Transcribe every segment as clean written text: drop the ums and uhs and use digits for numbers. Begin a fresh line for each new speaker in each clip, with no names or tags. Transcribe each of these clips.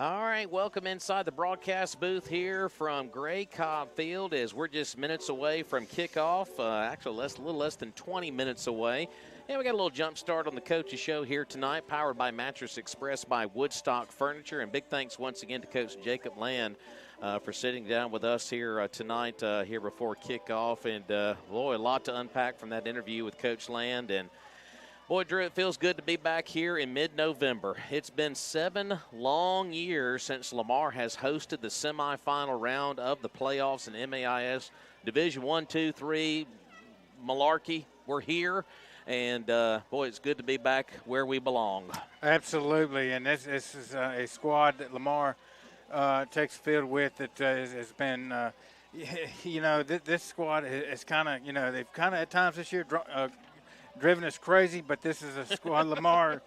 All right, welcome inside the broadcast booth here from Gray Cobb Field as we're just minutes away from kickoff, actually a little less than 20 minutes away. And we got a little jump start on the Coach's Show here tonight, powered by Mattress Express by Woodstock Furniture. And big thanks once again to Coach Jacob Land for sitting down with us here tonight here before kickoff. And, boy, a lot to unpack from that interview with Coach Land. And boy, Drew, it feels good to be back here in mid-November. It's been 7 long years since Lamar has hosted the semifinal round of the playoffs in MAIS Division 1, 2, 3, Malarkey. We're here, and, boy, it's good to be back where we belong.
Absolutely, and this is a squad that Lamar takes the field with that has been, this squad is kind of, they've kind of at times this year driven us crazy, but this is a squad Lamar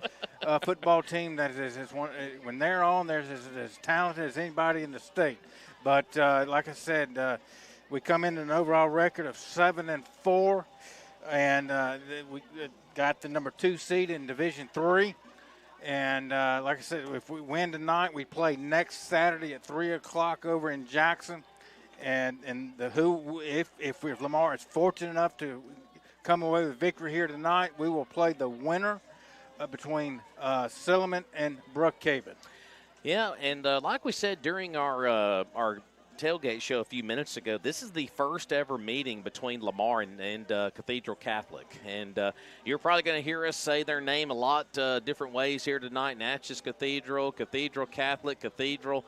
football team that is one, when they're on, they're as talented as anybody in the state. But like I said, we come in an overall record of 7-4, and we got the number 2 seed in Division 3. And like I said, if we win tonight, we play next Saturday at 3 o'clock over in Jackson. And if Lamar is fortunate enough to come away with victory here tonight, we will play the winner between Silliman and Brookhaven.
Yeah, and like we said during our tailgate show a few minutes ago, this is the first ever meeting between Lamar and Cathedral Catholic. And you're probably going to hear us say their name a lot different ways here tonight. Natchez Cathedral, Cathedral Catholic, Cathedral.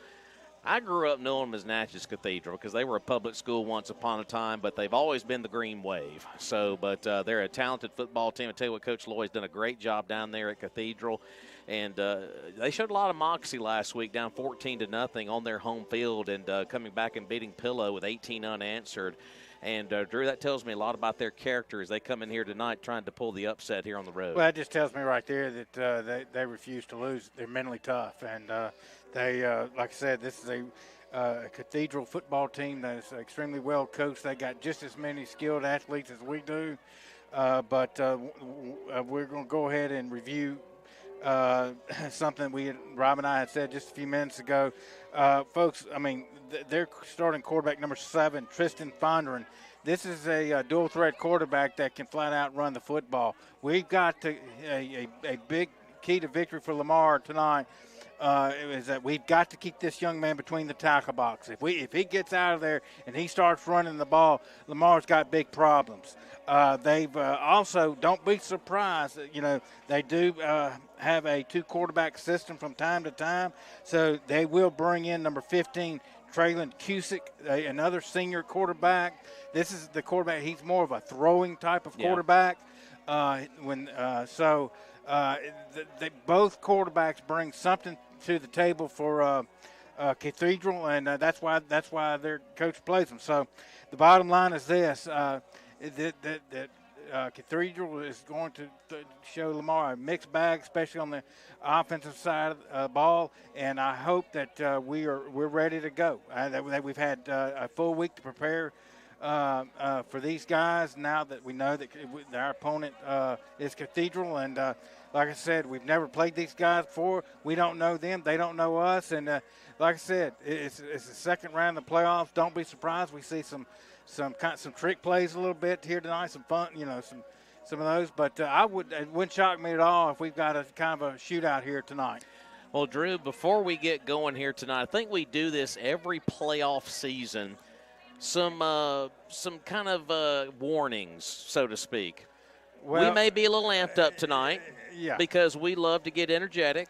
I grew up knowing them as Natchez Cathedral because they were a public school once upon a time, but they've always been the Green Wave. So, but they're a talented football team. I tell you what, Coach Lloyd's done a great job down there at Cathedral. And they showed a lot of moxie last week, down 14-0 on their home field, and coming back and beating Pillow with 18 unanswered. And, Drew, that tells me a lot about their character as they come in here tonight trying to pull the upset here on the road.
Well, that just tells me right there that they refuse to lose. They're mentally tough. And they, like I said, this is a Cathedral football team that is extremely well coached. They got just as many skilled athletes as we do. But we're going to go ahead and review something Rob and I had said just a few minutes ago. Folks, I mean, they're starting quarterback number 7, Tristan Fondren. This is a dual threat quarterback that can flat out run the football. We've got a big key to victory for Lamar tonight. Is that we've got to keep this young man between the tackle box. If he gets out of there and he starts running the ball, Lamar's got big problems. They've also, don't be surprised, they do have a 2-quarterback system from time to time, so they will bring in number 15, Traylon Cusick, another senior quarterback. This is the quarterback. He's more of a throwing type of quarterback. Both quarterbacks bring something to the table for Cathedral, and that's why their coach plays them. So the bottom line is this: that Cathedral is going to show Lamar a mixed bag, especially on the offensive side of the ball, and I hope that we're ready to go. That we've had a full week to prepare for these guys. Now that we know that our opponent is Cathedral, and like I said, we've never played these guys before. We don't know them; they don't know us. And like I said, it's the second round of the playoffs. Don't be surprised we see some trick plays a little bit here tonight, some fun, some of those. But it wouldn't shock me at all if we've got a kind of a shootout here tonight.
Well, Drew, before we get going here tonight, I think we do this every playoff season. Some kind of warnings, so to speak. Well, we may be a little amped up tonight because we love to get energetic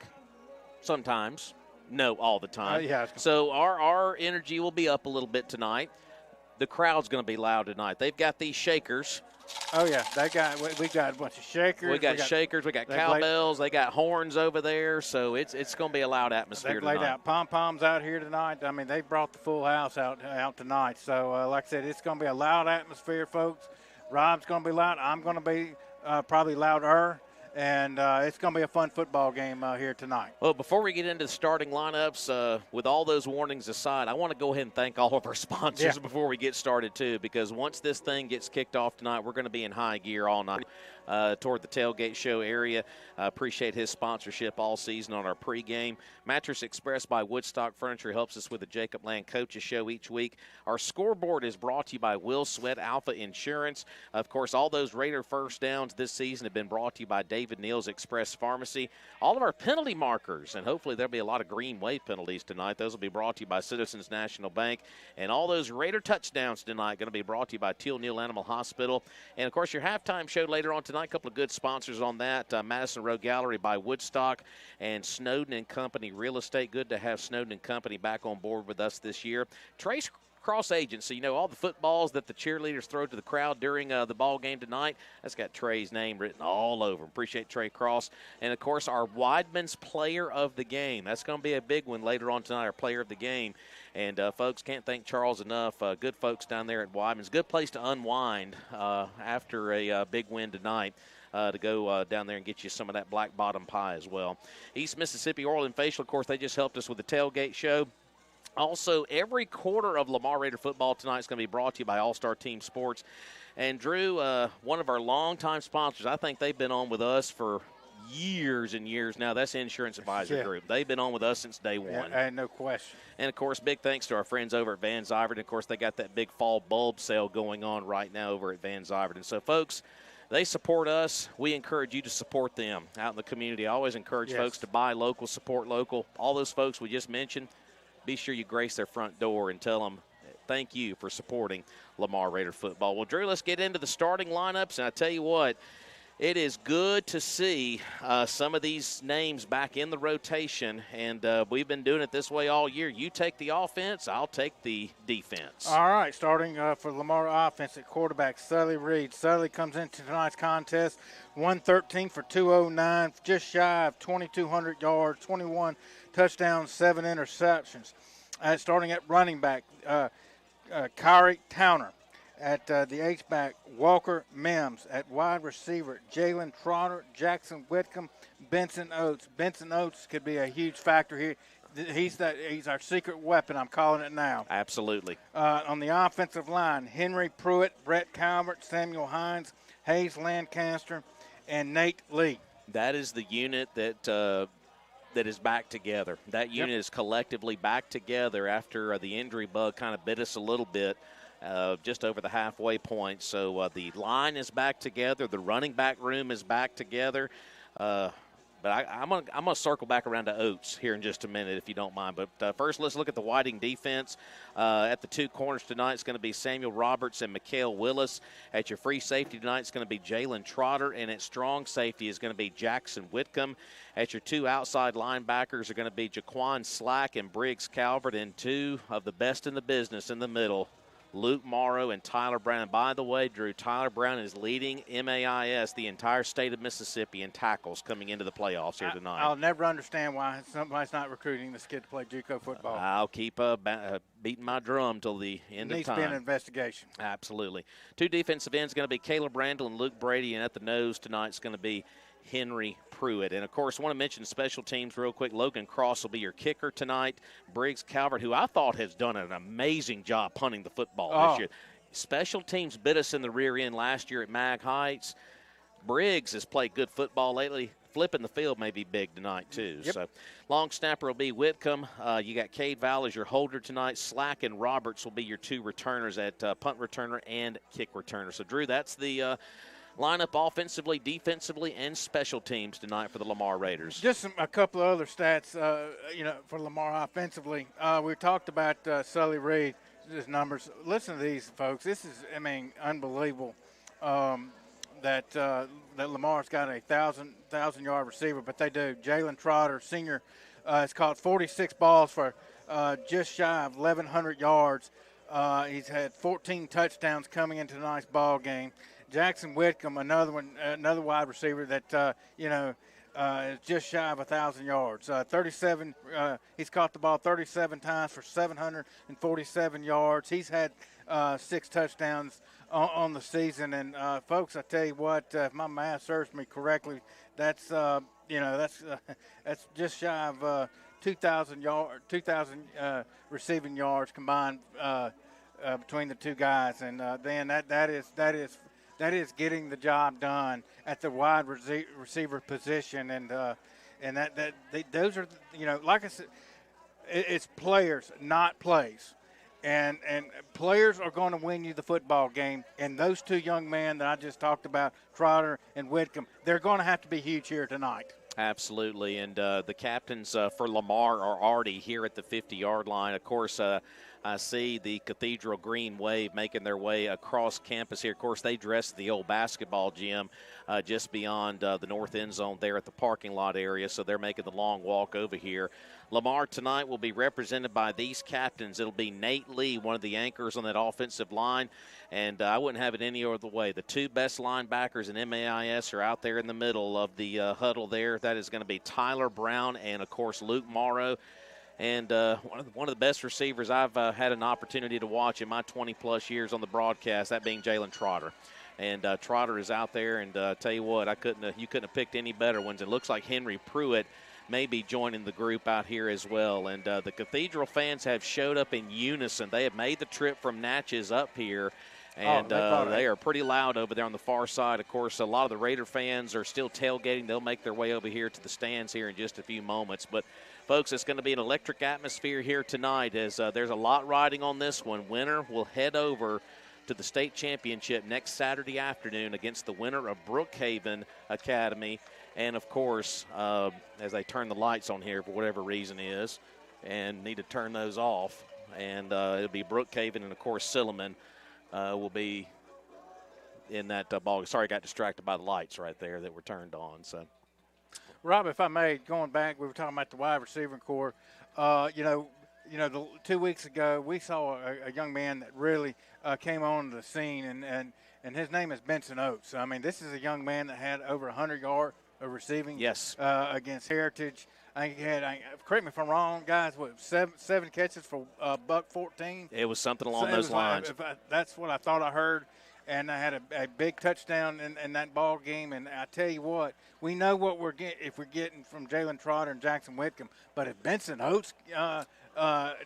sometimes. No, all the time. So our energy will be up a little bit tonight. The crowd's going to be loud tonight. They've got these shakers.
Oh, yeah. We got a bunch of shakers.
We got shakers. We got cowbells. They got horns over there. So it's going to be a loud atmosphere tonight.
They've laid out pom-poms out here tonight. I mean, they brought the full house out tonight. So, like I said, it's going to be a loud atmosphere, folks. Rob's going to be loud. I'm going to be probably louder. And it's going to be a fun football game here tonight.
Well, before we get into the starting lineups, with all those warnings aside, I want to go ahead and thank all of our sponsors before we get started, too, because once this thing gets kicked off tonight, we're going to be in high gear all night. toward the tailgate show area. Appreciate his sponsorship all season on our pregame. Mattress Express by Woodstock Furniture helps us with the Jacob Land Coaches Show each week. Our scoreboard is brought to you by Will Sweat Alpha Insurance. Of course, all those Raider first downs this season have been brought to you by David Neal's Express Pharmacy. All of our penalty markers, and hopefully there'll be a lot of green wave penalties tonight. Those will be brought to you by Citizens National Bank. And all those Raider touchdowns tonight going to be brought to you by Teal Neal Animal Hospital. And, of course, your halftime show later on tonight, a couple of good sponsors on that. Madison Row Gallery by Woodstock and Snowden and Company Real Estate. Good to have Snowden and Company back on board with us this year. Trace Cross Agency, you know, all the footballs that the cheerleaders throw to the crowd during the ball game tonight, that's got Trey's name written all over. Appreciate Trey Cross. And, of course, our Weidman's Player of the Game. That's going to be a big one later on tonight, our Player of the Game. And, folks, can't thank Charles enough. Good folks down there at Weidman's. Good place to unwind after a big win tonight. To go down there and get you some of that black bottom pie as well. East Mississippi Oral and Facial, of course, they just helped us with the tailgate show. Also, every quarter of Lamar Raider football tonight is going to be brought to you by All-Star Team Sports. And, Drew, one of our longtime sponsors, I think they've been on with us for years and years now. That's Insurance Advisor Group. They've been on with us since day one.
Yeah, no question.
And, of course, big thanks to our friends over at Van Zyvert. And, of course, they got that big fall bulb sale going on right now over at Van Zyvert. And so, folks, they support us. We encourage you to support them out in the community. I always encourage folks to buy local, support local. All those folks we just mentioned, be sure you grace their front door and tell them thank you for supporting Lamar Raider football. Well, Drew, let's get into the starting lineups. And I tell you what, it is good to see some of these names back in the rotation, and we've been doing it this way all year. You take the offense, I'll take the defense.
All right, starting for Lamar offense at quarterback, Sully Reed. Sully comes into tonight's contest, 113 for 209, just shy of 2,200 yards, 21 touchdowns, 7 interceptions. Starting at running back, Kyrie Towner. At the H-back, Walker Mims. At wide receiver, Jalen Trotter, Jackson Whitcomb, Benson Oates. Benson Oates could be a huge factor here. He's our secret weapon. I'm calling it now.
Absolutely.
On the offensive line, Henry Pruitt, Brett Calvert, Samuel Hines, Hayes Lancaster, and Nate Lee.
That is the unit that is back together. That unit is collectively back together after the injury bug kind of bit us a little bit. Just over the halfway point. So the line is back together. The running back room is back together. But I'm gonna circle back around to Oates here in just a minute, if you don't mind. But first, let's look at the Whiting defense. At the two corners tonight, it's going to be Samuel Roberts and Mikael Willis. At your free safety tonight, it's going to be Jalen Trotter. And at strong safety is going to be Jackson Whitcomb. At your two outside linebackers are going to be Jaquan Slack and Briggs Calvert. And two of the best in the business in the middle, Luke Morrow and Tyler Brown. And by the way, Drew, Tyler Brown is leading MAIS, the entire state of Mississippi, in tackles coming into the playoffs here tonight.
I'll never understand why somebody's not recruiting this kid to play JUCO football.
I'll keep beating my drum till the end of time.
Needs to be an investigation.
Absolutely. Two defensive ends going to be Caleb Randall and Luke Brady, and at the nose tonight is going to be Henry Pruitt. And, of course, I want to mention special teams real quick. Logan Cross will be your kicker tonight. Briggs Calvert, who I thought has done an amazing job punting the football this year. Special teams bit us in the rear end last year at Mag Heights. Briggs has played good football lately. Flipping the field may be big tonight, too. So, long snapper will be Whitcomb. You got Cade Val as your holder tonight. Slack and Roberts will be your two returners at punt returner and kick returner. So, Drew, that's the lineup offensively, defensively, and special teams tonight for the Lamar Raiders.
Just a couple of other stats, for Lamar offensively. We talked about Sully Reed, his numbers. Listen to these, folks. This is, unbelievable that Lamar's got a 1,000-yard receiver, but they do. Jalen Trotter, senior, has caught 46 balls for just shy of 1,100 yards. He's had 14 touchdowns coming into tonight's ball game. Jackson Whitcomb, another wide receiver that is just shy of 1,000 yards. 37. He's caught the ball 37 times for 747 yards. He's had 6 touchdowns on the season. And folks, I tell you what, if my math serves me correctly, that's just shy of 2,000 receiving yards combined between the two guys. And then that is that is getting the job done at the wide receiver position, and those are, like I said, it's players, not plays. And players are going to win you the football game. And those two young men that I just talked about, Trotter and Whitcomb, they're going to have to be huge here tonight.
Absolutely. And the captains for Lamar are already here at the 50-yard line. Of course, I see the Cathedral Green Wave making their way across campus here. Of course, they dress the old basketball gym just beyond the north end zone there at the parking lot area, so they're making the long walk over here. Lamar tonight will be represented by these captains. It'll be Nate Lee, one of the anchors on that offensive line, and I wouldn't have it any other way. The two best linebackers in MAIS are out there in the middle of the huddle there. That is going to be Tyler Brown and, of course, Luke Morrow. And one of the best receivers I've had an opportunity to watch in my 20-plus years on the broadcast, that being Jalen Trotter. And Trotter is out there, and tell you what, you couldn't have picked any better ones. It looks like Henry Pruitt may be joining the group out here as well. And the Cathedral fans have showed up in unison. They have made the trip from Natchez up here. And they are pretty loud over there on the far side. Of course, a lot of the Raider fans are still tailgating. They'll make their way over here to the stands here in just a few moments. But, folks, it's going to be an electric atmosphere here tonight as there's a lot riding on this one. Winner will head over to the state championship next Saturday afternoon against the winner of Brookhaven Academy. And, of course, as they turn the lights on here for whatever reason is and need to turn those off, and it'll be Brookhaven and, of course, Silliman will be in that ball. Sorry, I got distracted by the lights right there that were turned on. So,
Rob, if I may, going back, we were talking about the wide receiver core. The 2 weeks ago, we saw a young man that really came on the scene, and his name is Benson Oates. I mean, this is a young man that had over 100 yards of receiving against Heritage. I think he had, correct me if I'm wrong, guys, seven catches for $114?
It was something along those lines.
That's what I thought I heard. And I had a big touchdown in that ball game. And I tell you what, we know what we're getting from Jalen Trotter and Jackson Whitcomb. But if Benson Oates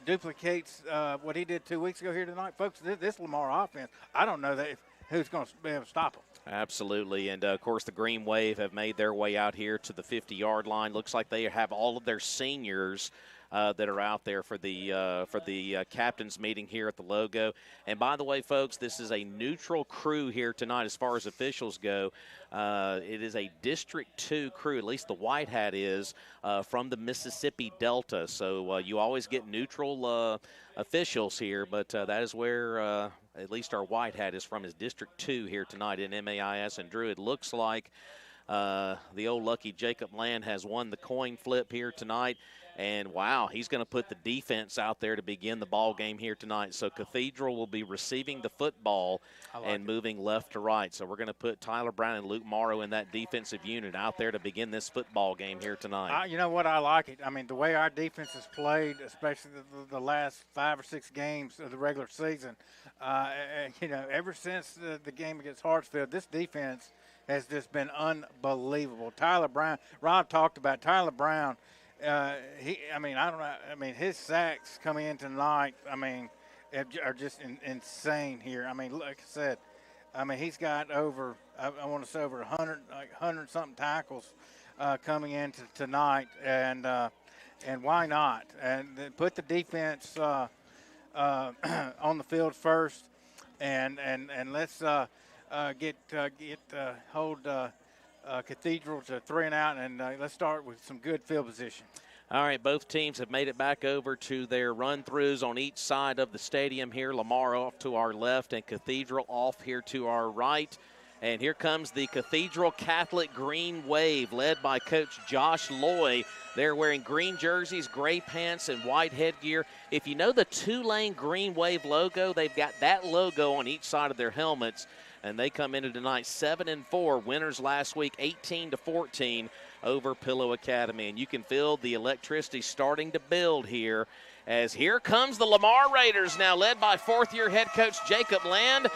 duplicates what he did 2 weeks ago here tonight, folks, this Lamar offense, I don't know who's going to be able to stop him.
Absolutely. And, of course, the Green Wave have made their way out here to the 50-yard line. Looks like they have all of their seniors that are out there for the captains meeting here at the logo. And by the way, folks, this is a neutral crew here tonight as far as officials go. It is a District 2 crew, at least the white hat is, from the Mississippi Delta. So you always get neutral officials here, but that is where at least our white hat is from, is District 2 here tonight in MAIS. And, Drew, it looks like the old lucky Jacob Land has won the coin flip here tonight. And, wow, he's going to put the defense out there to begin the ball game here tonight. So Cathedral will be receiving the football and moving left to right. So we're going to put Tyler Brown and Luke Morrow in that defensive unit out there to begin this football game here tonight.
You know what? I like it. I mean, the way our defense has played, especially the last 5 or 6 games of the regular season, ever since the game against Hartsfield, this defense has just been unbelievable. Tyler Brown, Rob talked about Tyler Brown. His sacks coming in tonight, are just insane here. I mean, like I said, he's got over, I want to say over 100-something tackles coming into tonight, and why not? And put the defense on the field first, and let's hold Cathedral to 3 and out, and let's start with some good field position.
All right, both teams have made it back over to their run-throughs on each side of the stadium here. Lamar off to our left and Cathedral off here to our right. And here comes the Cathedral Catholic Green Wave led by Coach Josh Loy. They're wearing green jerseys, gray pants, and white headgear. If you know the Tulane Green Wave logo, they've got that logo on each side of their helmets. And they come into tonight 7-4, winners last week 18-14 over Pillow Academy. And you can feel the electricity starting to build here as here comes the Lamar Raiders now led by 4th-year head coach Jacob Land,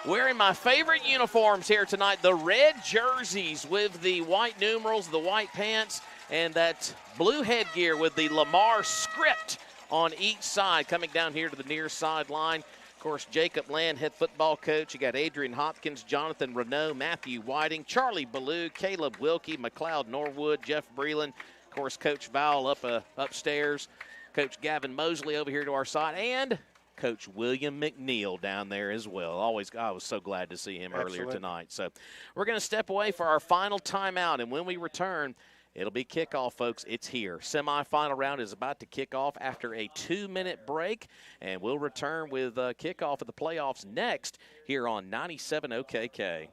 wearing my favorite uniforms here tonight, the red jerseys with the white numerals, the white pants, and that blue headgear with the Lamar script on each side coming down here to the near sideline. Of course, Jacob Land, head football coach. You got Adrian Hopkins, Jonathan Renault, Matthew Whiting, Charlie Ballou, Caleb Wilkie, McLeod Norwood, Jeff Breland. Of course, Coach Val upstairs. Coach Gavin Mosley over here to our side. And Coach William McNeil down there as well. I was so glad to see him earlier tonight. So we're going to step away for our final timeout. And when we return, it'll be kickoff, folks. It's here. Semifinal round is about to kick off after a 2-minute break, and we'll return with kickoff of the playoffs next here on 97 OKK.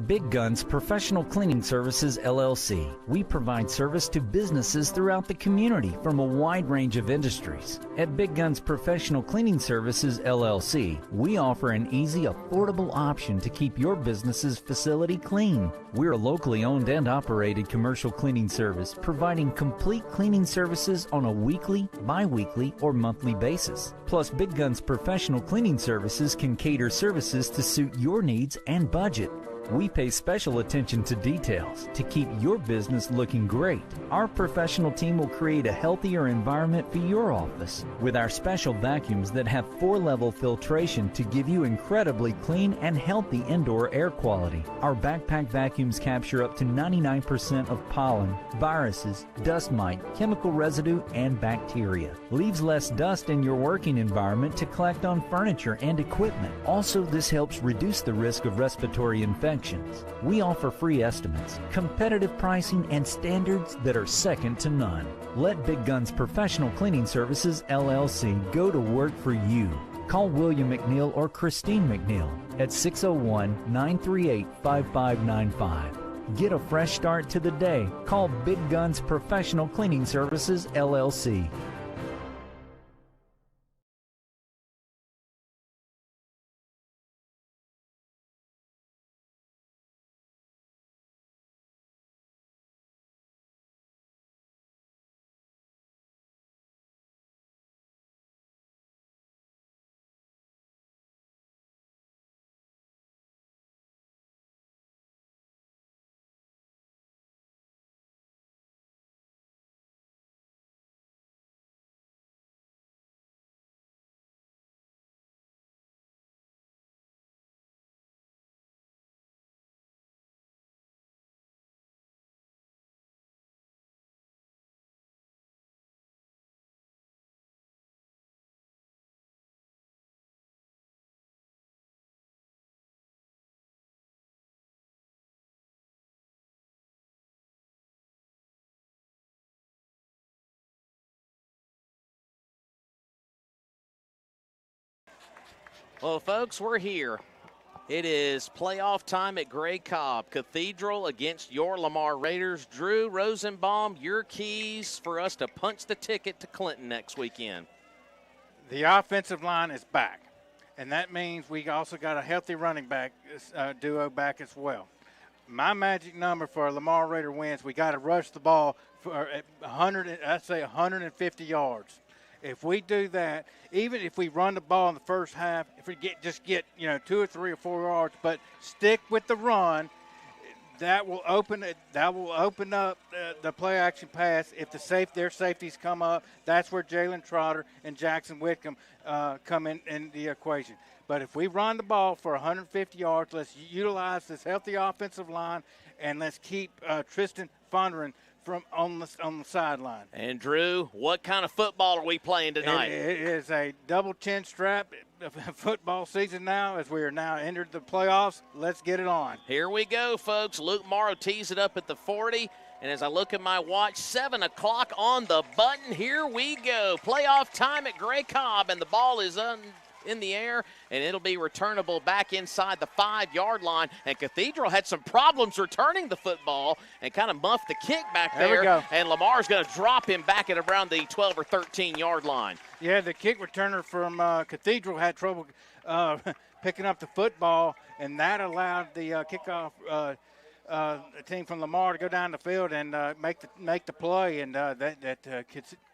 Big Guns Professional Cleaning Services, LLC. We provide service to businesses throughout the community from a wide range of industries. At Big Guns Professional Cleaning Services, LLC, we offer an easy, affordable option to keep your business's facility clean. We're a locally owned and operated commercial cleaning service, providing complete cleaning services on a weekly, bi-weekly, or monthly basis. Plus, Big Guns Professional Cleaning Services can cater services to suit your needs and budget. We pay special attention to details to keep your business looking great. Our professional team will create a healthier environment for your office with our special vacuums that have 4-level filtration to give you incredibly clean and healthy indoor air quality. Our backpack vacuums capture up to 99% of pollen, viruses, dust mite, chemical residue, and bacteria. Leaves less dust in your working environment to collect on furniture and equipment. Also, this helps reduce the risk of respiratory infections. We offer free estimates, competitive pricing, and standards that are second to none. Let Big Guns Professional Cleaning Services, LLC go to work for you. Call William McNeil or Christine McNeil at 601-938-5595. Get a fresh start to the day. Call Big Guns Professional Cleaning Services, LLC.
Well, folks, we're here. It is playoff time at Gray Cobb. Cathedral against your Lamar Raiders. Drew Rosenbaum, your keys for us to punch the ticket to Clinton next weekend.
The offensive line is back, and that means we also got a healthy running back duo back as well. My magic number for a Lamar Raider wins, we got to rush the ball for 150 yards. If we do that, even if we run the ball in the first half, if we get 2 or 3 or 4 yards, but stick with the run, that will open up the play action pass. If their safeties come up, that's where Jalen Trotter and Jackson Whitcomb come in the equation. But if we run the ball for 150 yards, let's utilize this healthy offensive line, and let's keep Tristan Fondren from on the sideline.
And Drew, what kind of football are we playing tonight?
It is a double chin strap football season now, as we are now entered the playoffs. Let's get it on.
Here we go, folks. Luke Morrow tees it up at the 40. And as I look at my watch, 7 o'clock on the button. Here we go. Playoff time at Gray Cobb, and the ball is in the air, and it'll be returnable back inside the 5-yard line. And Cathedral had some problems returning the football and kind of muffed the kick back there.
There we go.
And Lamar's going to drop him back at around the 12 or 13-yard line.
Yeah, the kick returner from Cathedral had trouble picking up the football, and that allowed the kickoff team from Lamar to go down the field and make the play. And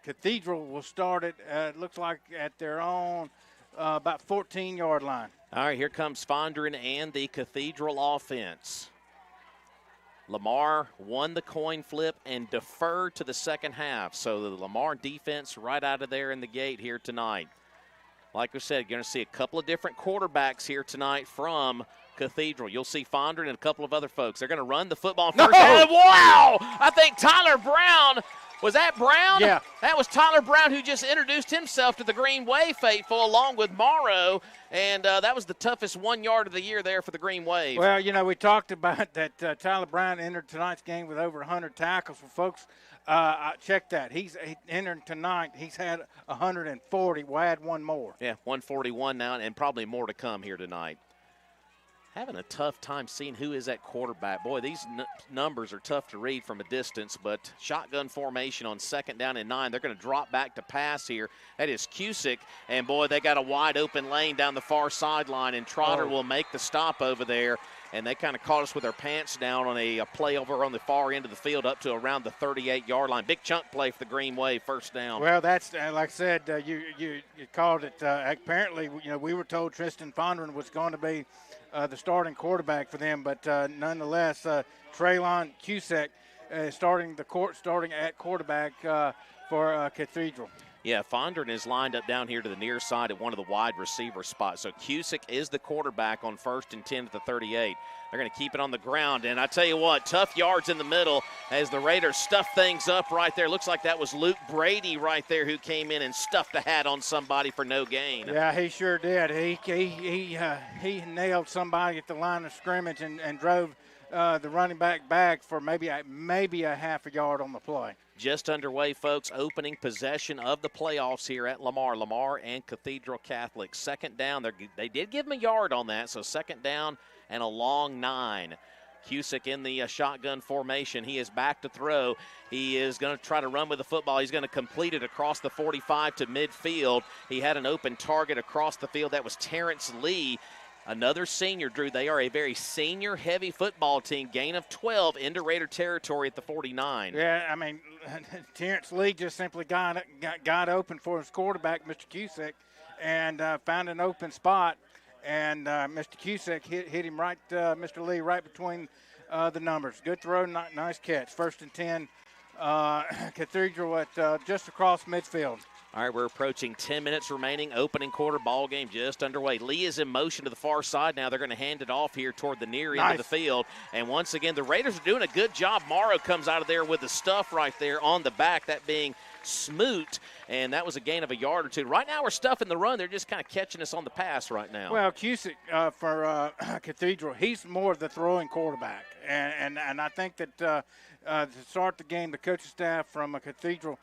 Cathedral will start it, looks like, at their own about 14-yard line.
All right, here comes Fondren and the Cathedral offense. Lamar won the coin flip and deferred to the second half. So the Lamar defense right out of there in the gate here tonight. Like I said, you're going to see a couple of different quarterbacks here tonight from Cathedral. You'll see Fondren and a couple of other folks. They're going to run the football first.
No!
Wow! I think Tyler Brown, was that Brown?
Yeah.
That was Tyler Brown who just introduced himself to the Green Wave faithful along with Morrow, and that was the toughest 1 yard of the year there for the Green Wave.
Well, we talked about that Tyler Brown entered tonight's game with over 100 tackles. For folks, check that. He entered tonight. He's had 140. We'll add one more.
Yeah, 141 now, and probably more to come here tonight. Having a tough time seeing who is at quarterback. Boy, these numbers are tough to read from a distance, but shotgun formation on 2nd down and 9. They're going to drop back to pass here. That is Cusick, and boy, they got a wide open lane down the far sideline, and Trotter will make the stop over there. And they kind of caught us with their pants down on a play over on the far end of the field up to around the 38-yard line. Big chunk play for the Green Wave, 1st down.
Well, that's like I said, you called it. Apparently, we were told Tristan Fondren was going to be the starting quarterback for them, but nonetheless, Traylon Cusick starting at quarterback for Cathedral.
Yeah, Fondren is lined up down here to the near side at one of the wide receiver spots. So Cusick is the quarterback on 1st and 10 at the 38. They're going to keep it on the ground. And I tell you what, tough yards in the middle as the Raiders stuff things up right there. Looks like that was Luke Brady right there who came in and stuffed a hat on somebody for no gain.
Yeah, he sure did. He nailed somebody at the line of scrimmage and drove the running back for maybe a half a yard on the play.
Just underway, folks. Opening possession of the playoffs here at Lamar and Cathedral Catholic. 2nd down. They did give him a yard on that, so 2nd down and a long 9. Cusick in the shotgun formation. He is back to throw. He is going to try to run with the football. He's going to complete it across the 45 to midfield. He had an open target across the field. That was Terrence Lee. Another senior, Drew. They are a very senior-heavy football team. Gain of 12 into Raider territory at the 49.
Yeah, I mean, Terrence Lee just simply got open for his quarterback, Mr. Cusick, and found an open spot. And Mr. Cusick hit him right, Mr. Lee, right between the numbers. Good throw, nice catch. 1st and 10, Cathedral at just across midfield.
All right, we're approaching 10 minutes remaining. Opening quarter ball game just underway. Lee is in motion to the far side now. They're going to hand it off here toward the near end of the field. And once again, the Raiders are doing a good job. Morrow comes out of there with the stuff right there on the back, that being Smoot. And that was a gain of a yard or two. Right now we're stuffing the run. They're just kind of catching us on the pass right now.
Well, Cusick for Cathedral, he's more of the throwing quarterback. And I think that to start the game, the coaching staff from Cathedral,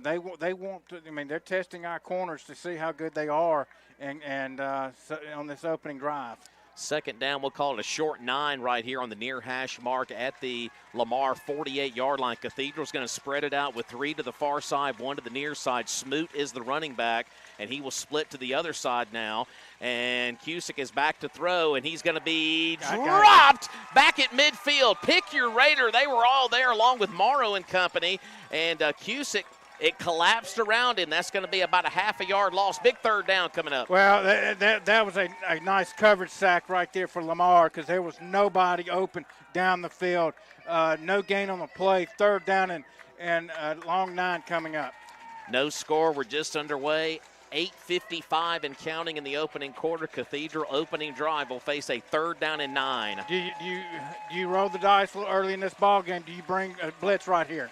they want to. I mean, they're testing our corners to see how good they are, and so on this opening drive.
2nd down, we'll call it a short 9 right here on the near hash mark at the Lamar 48-yard line. Cathedral's going to spread it out with 3 to the far side, 1 to the near side. Smoot is the running back, and he will split to the other side now. And Cusick is back to throw, and he's going to be dropped back at midfield. Pick your Raider. They were all there along with Morrow and company, and Cusick, it collapsed around him. That's going to be about a half a yard loss. Big 3rd down coming up.
Well, that was a nice coverage sack right there for Lamar because there was nobody open down the field. No gain on the play. 3rd down and long 9 coming up.
No score. We're just underway. 8:55 and counting in the opening quarter. Cathedral opening drive will face a 3rd down and 9.
Do you roll the dice a little early in this ball game? Do you bring a blitz right here?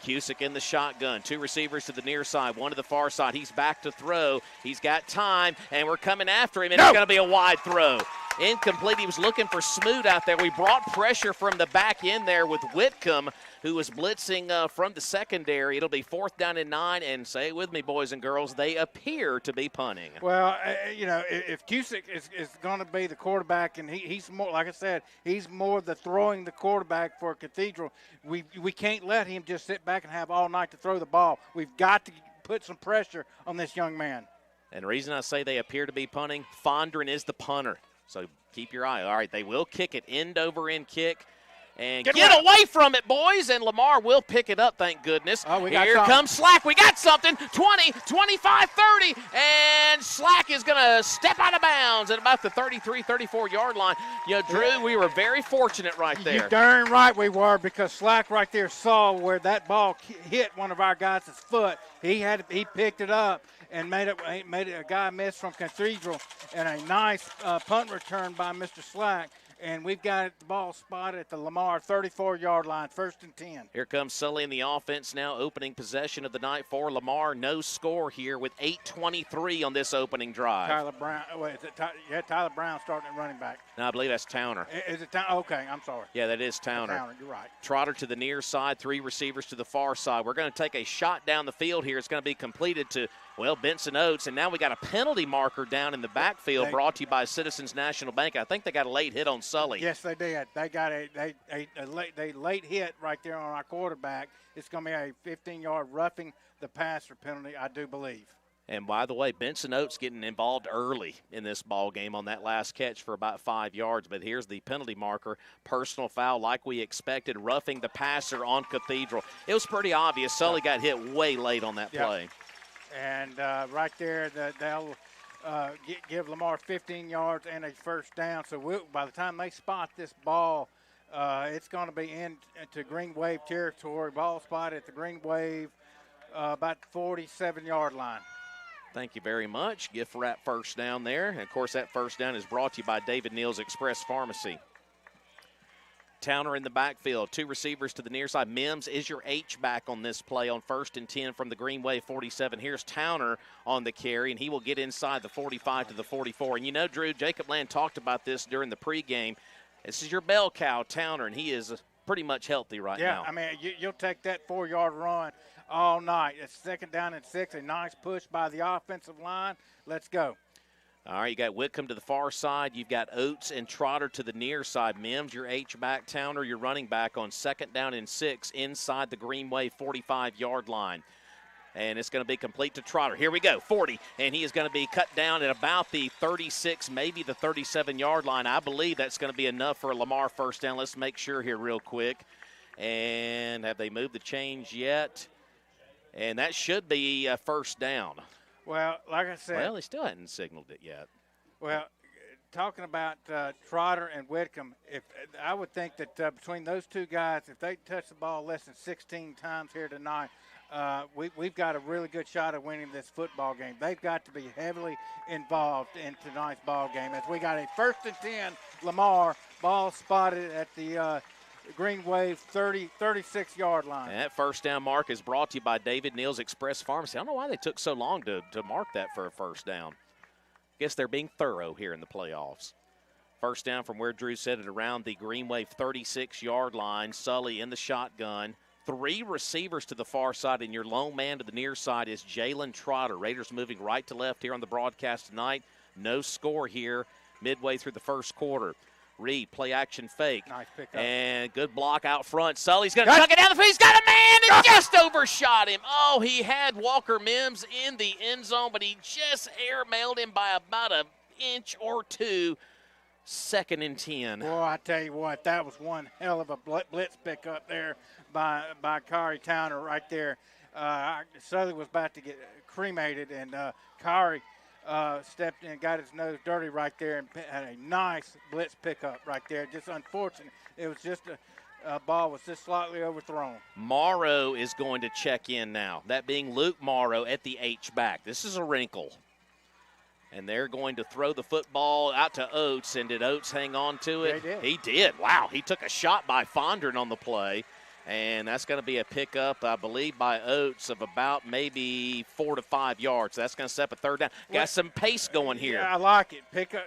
Cusick in the shotgun. 2 receivers to the near side, 1 to the far side. He's back to throw. He's got time, and we're coming after him, and it's going to be a wide throw. Incomplete. He was looking for Smoot out there. We brought pressure from the back end there with Whitcomb, who was blitzing from the secondary. It'll be 4th down and 9, and say it with me, boys and girls, they appear to be punting.
Well, if Cusick is going to be the quarterback, and he's more, like I said, he's more the throwing the quarterback for Cathedral, we can't let him just sit back and have all night to throw the ball. We've got to put some pressure on this young man.
And the reason I say they appear to be punting, Fondren is the punter. So keep your eye. All right, they will kick it, end over end kick. And get away from it, boys. And Lamar will pick it up, thank goodness.
Oh,
Here comes Slack. We got something. 20, 25, 30. And Slack is going to step out of bounds at about the 33, 34-yard line. You know, Drew, we were very fortunate right there.
You're darn right we were, because Slack right there saw where that ball hit one of our guys' foot. He picked it up and made a guy miss from Cathedral, and a nice punt return by Mr. Slack. And we've got the ball spotted at the Lamar 34-yard line, 1st and 10.
Here comes Sully in the offense now, opening possession of the night for Lamar. No score here with 8:23 on this opening drive.
Tyler Brown. Wait, is it Tyler Brown starting at running back.
No, I believe that's Towner.
Is it Towner? Okay, I'm sorry.
Yeah, that is Towner.
Towner, you're right.
Trotter to the near side, 3 receivers to the far side. We're going to take a shot down the field here. It's going to be completed to, well, Benson Oates. And now we got a penalty marker down in the backfield, brought to you by Citizens National Bank. I think they got a late hit on Sully.
Yes, they did. They got a late hit right there on our quarterback. It's going to be a 15-yard roughing the passer penalty, I do believe.
And by the way, Benson Oates getting involved early in this ball game on that last catch for about 5 yards. But here's the penalty marker, personal foul like we expected, roughing the passer on Cathedral. It was pretty obvious. Sully got hit way late on that play.
And right there, they'll give Lamar 15 yards and a first down. So by the time they spot this ball, it's going to be into Green Wave territory. Ball spot at the Green Wave, about 47-yard line.
Thank you very much. Gift wrap first down there. And, of course, that first down is brought to you by David Neal's Express Pharmacy. Towner in the backfield. 2 receivers to the near side. Mims is your H-back on this play on 1st and 10 from the Green Wave 47. Here's Towner on the carry, and he will get inside the 45 to the 44. And you know, Drew, Jacob Land talked about this during the pregame. This is your bell cow, Towner, and he is pretty much healthy right now.
Yeah, I mean, you'll take that 4-yard run all night. It's 2nd down and 6. A nice push by the offensive line. Let's go.
All right, you got Whitcomb to the far side. You've got Oates and Trotter to the near side. Mims, your H-back. Towner, your running back on 2nd down and 6 inside the Green Wave 45-yard line. And it's going to be complete to Trotter. Here we go, 40, and he is going to be cut down at about the 36, maybe the 37-yard line. I believe that's going to be enough for a Lamar first down. Let's make sure here real quick. And have they moved the change yet? And that should be a first down.
Well, like I said.
Well, they still hadn't signaled it yet.
Well, talking about Trotter and Whitcomb, I would think that between those two guys, if they touch the ball less than 16 times here tonight, we've got a really good shot at winning this football game. They've got to be heavily involved in tonight's ball game. As we got a 1st and 10, Lamar, ball spotted at the Green Wave 36-yard line.
And that first down mark is brought to you by David Neal's Express Pharmacy. I don't know why they took so long to mark that for a first down. Guess they're being thorough here in the playoffs. First down from where Drew said it, around the Green Wave 36-yard line. Sully in the shotgun. 3 receivers to the far side, and your lone man to the near side is Jalen Trotter. Raiders moving right to left here on the broadcast tonight. No score here midway through the first quarter. Reed, play action fake.
Nice pickup.
And good block out front. Sully's going to chuck it down the field. He's got a man and just overshot him. Oh, he had Walker Mims in the end zone, but he just airmailed him by about an inch or two. 2nd and 10.
Boy, I tell you what, that was one hell of a blitz pickup there by Kari Towner right there. Sully was about to get cremated, and Kari stepped in, got his nose dirty right there, and had a nice blitz pickup right there. Just unfortunate. It was just a ball was just slightly overthrown.
Morrow is going to check in now. That being Luke Morrow at the H-back. This is a wrinkle. And they're going to throw the football out to Oates. And did Oates hang on to it?
Yeah,
he did. Wow, he took a shot by Fondren on the play. And that's going to be a pickup, I believe, by Oates of about maybe 4 to 5 yards. That's going to set up a 3rd down. Got some pace going here.
Yeah, I like it. Pick up,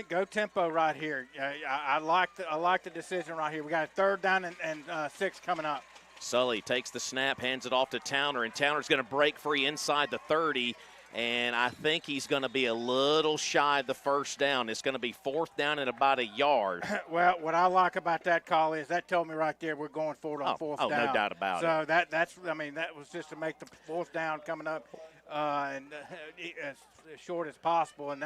go tempo right here. I like the decision right here. We got a 3rd down and 6 coming up.
Sully takes the snap, hands it off to Towner, and Towner's going to break free inside the 30. And I think he's going to be a little shy of the first down. It's going to be 4th down and about a yard.
Well, what I like about that call is that told me right there we're going forward on 4th down.
Oh, no doubt about it.
So that was just to make the 4th down coming up and as short as possible. And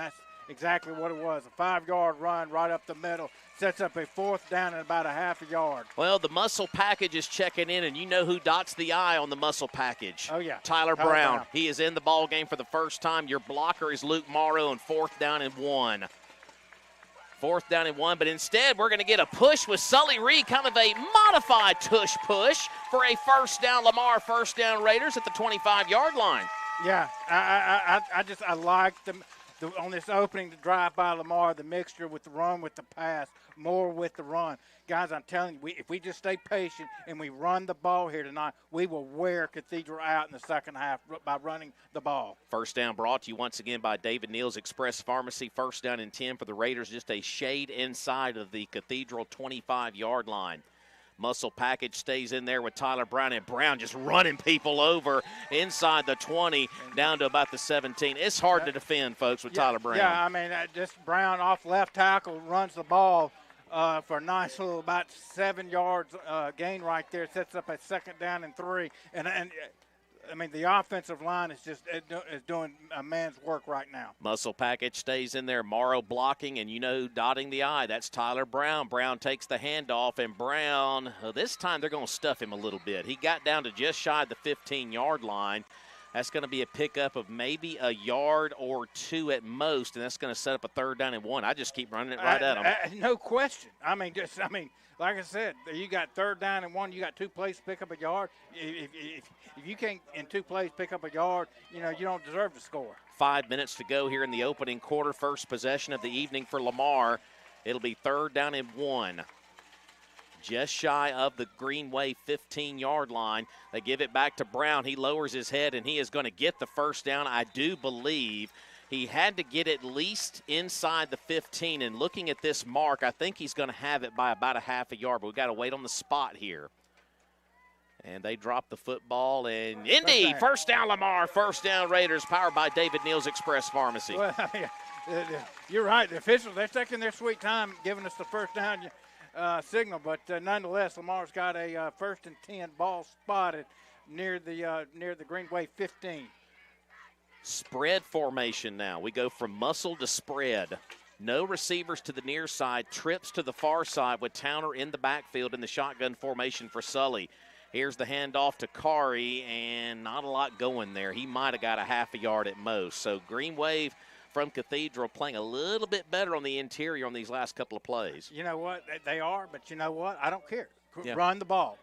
exactly what it was. A 5-yard run right up the middle. Sets up a 4th down and about a half a yard.
Well, the muscle package is checking in, and you know who dots the I on the muscle package.
Oh, yeah.
Tyler Brown. He is in the ball game for the first time. Your blocker is Luke Morrow on 4th down and 1. 4th down and 1, but instead we're going to get a push with Sully Reed, kind of a modified tush push for a 1st down. Lamar 1st down Raiders at the 25-yard line.
Yeah, I like them. On this opening to drive by Lamar, the mixture with the run with the pass, more with the run. Guys, I'm telling you, if we just stay patient and we run the ball here tonight, we will wear Cathedral out in the second half by running the ball. 1st
down brought to you once again by David Neal's Express Pharmacy. 1st down and 10 for the Raiders, just a shade inside of the Cathedral 25-yard line. Muscle package stays in there with Tyler Brown, and Brown just running people over inside the 20 down to about the 17. It's hard to defend, folks, with Tyler Brown.
Yeah, I mean, just Brown off left tackle runs the ball for a nice little about 7 yards gain right there. Sets up a 2nd down and 3. And I mean, the offensive line is just is doing a man's work right now.
Muscle package stays in there. Morrow blocking, and you know dotting the I. That's Tyler Brown. Brown takes the handoff, and Brown, this time they're going to stuff him a little bit. He got down to just shy of the 15-yard line. That's going to be a pickup of maybe a yard or 2 at most, and that's going to set up a 3rd down and 1. I just keep running it right at him.
No question. I mean, like I said, you got 3rd down and 1. You got 2 plays to pick up a yard. If you can't in 2 plays pick up a yard, you don't deserve to score.
5 minutes to go here in the opening quarter. First possession of the evening for Lamar. It'll be 3rd down and 1. Just shy of the Greenway 15-yard line. They give it back to Brown. He lowers his head, and he is going to get the 1st down. I do believe he had to get at least inside the 15. And looking at this mark, I think he's going to have it by about a half a yard. But we've got to wait on the spot here. And they drop the football, and indeed, 1st down Lamar, 1st down Raiders, powered by David Neal's Express Pharmacy.
Well, you're right. The officials, they're taking their sweet time giving us the 1st down signal, but nonetheless, Lamar's got a 1st and 10 ball spotted near the Greenway 15.
Spread formation now. We go from muscle to spread. No receivers to the near side, trips to the far side with Towner in the backfield in the shotgun formation for Sully. Here's the handoff to Kari, and not a lot going there. He might have got a half a yard at most. So Green Wave from Cathedral playing a little bit better on the interior on these last couple of plays.
You know what? They are, but you know what? I don't care.
Yeah.
Run the ball.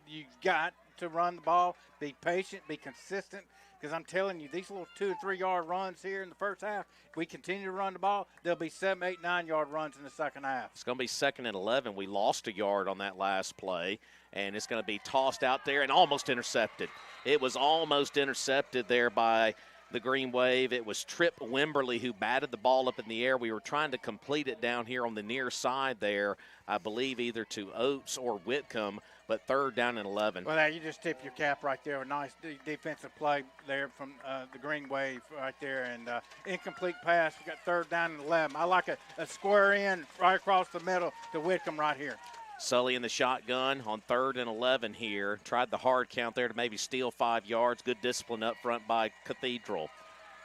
You've got to run the ball. Be patient. Be consistent. Because I'm telling you, these little 2 and 3 yard runs here in the first half, if we continue to run the ball, there'll be 7, 8, 9 yard runs in the second half.
It's going to be 2nd and 11. We lost a yard on that last play, and it's going to be tossed out there and almost intercepted. It was almost intercepted there by the Green Wave. It was Tripp Wimberly who batted the ball up in the air. We were trying to complete it down here on the near side there, I believe either to Oates or Whitcomb, but 3rd down and 11.
Well, you just tip your cap right there. A nice defensive play there from the Green Wave right there. And incomplete pass. We got 3rd down and 11. I like a square in right across the middle to Whitcomb right here.
Sully in the shotgun on 3rd and 11 here. Tried the hard count there to maybe steal 5 yards. Good discipline up front by Cathedral.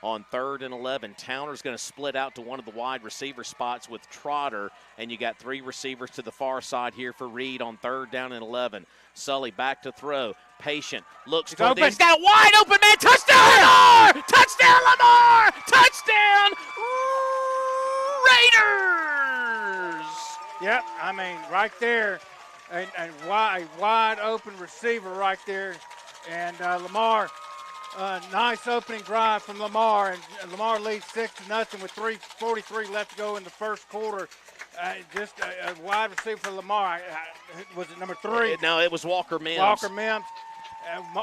On 3rd and 11, Towner's going to split out to one of the wide receiver spots with Trotter, and you got 3 receivers to the far side here for Reed on 3rd down and 11. Sully back to throw. Patient. Looks for this. He's got a wide open man. Touchdown, Lamar! Touchdown, Lamar! Touchdown, Raiders!
Yep, I mean, right there, and wide open receiver right there. And Lamar, nice opening drive from Lamar, and Lamar leads 6-0 with 3:43 left to go in the first quarter. Just a wide receiver for Lamar. Was it number 3?
No, it was Walker Mims.
Walker Mims.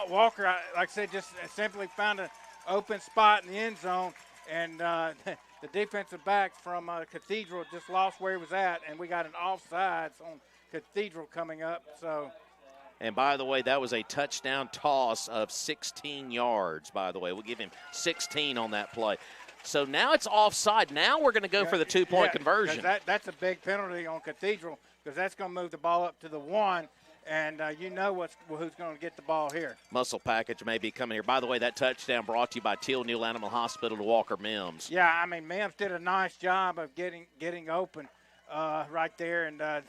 Walker, like I said, just simply found an open spot in the end zone, and the defensive back from Cathedral just lost where he was at, and we got an offsides on Cathedral coming up. So.
And by the way, that was a touchdown toss of 16 yards, by the way. We'll give him 16 on that play. So now it's offside. Now we're going to go for the 2-point conversion.
That's a big penalty on Cathedral because that's going to move the ball up to the 1. and you know who's going to get the ball here.
Muscle package may be coming here. By the way, that touchdown brought to you by Teal Neal Animal Hospital to Walker Mims.
Yeah, I mean, Mims did a nice job of getting open right there, and the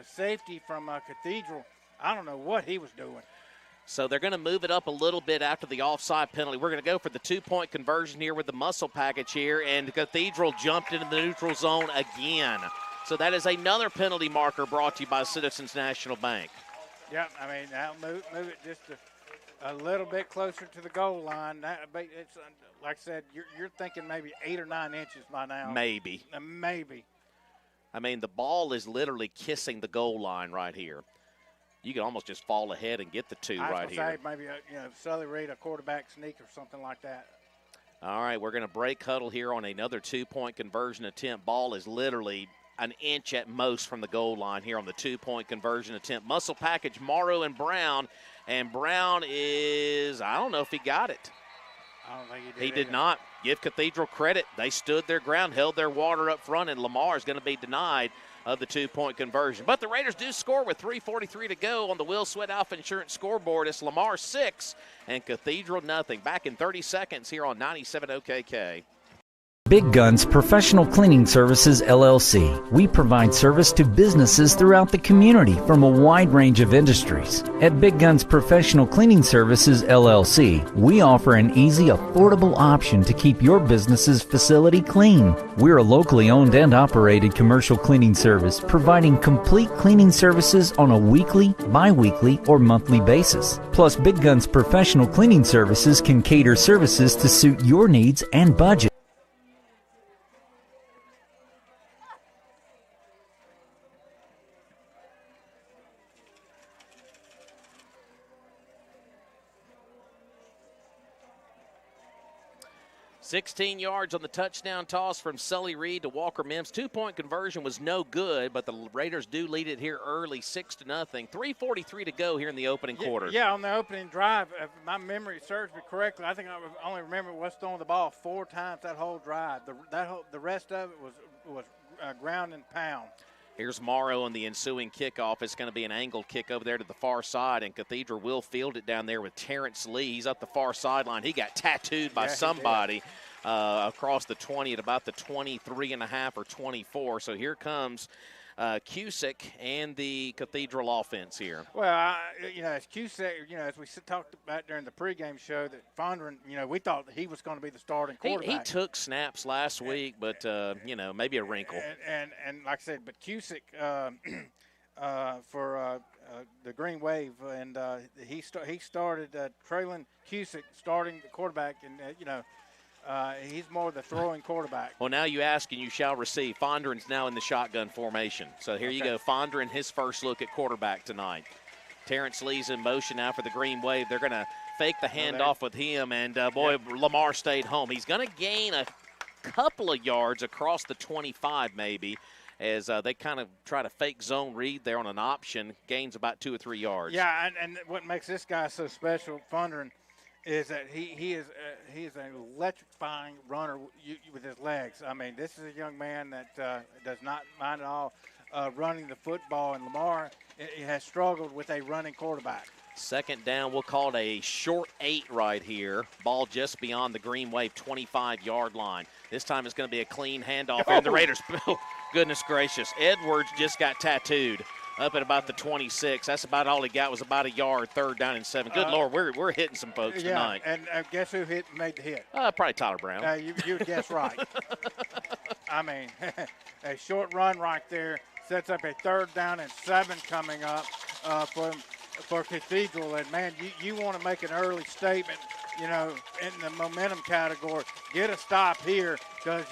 safety from Cathedral, I don't know what he was doing.
So they're going to move it up a little bit after the offside penalty. We're going to go for the 2-point conversion here with the muscle package here, and Cathedral jumped into the neutral zone again. So that is another penalty marker brought to you by Citizens National Bank.
Yeah, I mean, now move it just a little bit closer to the goal line. It's like I said, you're thinking maybe 8 or 9 inches by now.
Maybe.
Maybe.
I mean, the ball is literally kissing the goal line right here. You can almost just fall ahead and get the 2 right here.
I was going to say maybe Sully Reed, a quarterback sneak or something like that.
All right, we're going to break huddle here on another 2-point conversion attempt. Ball is literally an inch at most from the goal line here on the 2-point conversion attempt. Muscle package, Morrow and Brown is, I don't know if he got it.
I don't think he did.
He did not. Give Cathedral credit. They stood their ground, held their water up front, and Lamar is going to be denied of the 2-point conversion. But the Raiders do score with 3:43 to go on the Will Sweat Alpha Insurance scoreboard. It's Lamar 6 and Cathedral nothing. Back in 30 seconds here on 97 OKK.
Big Guns Professional Cleaning Services, LLC. We provide service to businesses throughout the community from a wide range of industries. At Big Guns Professional Cleaning Services, LLC, we offer an easy, affordable option to keep your business's facility clean. We're a locally owned and operated commercial cleaning service, providing complete cleaning services on a weekly, bi-weekly, or monthly basis. Plus, Big Guns Professional Cleaning Services can cater services to suit your needs and budget.
16 yards on the touchdown toss from Sully Reed to Walker Mims. 2-point conversion was no good, but the Raiders do lead it here early, 6-0. 3:43 to go here in the opening quarter.
Yeah, on the opening drive, if my memory serves me correctly, I think I only remember West throwing the ball 4 times that whole drive. The rest of it was ground and pound.
Here's Morrow on the ensuing kickoff. It's going to be an angled kick over there to the far side, and Cathedral will field it down there with Terrence Lee. He's up the far sideline. He got tattooed by somebody across the 20 at about the 23.5 or 24. So here comes Cusick and the Cathedral offense here.
Well, as Cusick, as we talked about during the pregame show, that Fondren, we thought that he was going to be the starting quarterback.
He took snaps last week, but, maybe a wrinkle.
And like I said, but Cusick for the Green Wave, and he started Traylon Cusick starting the quarterback, and, he's more the throwing quarterback.
Well, now you ask and you shall receive. Fondren's now in the shotgun formation. So here you go. Fondren, his first look at quarterback tonight. Terrence Lee's in motion now for the Green Wave. They're going to fake the handoff with him, and, Lamar stayed home. He's going to gain a couple of yards across the 25 maybe, as they kind of try to fake zone read there on an option. Gains about 2 or 3 yards.
Yeah, and what makes this guy so special, Fondren, is that he is an electrifying runner with his legs. I mean, this is a young man that does not mind at all running the football, and Lamar has struggled with a running quarterback.
Second down, we'll call it a short 8 right here. Ball just beyond the Green Wave 25-yard line. This time it's going to be a clean handoff, and the Raiders, goodness gracious, Edwards just got tattooed up at about the 26. That's about all he got, was about a yard, 3rd down and 7. Good Lord, we're hitting some folks tonight.
And guess who made the hit?
Probably Tyler Brown.
You would guess right. I mean, a short run right there sets up a 3rd down and 7 coming up for Cathedral. And, man, you want to make an early statement, in the momentum category. Get a stop here, because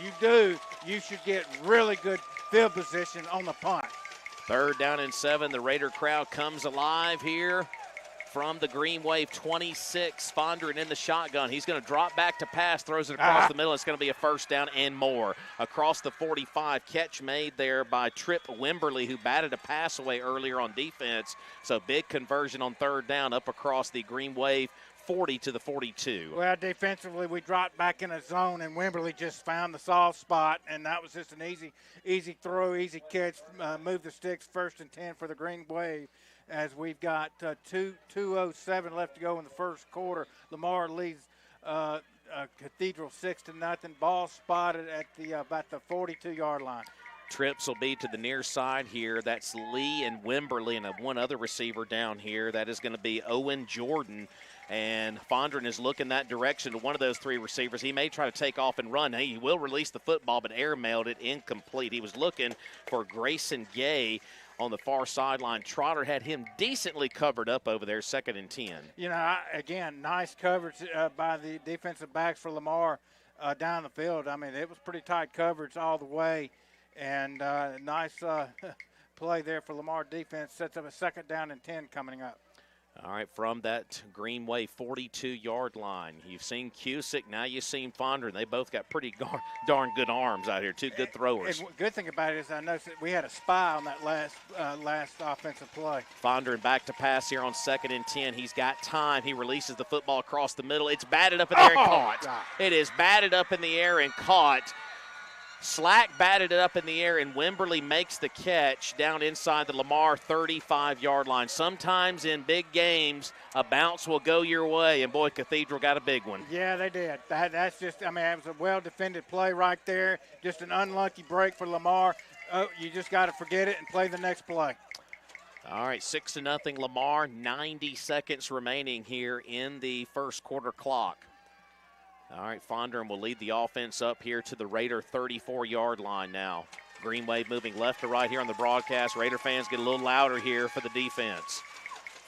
you should get really good field position on the punt.
3rd down and 7. The Raider crowd comes alive here. from the Green Wave 26. Fondren in the shotgun. He's going to drop back to pass, throws it across the middle. It's going to be a first down and more. Across the 45, catch made there by Trip Wimberly, who batted a pass away earlier on defense. So big conversion on third down up across the Green Wave 40 to the 42.
Well, defensively, we dropped back in a zone, and Wimberly just found the soft spot, and that was just an easy throw, easy catch, move the sticks, 1st and 10 for the Green Wave. As we've got 2:07 left to go in the first quarter. Lamar leads Cathedral 6-0. Ball spotted at about the 42-yard line.
Trips will be to the near side here. That's Lee and Wimberly, and one other receiver down here. That is going to be Owen Jordan. And Fondren is looking that direction to one of those 3 receivers. He may try to take off and run. He will release the football, but air-mailed it incomplete. He was looking for Grayson Gay on the far sideline. Trotter had him decently covered up over there, 2nd and 10.
You know, again, nice coverage by the defensive backs for Lamar down the field. I mean, it was pretty tight coverage all the way. And nice play there for Lamar defense. Sets up a 2nd down and 10 coming up.
All right, from that Green Wave 42-yard line. You've seen Cusick, now you've seen Fondren. They both got pretty darn good arms out here, 2 good throwers.
And good thing about it is I noticed that we had a spy on that last offensive play.
Fondren back to pass here on 2nd and 10. He's got time. He releases the football across the middle. It's batted up in the air and caught.
God.
It is batted up in the air and caught. Slack batted it up in the air, and Wimberly makes the catch down inside the Lamar 35-yard line. Sometimes in big games, a bounce will go your way, and boy, Cathedral got a big one.
Yeah, they did. That's just, I mean, it was a well-defended play right there. Just an unlucky break for Lamar. Oh, you just got to forget it and play the next play.
All right, 6-0 Lamar, 90 seconds remaining here in the first quarter clock. All right, Fondren will lead the offense up here to the Raider 34-yard line now. Green Wave moving left to right here on the broadcast. Raider fans get a little louder here for the defense.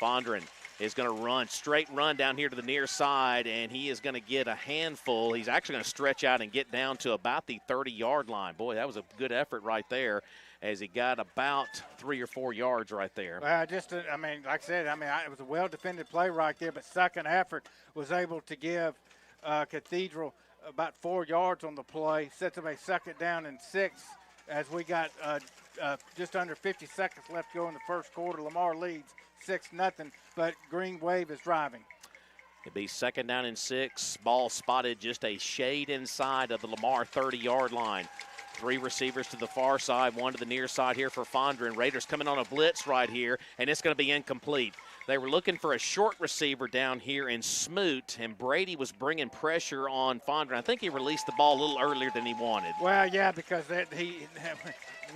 Fondren is going to run, straight run down here to the near side, and he is going to get a handful. He's actually going to stretch out and get down to about the 30-yard line. Boy, that was a good effort right there as he got about 3 or 4 yards right there.
Well, I mean, like I said, it was a well-defended play right there, but second effort was able to give Cathedral about 4 yards on the play. Sets up a 2nd down and 6 as we got just under 50 seconds left to go in the first quarter. Lamar leads 6-0, but Green Wave is driving.
It'll be 2nd down and 6. Ball spotted just a shade inside of the Lamar 30-yard line. 3 receivers to the far side, 1 to the near side here for Fondren. Raiders coming on a blitz right here, and it's going to be incomplete. They were looking for a short receiver down here in Smoot, and Brady was bringing pressure on Fondren. I think he released the ball a little earlier than he wanted.
Well, yeah, because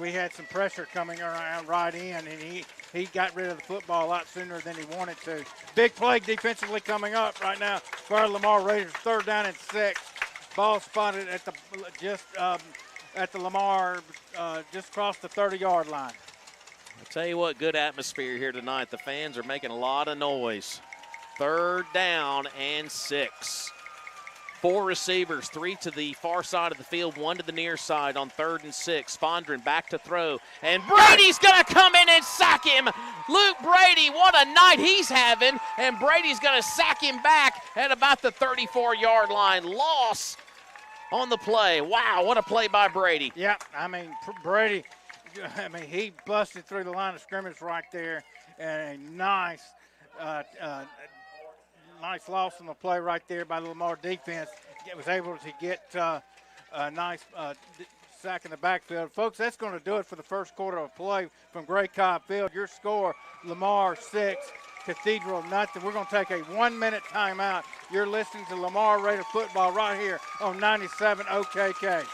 we had some pressure coming around right in, and he got rid of the football a lot sooner than he wanted to. Big play defensively coming up right now for Lamar Raiders. 3rd down and 6. Ball spotted at the Lamar, just across the 30-yard line.
I'll tell you what, good atmosphere here tonight. The fans are making a lot of noise. 3rd down and 6. 4 receivers, 3 to the far side of the field, 1 to the near side on 3rd and 6. Fondren back to throw, and Brady's going to come in and sack him. Luke Brady, what a night he's having, and Brady's going to sack him back at about the 34-yard line. Loss on the play. Wow, what a play by Brady.
Yeah, I mean, Brady, he busted through the line of scrimmage right there, and a nice loss on the play right there by the Lamar defense. It was able to get a nice sack in the backfield. Folks, that's going to do it for the first quarter of play from Gray Cobb Field. Your score, Lamar 6, Cathedral nothing. We're going to take a 1-minute timeout. You're listening to Lamar Raider football right here on 97 OKK.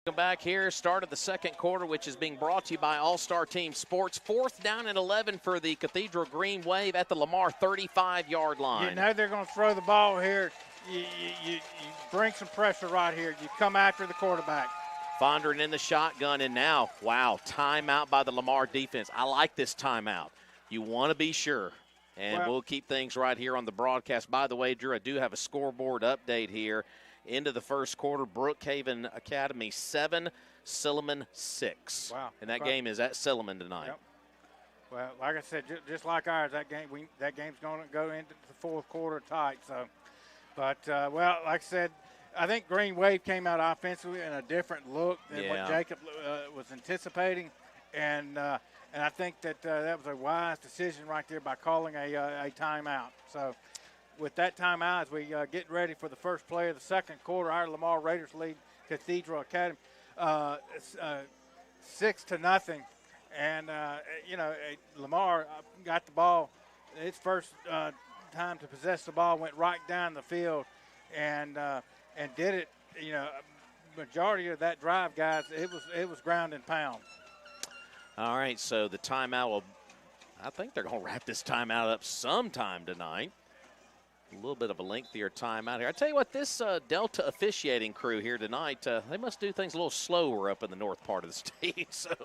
Welcome back here. Start of the second quarter, which is being brought to you by All-Star Team Sports. 4th down and 11 for the Cathedral Green Wave at the Lamar 35-yard line.
You know they're going to throw the ball here. You bring some pressure right here. You come after the quarterback.
Fondren in the shotgun, and now, wow, timeout by the Lamar defense. I like this timeout. You want to be sure. And we'll keep things right here on the broadcast. By the way, Drew, I do have a scoreboard update here. Into the first quarter, Brookhaven Academy 7, Silliman 6.
Wow.
And that game is at Silliman tonight.
Yep. Well, like I said, just like ours, that game's going to go into the fourth quarter tight. So, but well, like I said, I think Green Wave came out offensively in a different look than what Jacob was anticipating, and I think that was a wise decision right there by calling a timeout. So, with that timeout, as we get ready for the first play of the second quarter, our Lamar Raiders lead Cathedral Academy 6-0. And, Lamar got the ball. Its first time to possess the ball went right down the field and did it, majority of that drive, guys, it was ground and pound.
All right, so the timeout I think they're going to wrap this timeout up sometime tonight. A little bit of a lengthier timeout here. I tell you what, this Delta officiating crew here tonight, they must do things a little slower up in the north part of the state. So,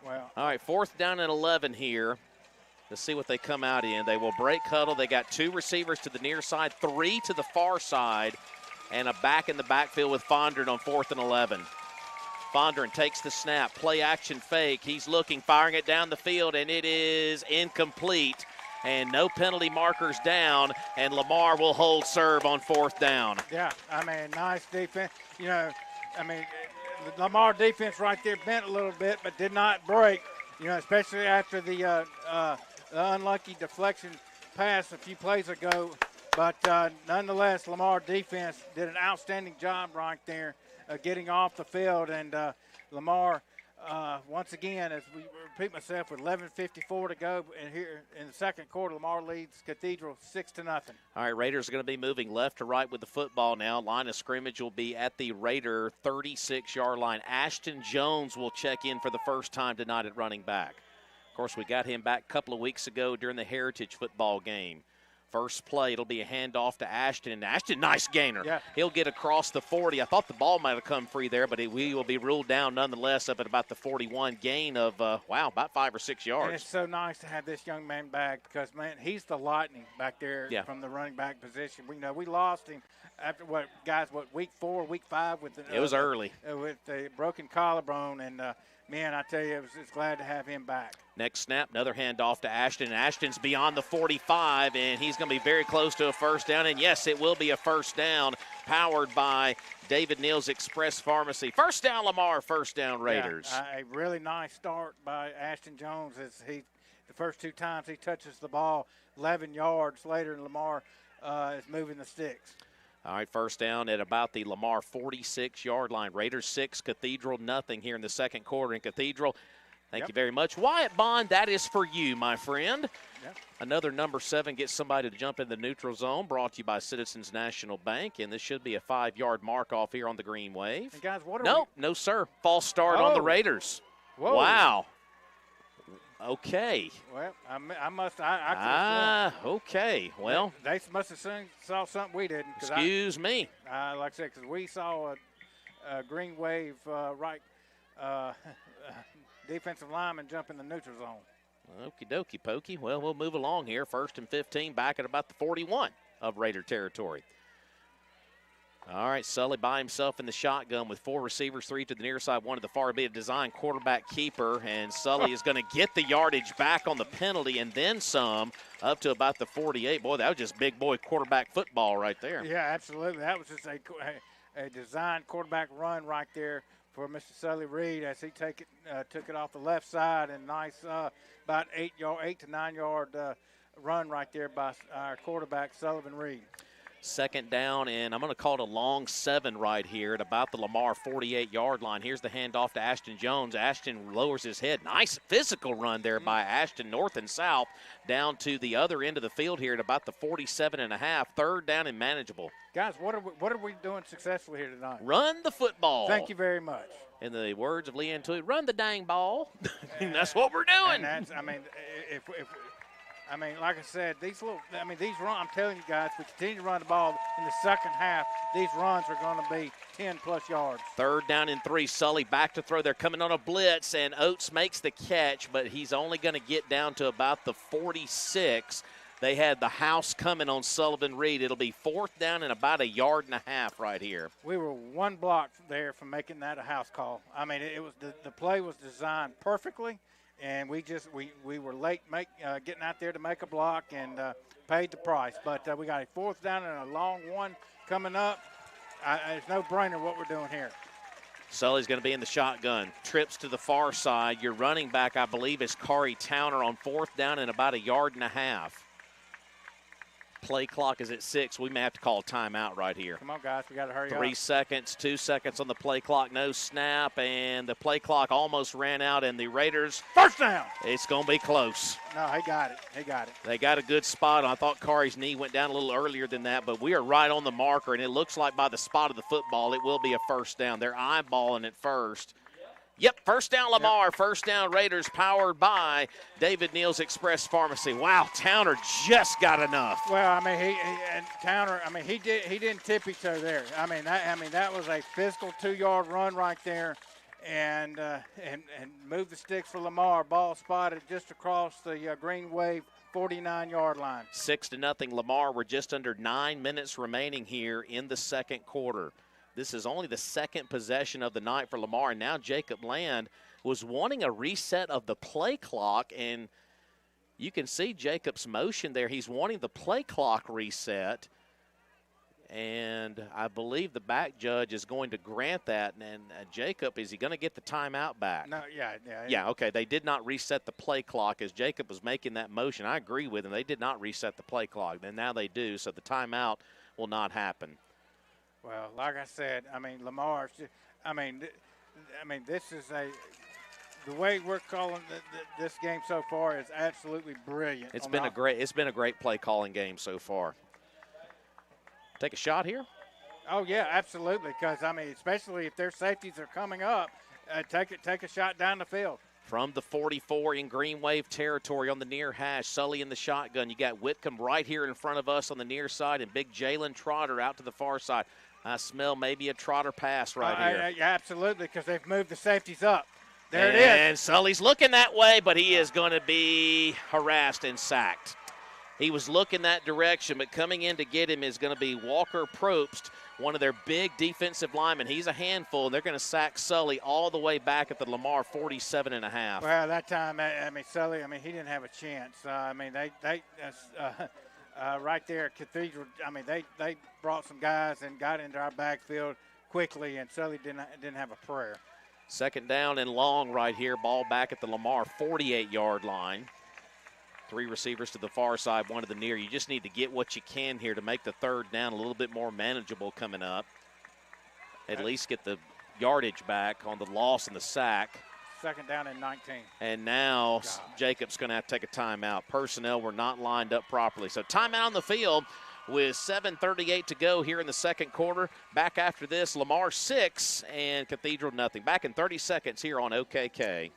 well,
all right, 4th down and 11 here. Let's see what they come out in. They will break huddle. They got 2 receivers to the near side, 3 to the far side, and a back in the backfield with Fondren on 4th and 11. Fondren takes the snap, play action fake. He's looking, firing it down the field, and it is incomplete. And no penalty markers down, and Lamar will hold serve on 4th down.
Yeah, nice defense. The Lamar defense right there bent a little bit, but did not break, especially after the unlucky deflection pass a few plays ago. But nonetheless, Lamar defense did an outstanding job right there getting off the field. And Lamar, once again, as we repeat myself, with 11:54 to go, and here in the second quarter, Lamar leads Cathedral 6-0.
All right, Raiders are going to be moving left to right with the football now. Line of scrimmage will be at the Raider 36-yard line. Ashton Jones will check in for the first time tonight at running back. Of course, we got him back a couple of weeks ago during the Heritage football game. First play, it'll be a handoff to Ashton. And Ashton, nice gainer.
Yeah.
He'll get across the 40. I thought the ball might have come free there, but we will be ruled down nonetheless up at about the 41, gain of, about 5 or 6 yards.
And it's so nice to have this young man back because, man, he's the lightning back there from the running back position. We lost him after, week 4, week 5?
It was early.
With the broken collarbone, and, man, I tell you, it's glad to have him back.
Next snap, another handoff to Ashton. Ashton's beyond the 45, and he's going to be very close to a first down. And, yes, it will be a first down, powered by David Neal's Express Pharmacy. First down, Lamar, first down, Raiders.
Yeah, a really nice start by Ashton Jones as the first 2 times he touches the ball, 11 yards later, and Lamar is moving the sticks.
All right, first down at about the Lamar 46-yard line. Raiders 6, Cathedral nothing here in the second quarter. In Cathedral, thank you very much. Wyatt Bond, that is for you, my friend.
Yep.
Another number 7 gets somebody to jump in the neutral zone, brought to you by Citizens National Bank, and this should be a 5-yard mark-off here on the Green Wave.
And guys,
No, sir. False start on the Raiders.
Whoa.
Wow. Okay.
Well, I
okay. Well,
they must have saw something we didn't.
Excuse me.
Like I said, because we saw a Green Wave defensive lineman jump in the neutral zone.
Okie dokie pokey. Well, we'll move along here. 1st and 15 back at about the 41 of Raider territory. All right, Sully by himself in the shotgun with 4 receivers, 3 to the near side, 1 to the far, be a design quarterback keeper, and Sully is going to get the yardage back on the penalty and then some up to about the 48. Boy, that was just big boy quarterback football right there.
Yeah, absolutely. That was just a design quarterback run right there for Mr. Sully Reed as he took it off the left side, and nice about 8 to 9 yard run right there by our quarterback Sullivan Reed.
Second down, and I'm going to call it a long 7 right here at about the Lamar 48-yard line. Here's the handoff to Ashton Jones. Ashton lowers his head. Nice physical run there by Ashton, north and south, down to the other end of the field here at about the 47.5. Third down and manageable.
Guys, what are we doing successfully here tonight?
Run the football.
Thank you very much.
In the words of Leanne Tui, run the dang ball. That's what we're doing.
And that's, like I said, these runs, I'm telling you guys, if we continue to run the ball in the second half, these runs are going to be 10-plus yards.
Third down and 3. Sully back to throw. They're coming on a blitz, and Oates makes the catch, but he's only going to get down to about the 46. They had the house coming on Sullivan Reed. It'll be fourth down and about 1.5 yards right here.
We were one block there from making that a house call. I mean, it was the play was designed perfectly. And we were late getting out there to make a block and paid the price. But we got a fourth down and a long one coming up. It's no brainer what we're doing here.
Sully's going to be in the shotgun. Trips to the far side. Your running back, I believe, is Kari Towner on fourth down and about 1.5 yards. Play clock is at 6. We may have to call a timeout right here.
Come on, guys. We got to hurry up.
3 seconds, 2 seconds on the play clock. No snap, and the play clock almost ran out, and the Raiders.
First down.
It's going to be close.
No, he got it.
They got a good spot. I thought Kari's knee went down a little earlier than that, but we are right on the marker, and it looks like by the spot of the football, it will be a first down. They're eyeballing it first. Yep, first down Lamar, first down Raiders, powered by David Neal's Express Pharmacy. Wow, Towner just got enough.
Well, I mean, he didn't tip each other there. That was a physical 2-yard run right there, and move the sticks for Lamar. Ball spotted just across the green wave 49-yard line.
6-0 Lamar. We're just under 9 minutes remaining here in the second quarter. This is only the second possession of the night for Lamar, and now Jacob Land was wanting a reset of the play clock, and you can see Jacob's motion there. He's wanting the play clock reset, and I believe the back judge is going to grant that. And Jacob, is he going to get the timeout back?
No, yeah.
Yeah, okay. They did not reset the play clock as Jacob was making that motion. I agree with him. They did not reset the play clock, and now they do, so the timeout will not happen.
Well, like I said, Lamar. This is the way we're calling this game so far is absolutely brilliant.
It's been a great play calling game so far. Take a shot here.
Oh yeah, absolutely. Because especially if their safeties are coming up, take a shot down the field.
From the 44 in Green Wave territory on the near hash, Sully in the shotgun. You got Whitcomb right here in front of us on the near side, and big Jalen Trotter out to the far side. I smell maybe a Trotter pass right here.
Yeah, absolutely, because they've moved the safeties up. There it is.
And Sully's looking that way, but he is going to be harassed and sacked. He was looking that direction, but coming in to get him is going to be Walker Probst, one of their big defensive linemen. He's a handful, and they're going to sack Sully all the way back at the Lamar 47.5.
Well, that time, Sully, he didn't have a chance. Right there at Cathedral, they brought some guys and got into our backfield quickly, and Sully didn't have a prayer.
Second down and long right here. Ball back at the Lamar 48-yard line. 3 receivers to the far side, 1 to the near. You just need to get what you can here to make the third down a little bit more manageable coming up. At least get the yardage back on the loss and the sack.
Second down and 19.
And now Jacob's going to have to take a timeout. Personnel were not lined up properly. So timeout on the field with 7:38 to go here in the second quarter. Back after this, Lamar 6 and Cathedral nothing. Back in 30 seconds here on OKK.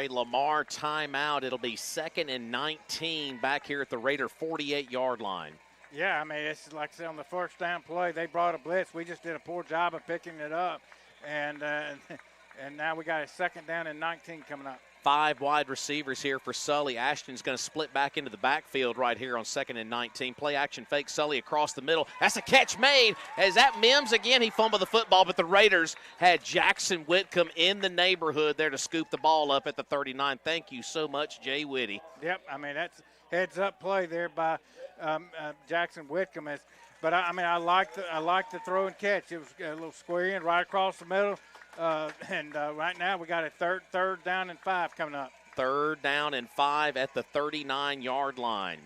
Lamar timeout. It'll be 2nd and 19 back here at the Raider 48-yard line.
Yeah, it's like I said on the first down play, they brought a blitz. We just did a poor job of picking it up. and now we got a 2nd down and 19 coming up.
5 wide receivers here for Sully. Ashton's going to split back into the backfield right here on 2nd and 19. Play action fake Sully across the middle. That's a catch made. Is that Mims again? He fumbled the football, but the Raiders had Jackson Whitcomb in the neighborhood there to scoop the ball up at the 39. Thank you so much, Jay Whitty.
Yep, I mean, that's heads-up play there by Jackson Whitcomb. But, I like the throw and catch. It was a little square in right across the middle. Right now we got a third down and 5 coming up.
3rd down and 5 at the 39-yard line.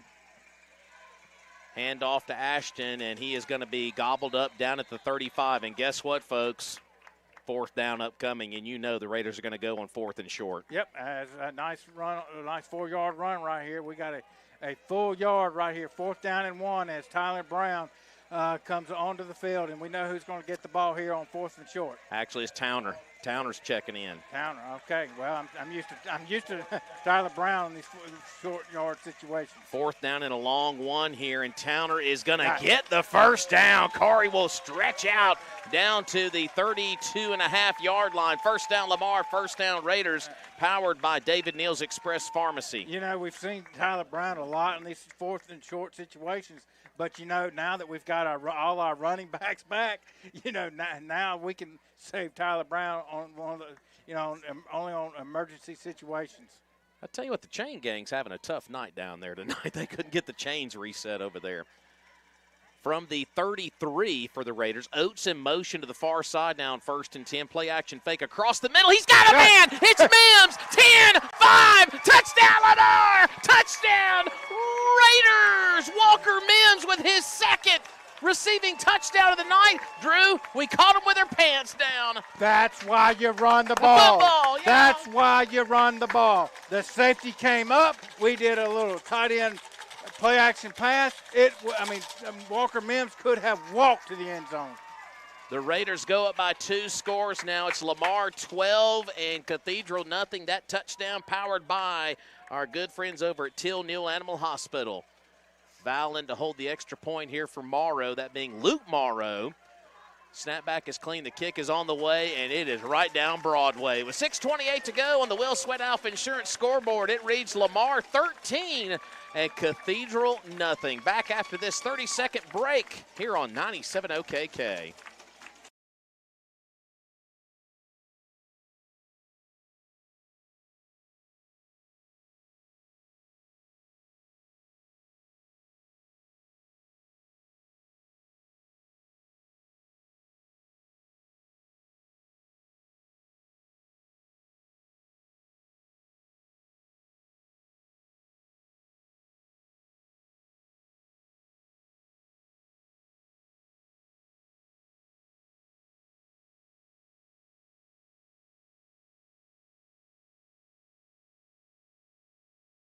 Hand off to Ashton, and he is going to be gobbled up down at the 35. And guess what, folks? 4th down upcoming, and you know the Raiders are going to go on 4th and short.
Yep, a nice run, a nice 4-yard run right here. We got a full yard right here, 4th down and 1 as Tyler Brown comes onto the field, and we know who's going to get the ball here on 4th and short.
Actually, it's Towner. Towner's checking in.
Towner, okay. Well, I'm used to Tyler Brown in these short yard situations.
4th down and a long one here, and Towner is going to get the 1st down. Corey will stretch out down to the 32.5-yard line. 1st down Lamar, 1st down Raiders, powered by David Neal's Express Pharmacy.
You know, we've seen Tyler Brown a lot in these 4th and short situations. But, you know, now that we've got all our running backs back, you know, now we can save Tyler Brown on one of the, you know, only on emergency situations.
I tell you what, the chain gang's having a tough night down there tonight. They couldn't get the chains reset over there. From the 33 for the Raiders, Oates in motion to the far side now on 1st and 10. Play action fake across the middle. He's got a man. It's Mims. 10, 5, touchdown, Lamar. Touchdown, Raiders. Walker Mims with his 2nd receiving touchdown of the night. Drew, we caught him with their pants down.
That's why you run the ball.
Football, yeah.
That's why you run the ball. The safety came up. We did a little tight end play action pass. Walker Mims could have walked to the end zone.
The Raiders go up by 2 scores now. It's Lamar 12 and Cathedral nothing. That touchdown powered by our good friends over at Till Neal Animal Hospital. Valen to hold the extra point here for Morrow, that being Luke Morrow. Snapback is clean. The kick is on the way, and it is right down Broadway. With 6:28 to go on the Will Sweat Alpha Insurance scoreboard, it reads Lamar 13 and Cathedral nothing. Back after this 30-second break here on 97 OKK.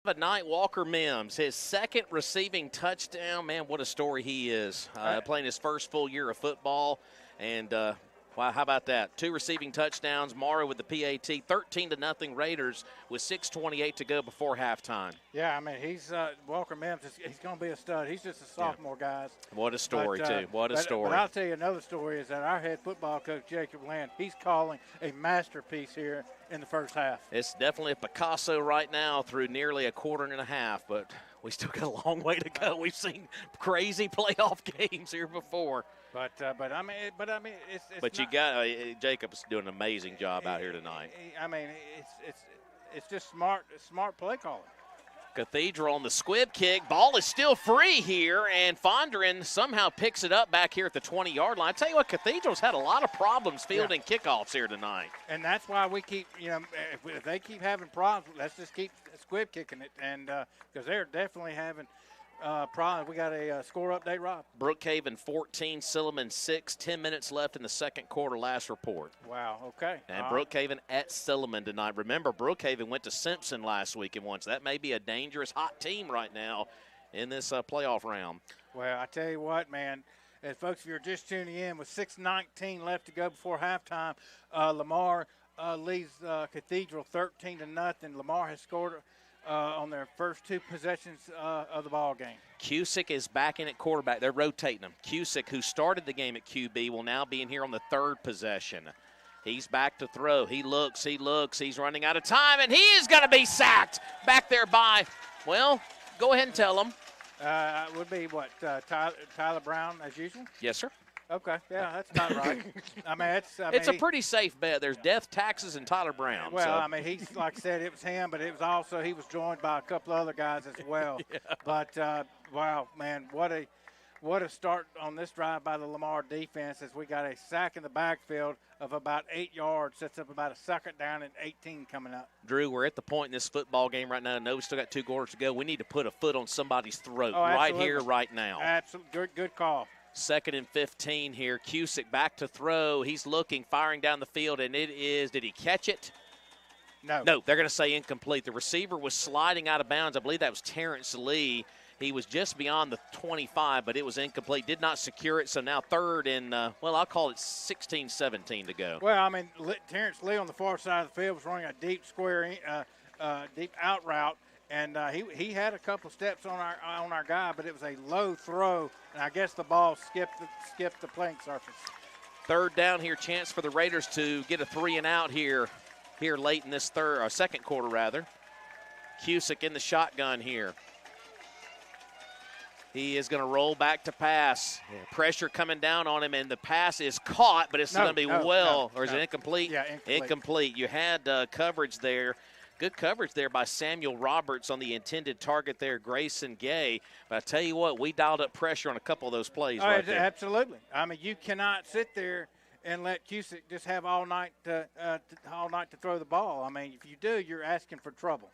A night, Walker Mims, his 2nd receiving touchdown. Man, what a story he is. Playing his first full year of football. And, wow, how about that? 2 receiving touchdowns. Morrow with the PAT. 13-0 Raiders with 6:28 to go before halftime.
Yeah, I mean, he's Walker Mims. He's going to be a stud. He's just a sophomore, guys.
What a story, too. What a story.
But I'll tell you another story is that our head football coach, Jacob Land, he's calling a masterpiece here in the first half.
It's definitely a Picasso right now through nearly a quarter and a half, but we still got a long way to go. We've seen crazy playoff games here before.
But it's.
But you got Jacob's doing an amazing job out here tonight.
I mean, it's just smart play calling.
Cathedral on the squib kick. Ball is still free here, and Fondren somehow picks it up back here at the 20-yard line. I tell you what, Cathedral's had a lot of problems fielding kickoffs here tonight.
And that's why we keep, if they keep having problems, let's just keep squib kicking it, and because they're definitely having problems. We got a score update, Rob.
Brookhaven 14, Silliman 6, 10 minutes left in the second quarter, last report.
Wow, okay.
And Brookhaven at Silliman tonight. Remember, Brookhaven went to Simpson last week and won, so that may be a dangerous, hot team right now in this playoff round.
Well, I tell you what, man, and folks, if you're just tuning in, with 6:19 left to go before halftime, Lamar leads Cathedral 13-0. Lamar has scored on their first 2 possessions of the ball game.
Cusick is back in at quarterback. They're rotating him. Cusick, who started the game at QB, will now be in here on the 3rd possession. He's back to throw. He looks. He's running out of time, and he is going to be sacked back there by, well, go ahead and tell him.
Would be what, Tyler Brown as usual?
Yes, sir.
Okay, yeah, that's not right.
It's a pretty safe bet. There's death, taxes, and Tyler Brown.
Well,
so.
I mean, he's like I said, it was him, but it was also he was joined by a couple other guys as well.
Yeah.
But wow, man, what a start on this drive by the Lamar defense as we got a sack in the backfield of about 8 yards, sets up about a second down and 18 coming up.
Drew, we're at the point in this football game right now. I know we still got 2 quarters to go. We need to put a foot on somebody's throat right here, right now.
Absolutely, good call.
2nd and 15 here. Cusick back to throw. He's looking, firing down the field, and it is, did he catch it?
No.
No, they're going to say incomplete. The receiver was sliding out of bounds. I believe that was Terrence Lee. He was just beyond the 25, but it was incomplete. Did not secure it, so now 3rd and, I'll call it 16-17 to go.
Well, I mean, Terrence Lee on the far side of the field was running a deep square, deep out route. And he had a couple steps on our guy, but it was a low throw, and I guess the ball skipped the playing surface.
3rd down here, chance for the Raiders to get a 3 and out here late in this second quarter rather. Cusick in the shotgun here. He is going to roll back to pass. Pressure coming down on him, and the pass is caught, but it's going to be or is it incomplete?
Yeah,
incomplete. You had coverage there. Good coverage there by Samuel Roberts on the intended target there, Grayson Gay. But I tell you what, we dialed up pressure on a couple of those plays right there.
Absolutely. I mean, you cannot sit there and let Cusick just have all night to throw the ball. I mean, if you do, you're asking for trouble.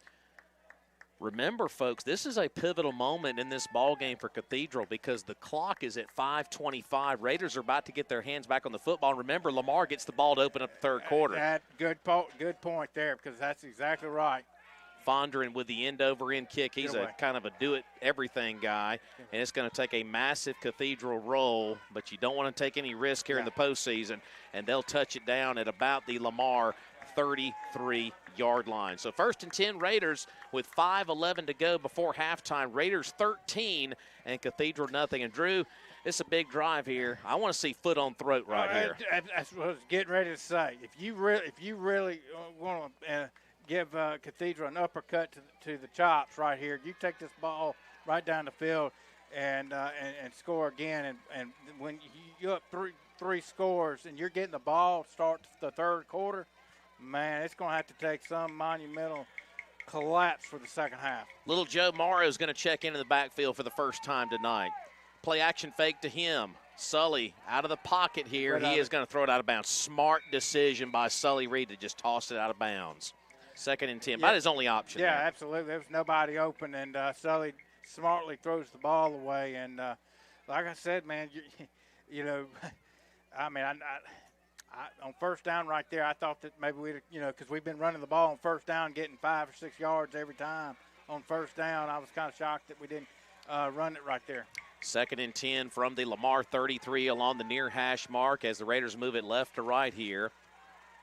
Remember, folks, this is a pivotal moment in this ball game for Cathedral because the clock is at 5:25. Raiders are about to get their hands back on the football. And remember, Lamar gets the ball to open up the 3rd quarter.
Good point there because that's exactly right.
Fondren with the end-over-end kick. He's a kind of a do-it-everything guy, and it's going to take a massive Cathedral roll, but you don't want to take any risk here in the postseason, and they'll touch it down at about the Lamar 33-yard line. So 1st and 10 Raiders with 5:11 to go before halftime. Raiders 13 and Cathedral nothing. And Drew, it's a big drive here. I want to see foot on throat right here.
That's what I was getting ready to say. If you really want to give Cathedral an uppercut to the chops right here, you take this ball right down the field and score again. And when you up three scores and you're getting the ball start the 3rd quarter, man, it's going to have to take some monumental collapse for the second half.
Little Joe Morrow is going to check into the backfield for the first time tonight. Play action fake to him. Sully out of the pocket here. He is going to throw it out of bounds. Smart decision by Sully Reed to just toss it out of bounds. 2nd and 10. About his only option.
Yeah,
there.
Absolutely. There was nobody open, and Sully smartly throws the ball away. And like I said, man, you know, I mean, I on 1st down right there, I thought that maybe we'd, because we've been running the ball on 1st down, getting 5 or 6 yards every time on 1st down. I was kind of shocked that we didn't run it right there.
2nd and 10 from the Lamar 33 along the near hash mark as the Raiders move it left to right here.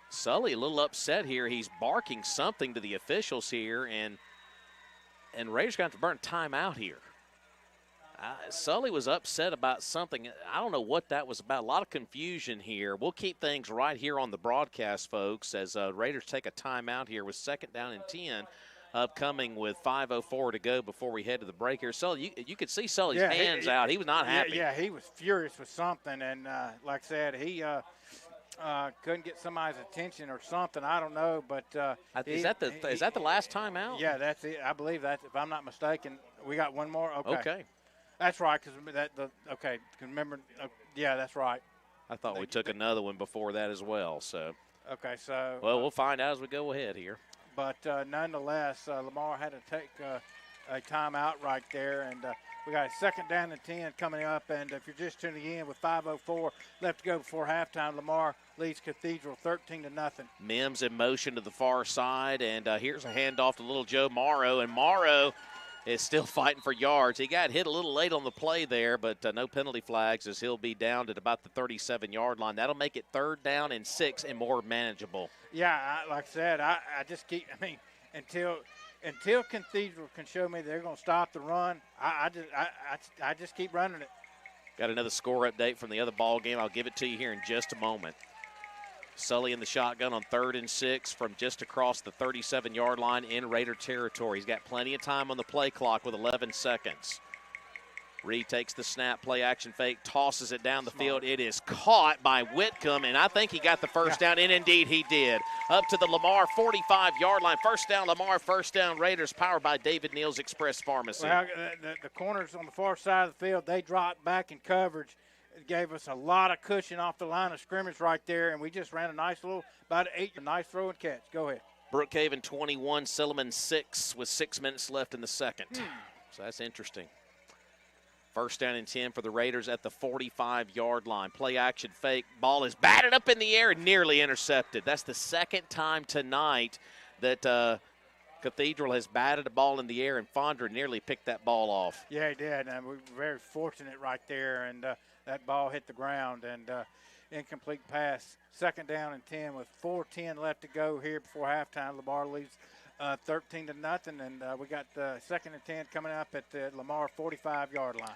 Sully a little upset here. He's barking something to the officials here, and Raiders going to have to burn timeout here. Sully was upset about something. I don't know what that was about. A lot of confusion here. We'll keep things right here on the broadcast, folks, as Raiders take a timeout here with 2nd down and 10 upcoming with 5:04 to go before we head to the break here. Sully, you could see Sully's hands out. He was not happy.
Yeah, he was furious with something, and like I said, he couldn't get somebody's attention or something. I don't know, but
is that the last timeout?
Yeah, that's it. I believe that. If I'm not mistaken, we got one more.
Okay.
That's right, because remember, yeah, that's right.
I thought we took another one before that as well. So.
Okay, so.
Well, we'll find out as we go ahead here.
But nonetheless, Lamar had to take a timeout right there, and we got a 2nd down and 10 coming up. And if you're just tuning in with 5:04 left to go before halftime, Lamar leads Cathedral 13-0.
Mims in motion to the far side, and here's a handoff to little Joe Morrow, and Morrow is still fighting for yards. He got hit a little late on the play there, but no penalty flags as he'll be down at about the 37-yard line. That'll make it 3rd down and 6 and more manageable.
Yeah, like I said, I just keep – I mean, until Cathedral can show me they're going to stop the run, I just keep running it.
Got another score update from the other ball game. I'll give it to you here in just a moment. Sully in the shotgun on 3rd and 6 from just across the 37-yard line in Raider territory. He's got plenty of time on the play clock with 11 seconds. Reed takes the snap, play action fake, tosses it down the field. It is caught by Whitcomb, and I think he got the first down, and indeed he did. Up to the Lamar 45-yard line. First down, Lamar, first down, Raiders, powered by David Neal's Express Pharmacy.
Well, the corners on the far side of the field, they dropped back in coverage. It gave us a lot of cushion off the line of scrimmage right there, and we just ran a nice little, about 8, nice throw and catch. Go ahead.
Brookhaven 21, Silliman 6 with 6 minutes left in the second. So that's interesting. First down and 10 for the Raiders at the 45-yard line. Play action fake. Ball is batted up in the air and nearly intercepted. That's the second time tonight that Cathedral has batted a ball in the air, and Fondren nearly picked that ball off.
Yeah, he did, and we were very fortunate right there, and that ball hit the ground, and incomplete pass. Second down and 10 with 4:10 left to go here before halftime. Lamar leads 13-0, and we got second and 10 coming up at the Lamar 45-yard line.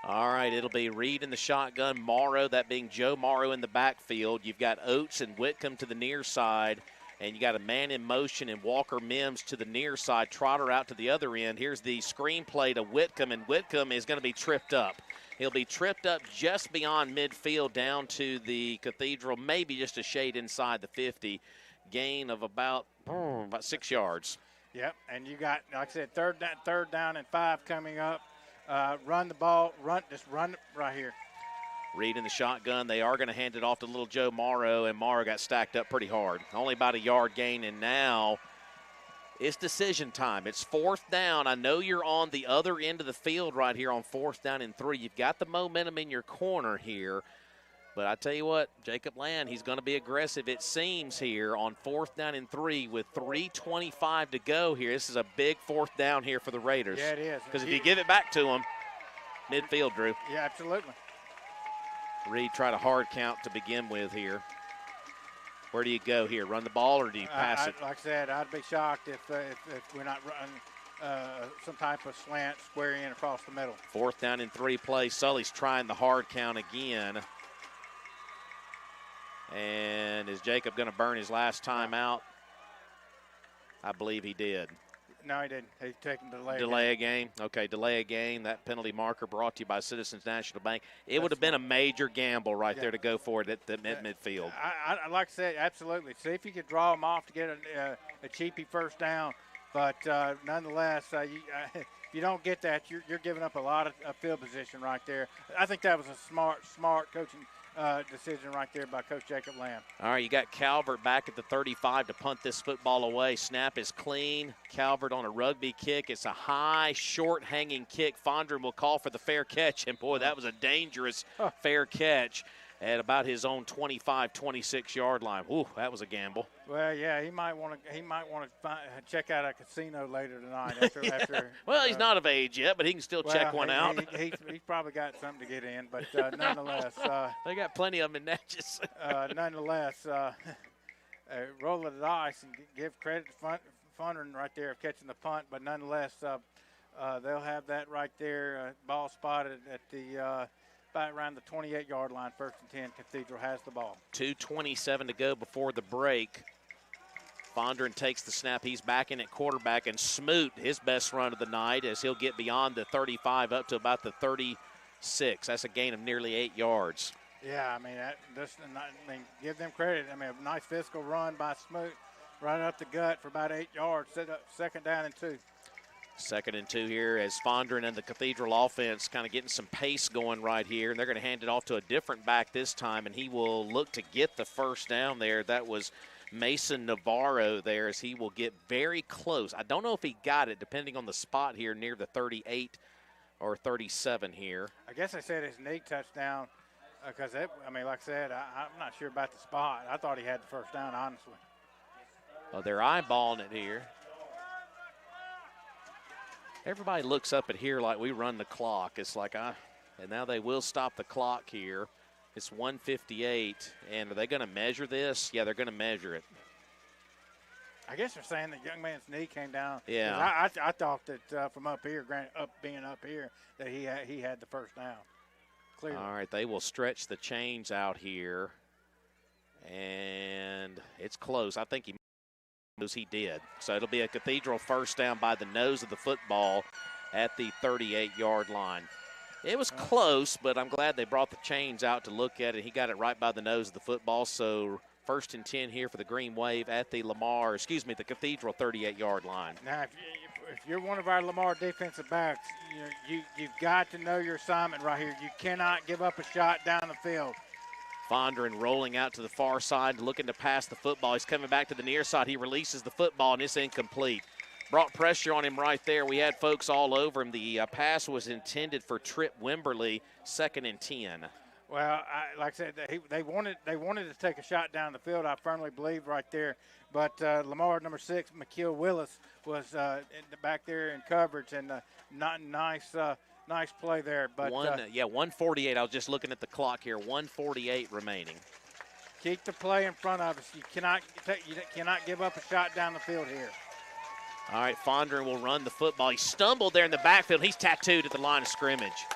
All right, it'll be Reed in the shotgun, Morrow, that being Joe Morrow in the backfield. You've got Oates and Whitcomb to the near side, and you got a man in motion and Walker Mims to the near side, Trotter out to the other end. Here's the screen play to Whitcomb, and Whitcomb is going to be tripped up. He'll be tripped up just beyond midfield down to the Cathedral, maybe just a shade inside the 50. Gain of about 6 yards.
Yep, and you got, like I said, third down and 5 coming up. Run the ball, just run right here.
Reed in the shotgun. They are going to hand it off to little Joe Morrow, and Morrow got stacked up pretty hard. Only about a yard gain, and now it's decision time. It's 4th down. I know you're on the other end of the field right here on 4th down and 3. You've got the momentum in your corner here. But I tell you what, Jacob Land, he's going to be aggressive, it seems, here on 4th down and 3 with 3:25 to go here. This is a big 4th down here for the Raiders.
Yeah, it is.
Because if you give it back to them, midfield, Drew.
Yeah, absolutely.
Reed tried a hard count to begin with here. Where do you go here? Run the ball or do you pass it?
Like I said, I'd be shocked if we're not running some type of slant square in across the middle.
4th down and 3 play. Sully's trying the hard count again. And is Jacob going to burn his last time out? I believe he did.
No, he didn't. He's taking
delay a game. Okay, delay a game. That penalty marker brought to you by Citizens National Bank. It would have been a major gamble right there to go for it at the midfield.
I like I said, absolutely. See if you could draw them off to get a cheapy first down. But nonetheless, if you don't get that, you're giving up a lot of field position right there. I think that was a smart coaching decision right there by Coach Jacob Lamb.
All right, you got Calvert back at the 35 to punt this football away. Snap is clean. Calvert on a rugby kick. It's a high, short, hanging kick. Fondren will call for the fair catch, and boy, that was a dangerous fair catch at about his own 25, 26-yard line. Ooh, that was a gamble.
Well, yeah, he might want to check out a casino later tonight. After
well, he's not of age yet, but he can still check one out.
He's probably got something to get in, but nonetheless.
They got plenty of them in Natchez.
Nonetheless, roll of the dice and give credit to Fondren right there of catching the punt, but nonetheless, they'll have that right there, ball spotted at the about around the 28-yard line, 1st and 10. Cathedral has the ball.
2:27 to go before the break. Fondren takes the snap. He's back in at quarterback, and Smoot, his best run of the night, as he'll get beyond the 35 up to about the 36. That's a gain of nearly 8 yards.
Yeah, I mean, give them credit. I mean, a nice physical run by Smoot, running up the gut for about 8 yards. Set up 2nd down and 2.
2nd and 2 here as Fondren and the Cathedral offense kind of getting some pace going right here. And they're going to hand it off to a different back this time, and he will look to get the first down there. That was Mason Navarro there as he will get very close. I don't know if he got it, depending on the spot here near the 38 or 37 here.
I guess I said his knee touchdown because, like I said, I'm not sure about the spot. I thought he had the first down, honestly.
Well, they're eyeballing it here. Everybody looks up at here like we run the clock. It's like, and now they will stop the clock here. It's 1:58, and are they going to measure this? Yeah, they're going to measure it.
I guess they're saying the young man's knee came down.
Yeah.
I thought that from up here, being up here, that he had the first down. Clearly.
All right, they will stretch the chains out here. And it's close. I think he did. So it'll be a Cathedral first down by the nose of the football at the 38-yard line. It was close, but I'm glad they brought the chains out to look at it. He got it right by the nose of the football. So 1st and 10 here for the Green Wave at the the Cathedral 38-yard line.
Now, if you're one of our Lamar defensive backs, you've got to know your assignment right here. You cannot give up a shot down the field.
Fondren rolling out to the far side, looking to pass the football. He's coming back to the near side. He releases the football, and it's incomplete. Brought pressure on him right there. We had folks all over him. The pass was intended for Trip Wimberly, 2nd and 10.
Well, like I said, they wanted to take a shot down the field, I firmly believe, right there. But Lamar, number 6, McKeel Willis, was back there in coverage, and nice play there. But
1:48. I was just looking at the clock here. 1:48 remaining.
Keep the play in front of us. You cannot give up a shot down the field here.
All right, Fondren will run the football. He stumbled there in the backfield. He's tattooed at the line of scrimmage.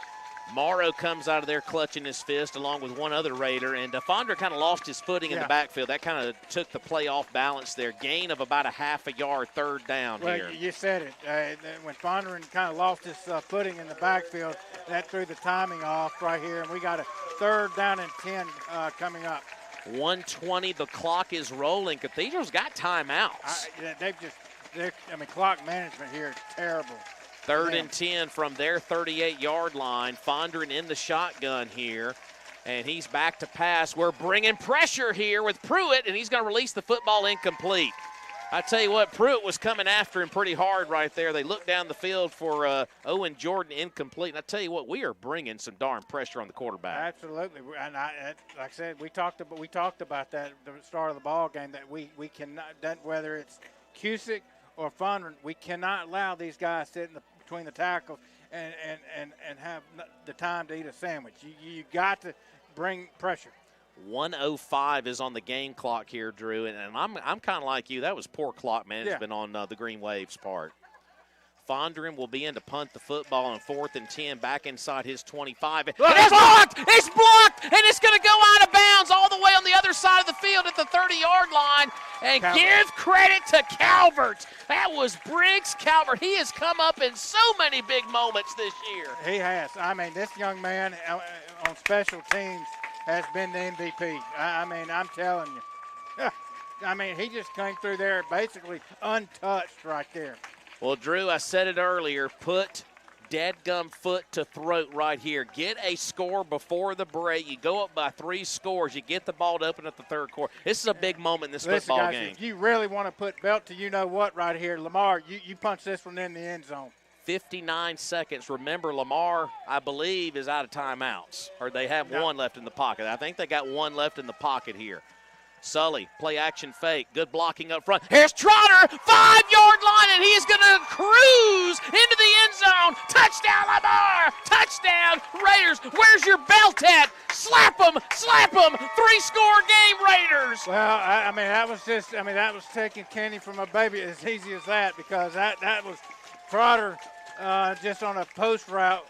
Morrow comes out of there clutching his fist along with one other Raider, and Fondren kind of lost his footing in the backfield. That kind of took the play off balance there. Gain of about a half a yard, 3rd down here.
Well, you said it. When Fondren kind of lost his footing in the backfield, that threw the timing off right here, and we got a 3rd down and 10 coming up.
1:20, the clock is rolling. Cathedral's got timeouts.
Clock management here is terrible.
3rd and 10 from their 38-yard line. Fondren in the shotgun here, and he's back to pass. We're bringing pressure here with Pruitt, and he's going to release the football incomplete. I tell you what, Pruitt was coming after him pretty hard right there. They looked down the field for Owen Jordan, incomplete. And I tell you what, we are bringing some darn pressure on the quarterback.
Absolutely, and like I said, we talked about that at the start of the ball game, that we cannot, whether it's Cusick or Fondren, we cannot allow these guys sitting between the tackles and have the time to eat a sandwich. You got to bring pressure.
1:05 is on the game clock here, Drew, and I'm kind of like you. That was poor clock management on the Green Wave's part. Fondren will be in to punt the football on 4th and 10, back inside his 25. And it's blocked! It's blocked! And it's going to go out of bounds all the way on the other side of the field at the 30-yard line. And give credit to Calvert. That was Briggs Calvert. He has come up in so many big moments this year.
He has. I mean, this young man on special teams has been the MVP. I'm telling you. He just came through there basically untouched right there.
Well, Drew, I said it earlier, put dadgum foot to throat right here. Get a score before the break. You go up by 3 scores. You get the ball to open up the 3rd quarter. This is a big moment in this football game.
If you really want to put belt to you-know-what right here, Lamar, you punch this one in the end zone.
59 seconds. Remember, Lamar, I believe, is out of timeouts. Or they have one left in the pocket. I think they got one left in the pocket here. Sully, play action fake. Good blocking up front. Here's Trotter, 5-yard line, and he's going to cruise into the end zone. Touchdown, Lamar! Touchdown, Raiders. Where's your belt at? Slap them, 3-score game, Raiders.
Well, that was taking candy from a baby, as easy as that, because that was Trotter just on a post route.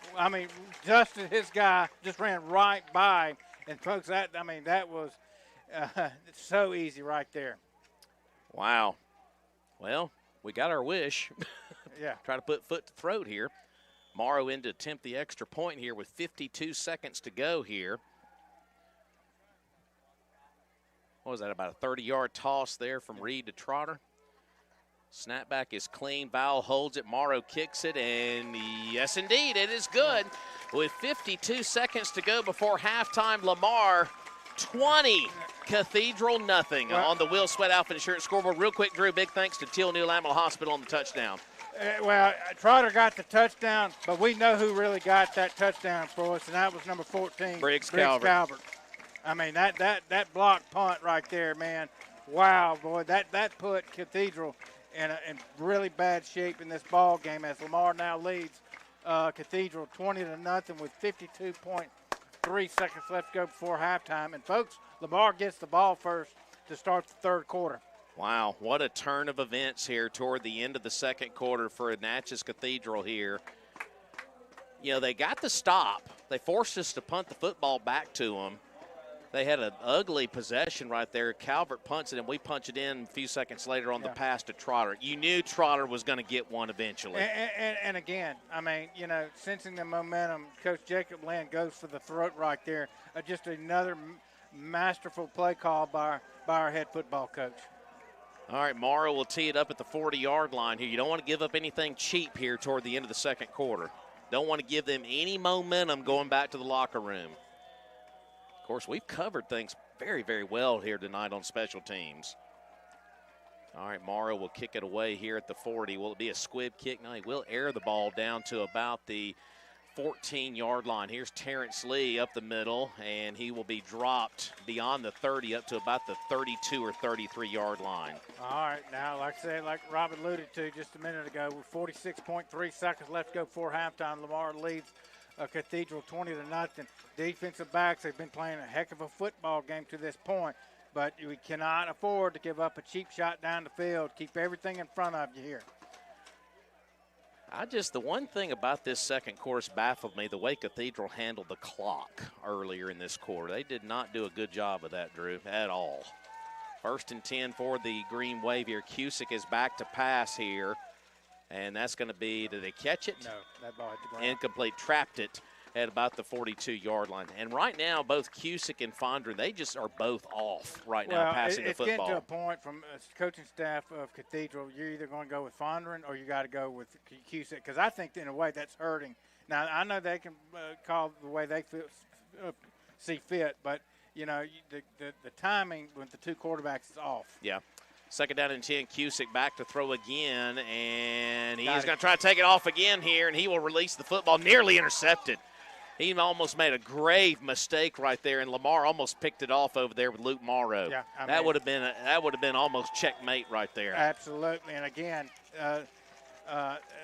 Justin, his guy, just ran right by. And, folks, that was it's so easy right there.
Wow. Well, we got our wish.
Yeah.
Try to put foot to throat here. Morrow in to attempt the extra point here with 52 seconds to go here. What was that, about a 30-yard toss there from Reed to Trotter? Snapback is clean. Vowell holds it. Morrow kicks it, and yes, indeed, it is good. With 52 seconds to go before halftime, Lamar 20, Cathedral nothing on the Will Sweat Outfit Insurance scoreboard. Real quick, Drew, big thanks to Teal New Lamel Hospital on the touchdown.
Trotter got the touchdown, but we know who really got that touchdown for us, and that was number 14,
Briggs Calvert.
That block punt right there, man. Wow, boy, that put Cathedral in really bad shape in this ball game, as Lamar now leads Cathedral 20-0 with 52.3 seconds left to go before halftime. And, folks, Lamar gets the ball first to start the 3rd quarter.
Wow, what a turn of events here toward the end of the 2nd quarter for Natchez Cathedral here. You know, they got the stop. They forced us to punt the football back to them. They had an ugly possession right there. Calvert punts it, and we punch it in a few seconds later on the pass to Trotter. You knew Trotter was going to get one eventually.
And again, I mean, you know, sensing the momentum, Coach Jacob Land goes for the throat right there. Just another masterful play call by our head football coach.
All right, Morrow will tee it up at the 40-yard line here. You don't want to give up anything cheap here toward the end of the second quarter. Don't want to give them any momentum going back to the locker room. Of course, we've covered things very, very well here tonight on special teams. All right, Morrow will kick it away here at the 40. Will it be a squib kick? No, he will air the ball down to about the 14-yard line. Here's Terrence Lee up the middle, and he will be dropped beyond the 30 up to about the 32 or 33-yard line.
All right, now, like I said, like Rob alluded to just a minute ago, with 46.3 seconds left to go before halftime, Lamar leads Cathedral 20-0. Defensive backs have been playing a heck of a football game to this point, but we cannot afford to give up a cheap shot down the field. Keep everything in front of you here.
The one thing about this second quarter baffled me, the way Cathedral handled the clock earlier in this quarter. They did not do a good job of that, Drew, at all. 1st and 10 for the Green Wave here. Cusick is back to pass here. And that's going to be, did they catch it?
No, that ball hit the ground.
Incomplete, trapped it at about the 42-yard line. And right now, both Cusick and Fondren, they just are both off right now passing the football.
It's getting to a point from coaching staff of Cathedral, you're either going to go with Fondren or you got to go with Cusick, because I think in a way that's hurting. Now, I know they can call the way they see fit, but, you know, the timing with the two quarterbacks is off.
Yeah. 2nd down and 10, Cusick back to throw again, and he's going to try to take it off again here, and he will release the football, nearly intercepted. He almost made a grave mistake right there, and Lamar almost picked it off over there with Luke Morrow. Yeah, that would have been almost checkmate right there.
Absolutely, and again,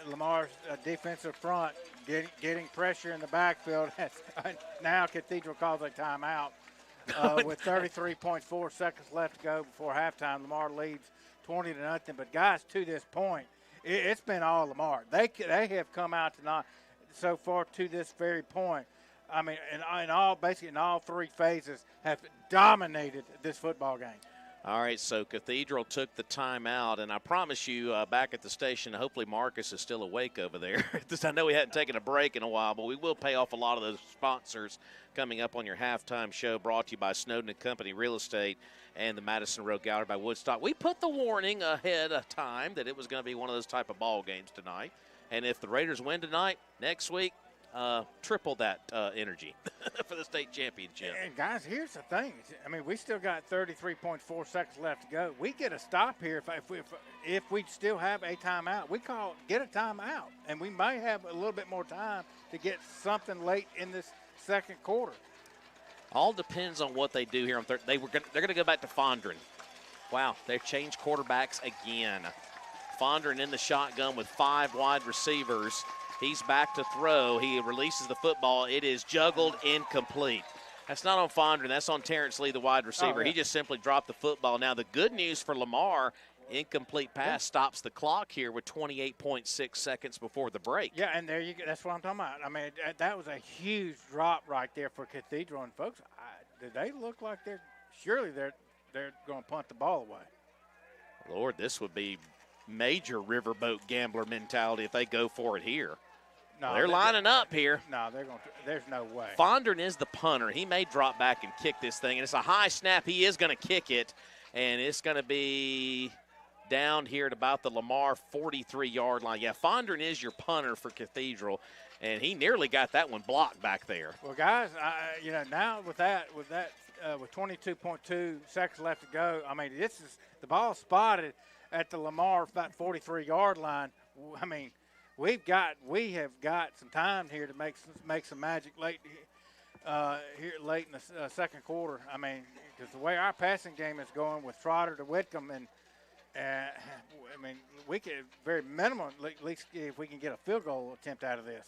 Lamar's defensive front getting pressure in the backfield. Now Cathedral calls a timeout. With 33.4 seconds left to go before halftime, Lamar leads 20-0. But guys, to this point, it's been all Lamar. They have come out tonight so far to this very point. I mean, basically in all three phases, have dominated this football game.
All right, so Cathedral took the timeout, and I promise you back at the station, hopefully Marcus is still awake over there. I know we hadn't taken a break in a while, but we will pay off a lot of those sponsors coming up on your halftime show, brought to you by Snowden & Company Real Estate and the Madison Road Gallery by Woodstock. We put the warning ahead of time that it was going to be one of those type of ball games tonight, and if the Raiders win tonight, next week, triple that energy for the state championship.
And guys, here's the thing. I mean, we still got 33.4 seconds left to go. We get a stop here if we still have a timeout. Get a timeout, and we might have a little bit more time to get something late in this second quarter.
All depends on what they do here on third. They're going to go back to Fondren. Wow, they've changed quarterbacks again. Fondren in the shotgun with 5 wide receivers. He's back to throw. He releases the football. It is juggled, incomplete. That's not on Fondren. That's on Terrence Lee, the wide receiver. Oh, yeah. He just simply dropped the football. Now, the good news for Lamar, incomplete pass stops the clock here with 28.6 seconds before the break.
Yeah, and there you go. That's what I'm talking about. I mean, that was a huge drop right there for Cathedral. And, folks, do they look like they're going to punt the ball away?
Lord, this would be major riverboat gambler mentality if they go for it here. No, they're lining up here.
No, there's no way.
Fondren is the punter. He may drop back and kick this thing, and it's a high snap. He is going to kick it, and it's going to be down here at about the Lamar 43-yard line. Yeah, Fondren is your punter for Cathedral, and he nearly got that one blocked back there.
Well, guys, now with 22.2 seconds left to go, I mean, this is the ball spotted at the Lamar about 43-yard line. I mean, we have got some time here to make some magic late in the second quarter. I mean, because the way our passing game is going with Trotter to Whitcomb, and I mean, we could very minimum at least if we can get a field goal attempt out of this.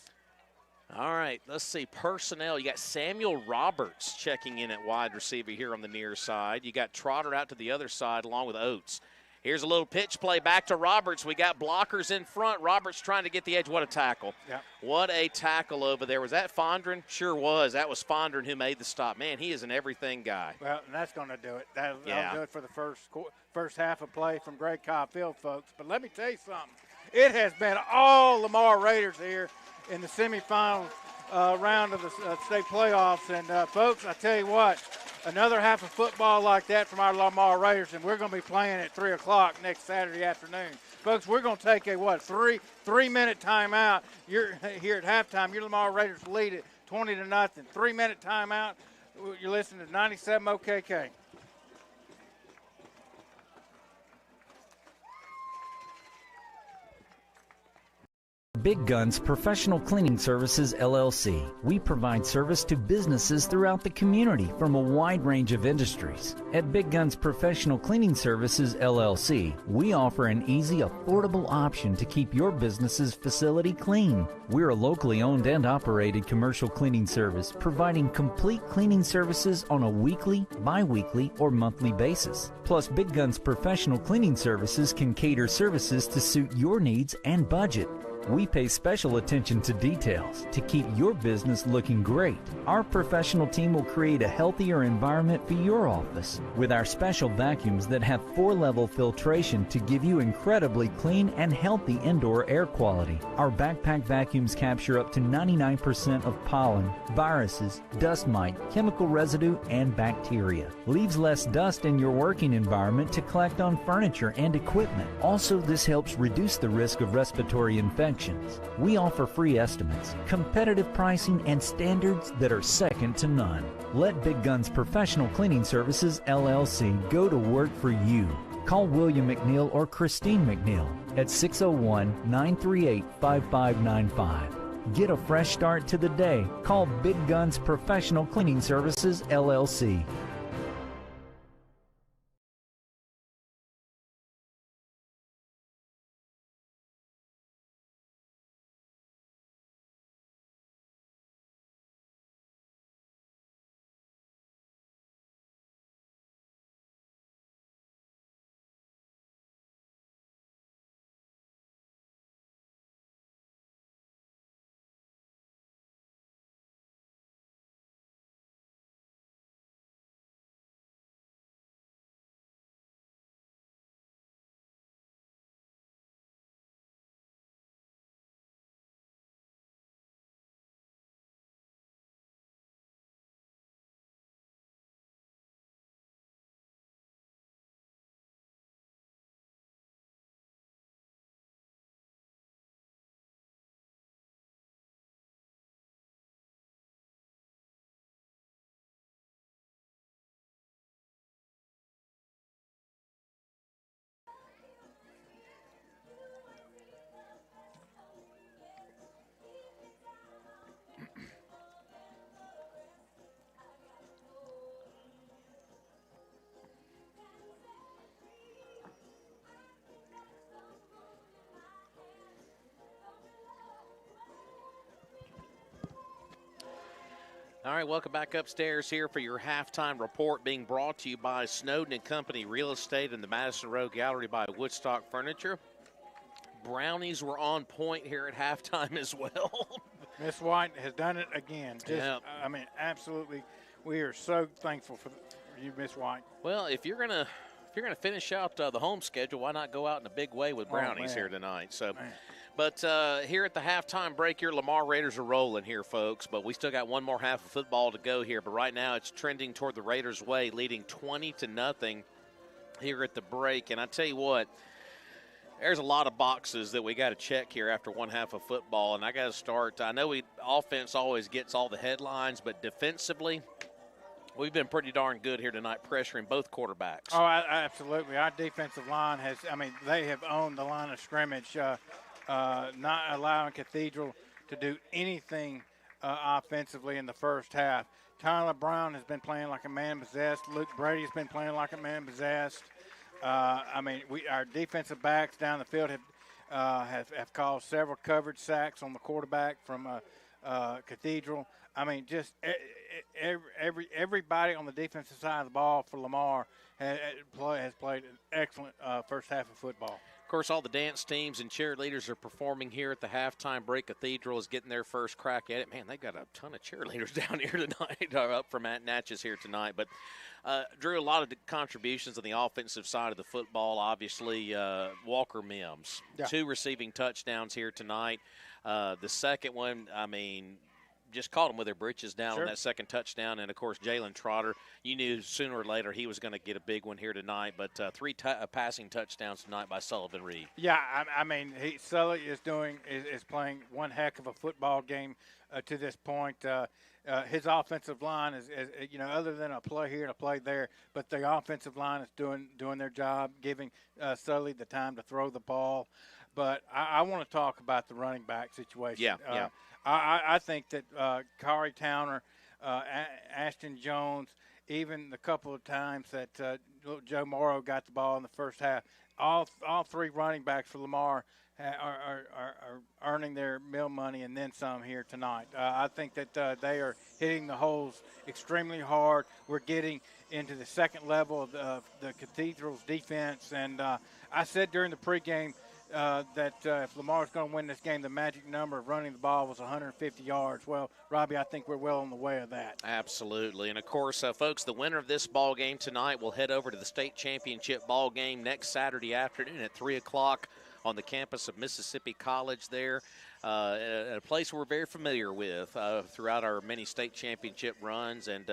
All right, let's see. Personnel, you got Samuel Roberts checking in at wide receiver here on the near side. You got Trotter out to the other side along with Oates. Here's a little pitch play back to Roberts. We got blockers in front. Roberts trying to get the edge. What a tackle.
Yep.
What a tackle over there. Was that Fondren? Sure was. That was Fondren who made the stop. Man, he is an everything guy.
Well, and that's going to do it. That'll do it for the first half of play from Greg Cobb Field, folks. But let me tell you something. It has been all Lamar Raiders here in the semifinal round of the state playoffs. And, folks, I tell you what, another half of football like that from our Lamar Raiders, and we're going to be playing at 3 o'clock next Saturday afternoon. Folks, we're going to take a, three-minute timeout. You're here at halftime. Your Lamar Raiders lead it 20-0. 3-minute timeout. You're listening to 97 OKK.
Big Guns Professional Cleaning Services, LLC. We provide service to businesses throughout the community from a wide range of industries. At Big Guns Professional Cleaning Services, LLC, we offer an easy, affordable option to keep your business's facility clean. We're a locally owned and operated commercial cleaning service, providing complete cleaning services on a weekly, bi-weekly, or monthly basis. Plus, Big Guns Professional Cleaning Services can cater services to suit your needs and budget. We pay special attention to details to keep your business looking great. Our professional team will create a healthier environment for your office with our special vacuums that have 4-level filtration to give you incredibly clean and healthy indoor air quality. Our backpack vacuums capture up to 99% of pollen, viruses, dust mite, chemical residue, and bacteria. Leaves less dust in your working environment to collect on furniture and equipment. Also, this helps reduce the risk of respiratory infections. We offer free estimates, competitive pricing, and standards that are second to none. Let Big Guns Professional Cleaning Services, LLC go to work for you. Call William McNeil or Christine McNeil at 601-938-5595. Get a fresh start to the day. Call Big Guns Professional Cleaning Services, LLC.
All right, welcome back upstairs here for your halftime report being brought to you by Snowden & Company Real Estate and the Madison Row Gallery by Woodstock Furniture. Brownies were on point here at halftime as well.
Miss White has done it again. I mean, absolutely. We are so thankful for you, Miss White.
Well, if you're gonna finish out the home schedule, why not go out in a big way with brownies here tonight? So. Man. But here at the halftime break here, Lamar Raiders are rolling here, folks. But we still got one more half of football to go here. But right now it's trending toward the Raiders' way, leading 20-0 here at the break. And I tell you what, there's a lot of boxes that we got to check here after one half of football. And I got to start. I know offense always gets all the headlines, but defensively, we've been pretty darn good here tonight, pressuring both quarterbacks.
Oh, absolutely. Our defensive line they have owned the line of scrimmage. Not allowing Cathedral to do anything offensively in the first half. Tyler Brown has been playing like a man possessed. Luke Brady's been playing like a man possessed. Our defensive backs down the field have caused several coverage sacks on the quarterback from Cathedral. I mean, just everybody on the defensive side of the ball for Lamar has played an excellent first half of football.
Of course, all the dance teams and cheerleaders are performing here at the halftime break. Cathedral is getting their first crack at it. Man, they got a ton of cheerleaders down here tonight, up from Natchez here tonight. But, Drew, a lot of contributions on the offensive side of the football. Obviously, Walker Mims, 2 receiving touchdowns here tonight. The second one, I mean, just caught them with their britches down on that second touchdown. And, of course, Jalen Trotter, you knew sooner or later he was going to get a big one here tonight. But 3 passing touchdowns tonight by Sullivan Reed.
Yeah, I mean, Sully is playing one heck of a football game to this point. His offensive line is, other than a play here and a play there, but the offensive line is doing their job, giving Sully the time to throw the ball. But I want to talk about the running back situation.
Yeah.
I think that Kari Towner, Ashton Jones, even the couple of times that Joe Morrow got the ball in the first half, all 3 running backs for Lamar are earning their meal money and then some here tonight. I think that they are hitting the holes extremely hard. We're getting into the second level of the Cathedral's defense. And I said during the pregame that if Lamar's going to win this game, the magic number of running the ball was 150 yards. Well, Robbie, I think we're well on the way of that.
Absolutely. And, of course, folks, the winner of this ball game tonight will head over to the state championship ball game next Saturday afternoon at 3 o'clock on the campus of Mississippi College there, a place we're very familiar with throughout our many state championship runs. And,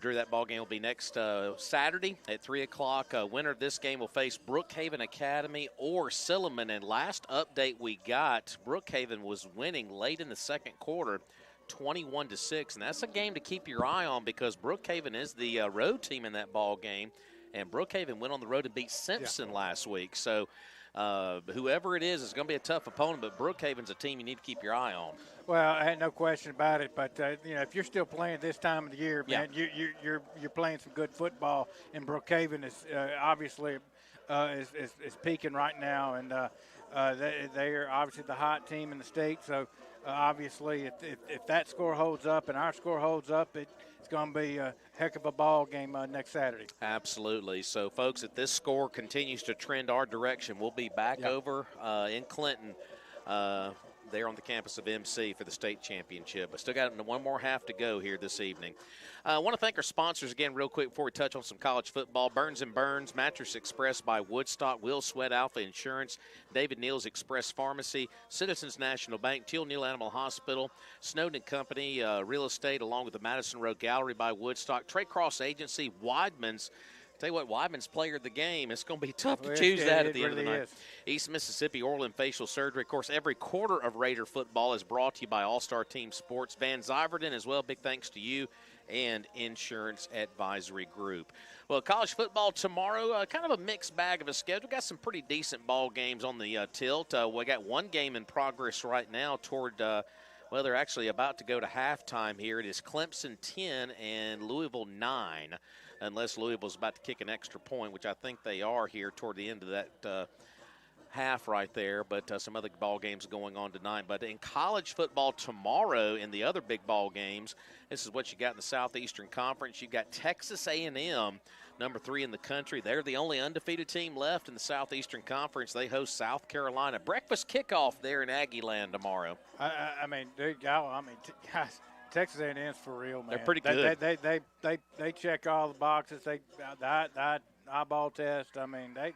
Drew, that ball game will be next Saturday at 3 o'clock. Winner of this game will face Brookhaven Academy or Silliman. And last update we got, Brookhaven was winning late in the second quarter, 21-6. And that's a game to keep your eye on because Brookhaven is the road team in that ball game. And Brookhaven went on the road and beat Simpson last week. So whoever it is going to be a tough opponent, but Brookhaven's a team you need to keep your eye on.
Well, I had no question about it, but if you're still playing this time of the year, man, you're playing some good football, and Brookhaven is obviously is peaking right now, and they are obviously the hot team in the state. So obviously, if that score holds up and our score holds up, it's going to be a heck of a ball game next Saturday.
Absolutely. So, folks, if this score continues to trend our direction, we'll be back over in Clinton there on the campus of MC for the state championship. But still got one more half to go here this evening. I want to thank our sponsors again real quick before we touch on some college football. Burns & Burns, Mattress Express by Woodstock, Will Sweat Alpha Insurance, David Neal's Express Pharmacy, Citizens National Bank, Teal Neal Animal Hospital, Snowden Company, Real Estate, along with the Madison Road Gallery by Woodstock, Trey Cross Agency, Weidman's. Tell you what, Weidman's player of the game. It's going to be tough to choose that at the end of the night. East Mississippi Oral and Facial Surgery. Of course, every quarter of Raider football is brought to you by All-Star Team Sports. Van Zyverden as well. Big thanks to you and Insurance Advisory Group. Well, college football tomorrow, kind of a mixed bag of a schedule. Got some pretty decent ball games on the tilt. We got one game in progress right now toward well, they're actually about to go to halftime here. It is Clemson 10 and Louisville 9. Unless Louisville's about to kick an extra point, which I think they are here toward the end of that half right there. But some other ball games going on tonight. But in college football tomorrow, in the other big ball games, this is what you got in the Southeastern Conference. You got Texas A&M, number 3 in the country. They're the only undefeated team left in the Southeastern Conference. They host South Carolina. Breakfast kickoff there in Aggie Land tomorrow.
I mean, dude, guys. Texas A&M's for real, man.
They're pretty good.
They check all the boxes. The eyeball test. I mean, they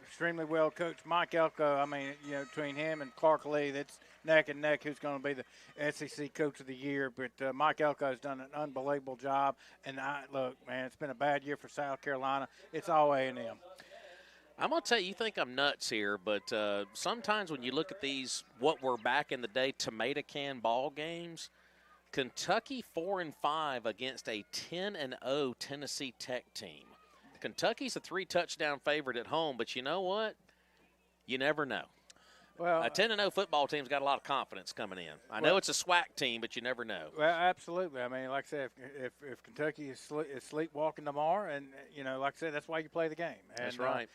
extremely well coached. Mike Elko. I mean, between him and Clark Lee, that's neck and neck. Who's going to be the SEC Coach of the Year? But Mike Elko has done an unbelievable job. And look, man, it's been a bad year for South Carolina. It's all A&M.
I'm going to tell you, you think I'm nuts here, but sometimes when you look at these, what were back in the day tomato can ball games. Kentucky 4-5 against a 10-0 Tennessee Tech team. Kentucky's a 3-touchdown favorite at home, but you know what? You never know.
Well,
a 10-0 football team's got a lot of confidence coming in. I know it's a SWAC team, but you never know.
Well, absolutely. I mean, like I said, if Kentucky is sleepwalking tomorrow, and like I said, that's why you play the game. And,
that's right.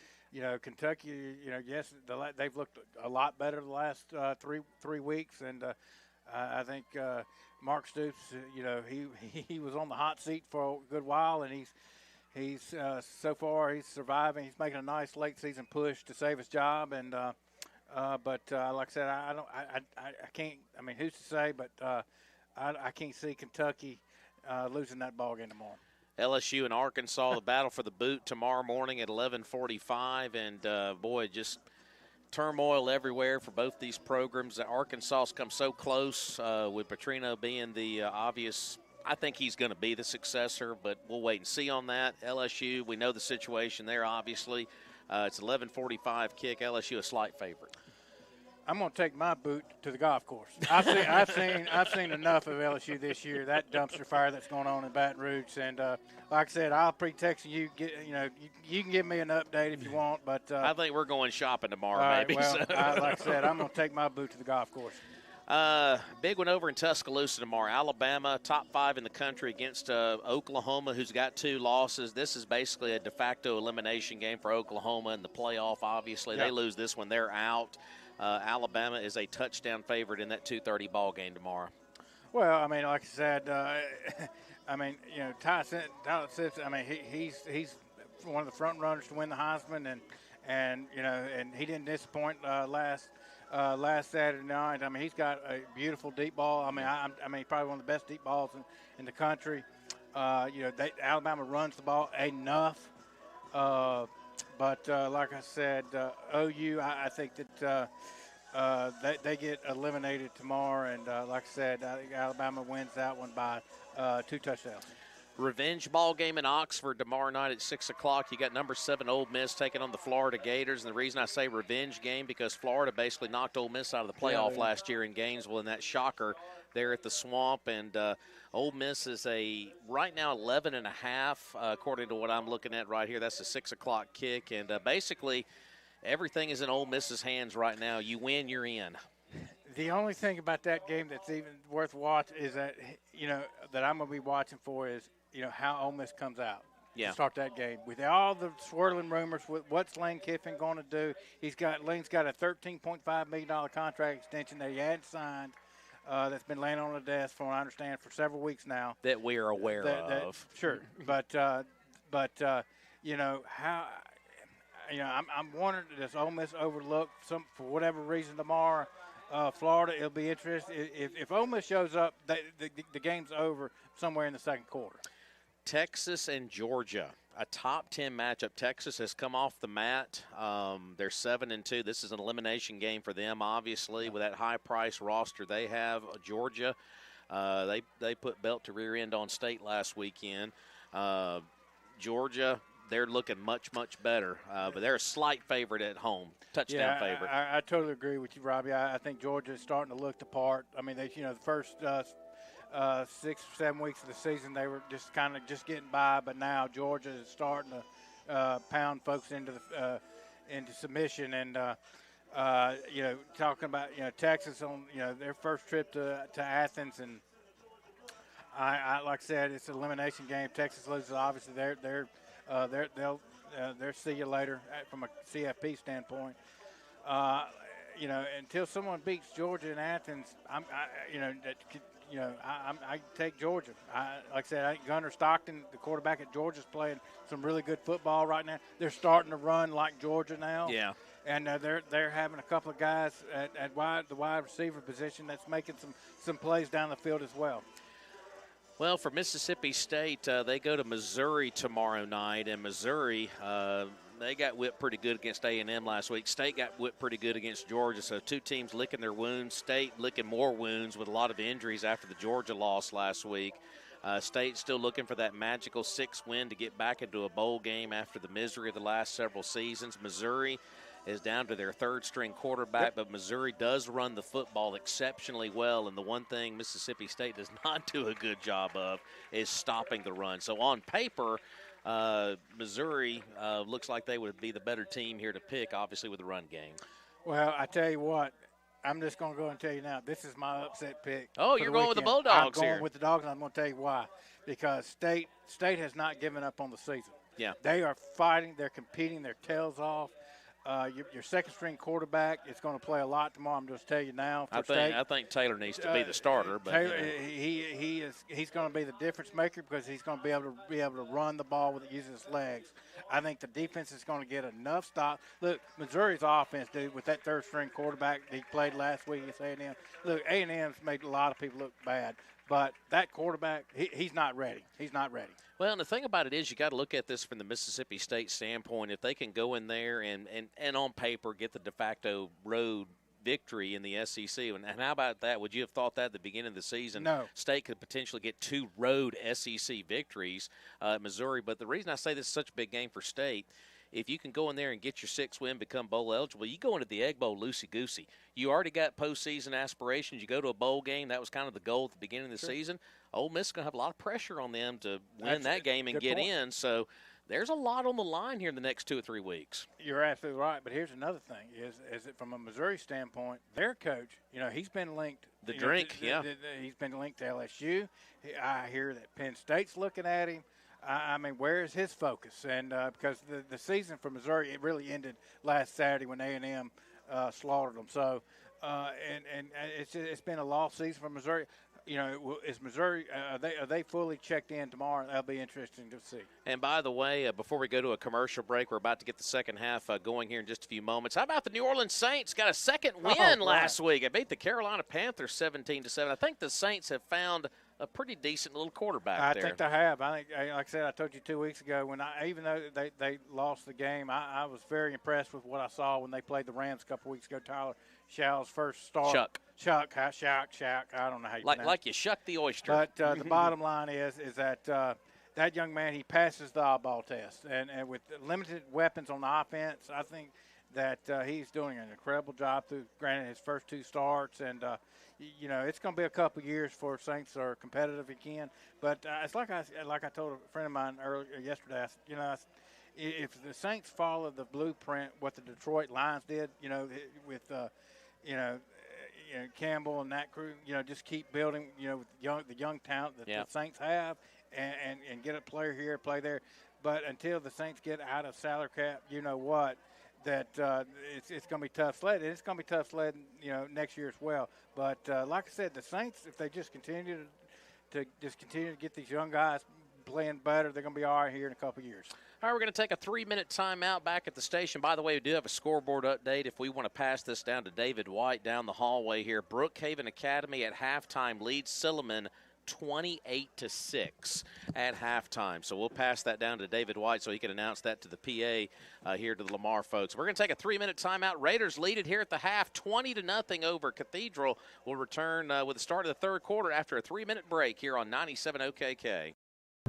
Kentucky, yes, they've looked a lot better the last three weeks, and I think Mark Stoops, he was on the hot seat for a good while, and he's so far he's surviving. He's making a nice late season push to save his job, and but like I said, I can't. I mean, who's to say? But I can't see Kentucky losing that ball game tomorrow.
LSU and Arkansas, the battle for the boot tomorrow morning at 11:45, and boy, just turmoil everywhere for both these programs. Arkansas has come so close with Petrino being the obvious. I think he's going to be the successor, but we'll wait and see on that. LSU, we know the situation there, obviously. It's 11:45 kick. LSU a slight favorite.
I'm going to take my boot to the golf course. I've seen enough of LSU this year. That dumpster fire that's going on in Baton Rouge, and like I said, I'll pre-text you. You can give me an update if you want, but
I think we're going shopping tomorrow,
right,
maybe.
well,
So.
Like I said, I'm going to take my boot to the golf course.
Big one over in Tuscaloosa tomorrow. Alabama, top 5 in the country against Oklahoma, who's got 2 losses. This is basically a de facto elimination game for Oklahoma in the playoff, obviously.
Yeah.
They lose this one, they're out. Alabama is a touchdown favorite in that 2:30 ball game tomorrow.
Well, I mean, like I said, I mean, Tyler Simpson. I mean, he's one of the front runners to win the Heisman, and he didn't disappoint last Saturday night. I mean, he's got a beautiful deep ball. I mean, probably one of the best deep balls in the country. Alabama runs the ball enough. But like I said, OU, I think that they get eliminated tomorrow. And like I said, I think Alabama wins that one by 2 touchdowns.
Revenge ball game in Oxford tomorrow night at 6 o'clock. You got number 7 Ole Miss taking on the Florida Gators. And the reason I say revenge game, because Florida basically knocked Ole Miss out of the playoff last year in Gainesville in that shocker there at the Swamp. And Ole Miss is right now 11.5, according to what I'm looking at right here. That's a 6 o'clock kick. And basically everything is in Ole Miss's hands right now. You win, you're in.
The only thing about that game that's even worth watching is that, that I'm going to be watching for is, how Ole Miss comes out to start that game. With all the swirling rumors, what's Lane Kiffin going to do? Lane's got a $13.5 million contract extension that he hadn't signed that's been laying on the desk, from what I understand, for several weeks now.
That we're aware of.
Sure. But how I'm wondering, does Ole Miss overlook for whatever reason tomorrow? Florida, it'll be interesting. If Ole Miss shows up, the game's over somewhere in the second quarter.
Texas and Georgia, a top 10 matchup. Texas has come off the mat. They're 7-2. This is an elimination game for them, obviously, with that high-price roster they have. Georgia, they put belt to rear end on State last weekend. Georgia, they're looking much, much better, but they're a slight favorite at home, touchdown favorite.
I totally agree with you, Robbie. I think Georgia is starting to look the part. I mean, the first 6 or 7 weeks of the season, they were just kind of getting by, but now Georgia is starting to pound folks into submission. And talking about Texas on their first trip to Athens, and I like I said, it's an elimination game. Texas loses, obviously they'll see you later from a CFP standpoint. Until someone beats Georgia in Athens, I take Georgia. Like I said, I think Gunnar Stockton, the quarterback at Georgia, is playing some really good football right now. They're starting to run like Georgia now.
Yeah.
And they're having a couple of guys at the wide receiver position that's making some plays down the field as well.
Well, for Mississippi State, they go to Missouri tomorrow night, and Missouri, they got whipped pretty good against A&M last week. State got whipped pretty good against Georgia, so 2 teams licking their wounds. State licking more wounds with a lot of injuries after the Georgia loss last week. State still looking for that magical 6th win to get back into a bowl game after the misery of the last several seasons. Missouri is down to their 3rd-string quarterback, but Missouri does run the football exceptionally well, and the one thing Mississippi State does not do a good job of is stopping the run. So on paper, Missouri looks like they would be the better team here to pick, obviously, with the run game.
Well, I tell you what, I'm just going to go and tell you now, this is my upset pick.
Oh, you're going with the Bulldogs
here. I'm
here.
going with the Dogs, and I'm going to tell you why. Because State has not given up on the season.
Yeah.
They are fighting. They're competing their tails off. Your second-string quarterback is going to play a lot tomorrow. I'm just telling you now.
I think Taylor needs to be the starter, but
Taylor, he's going to be the difference maker because he's going to be able to run the ball using his legs. I think the defense is going to get enough stops. Look, Missouri's offense, dude, with that third-string quarterback he played last week against A&M. Look, A&M's made a lot of people look bad, but that quarterback, he's not ready. He's not ready.
Well, and the thing about it is you got to look at this from the Mississippi State standpoint. If they can go in there and on paper get the de facto road victory in the SEC, and how about that? Would you have thought that at the beginning of the season?
No.
State could potentially get 2 road SEC victories at Missouri. But the reason I say this is such a big game for State, if you can go in there and get your 6th win, become bowl eligible, you go into the Egg Bowl loosey-goosey. You already got postseason aspirations. You go to a bowl game. That was kind of the goal at the beginning of the season. Ole Miss is going to have a lot of pressure on them to win that game and get in. So there's a lot on the line here in the next 2 or 3 weeks.
You're absolutely right. But here's another thing: is it from a Missouri standpoint, their coach, he's been linked. He's been linked to LSU. I hear that Penn State's looking at him. I mean, where is his focus? And because the season for Missouri, it really ended last Saturday when A&M slaughtered them. So, and it's been a lost season for Missouri. Is Missouri are they fully checked in tomorrow? That'll be interesting to see.
And by the way, before we go to a commercial break, we're about to get the second half going here in just a few moments. How about the New Orleans Saints? Got a second win last week. I beat the Carolina Panthers 17-7. I think the Saints have found a pretty decent little quarterback there.
I think they have. I think, like I said, I told you 2 weeks ago even though they lost the game, I was very impressed with what I saw when they played the Rams a couple weeks ago. Tyler Shaw's first start. Chuck. I don't know how you pronounce it.
Like you shuck the oyster.
But the bottom line is that that young man, he passes the oddball test. And with limited weapons on the offense, I think that he's doing an incredible job through, granted, his first 2 starts. And, it's going to be a couple of years before Saints are competitive again. But it's like I told a friend of mine yesterday, if the Saints follow the blueprint, what the Detroit Lions did, with Campbell and that crew, just keep building, with the young talent that the Saints have, and get a player here, play there. But until the Saints get out of salary cap, that it's going to be tough sledding. It's going to be tough sledding, next year as well. But like I said, the Saints, if they just continue to get these young guys playing better, they're going to be all right here in a couple of years.
All right, we're going to take a 3-minute timeout back at the station. By the way, we do have a scoreboard update. If we want to pass this down to David White down the hallway here, Brookhaven Academy at halftime leads Silliman 28-6 at halftime. So we'll pass that down to David White so he can announce that to the PA here to the Lamar folks. We're going to take a 3-minute timeout. Raiders lead it here at the half, 20-0 over Cathedral. We'll return with the start of the third quarter after a 3-minute break here on 97 OKK.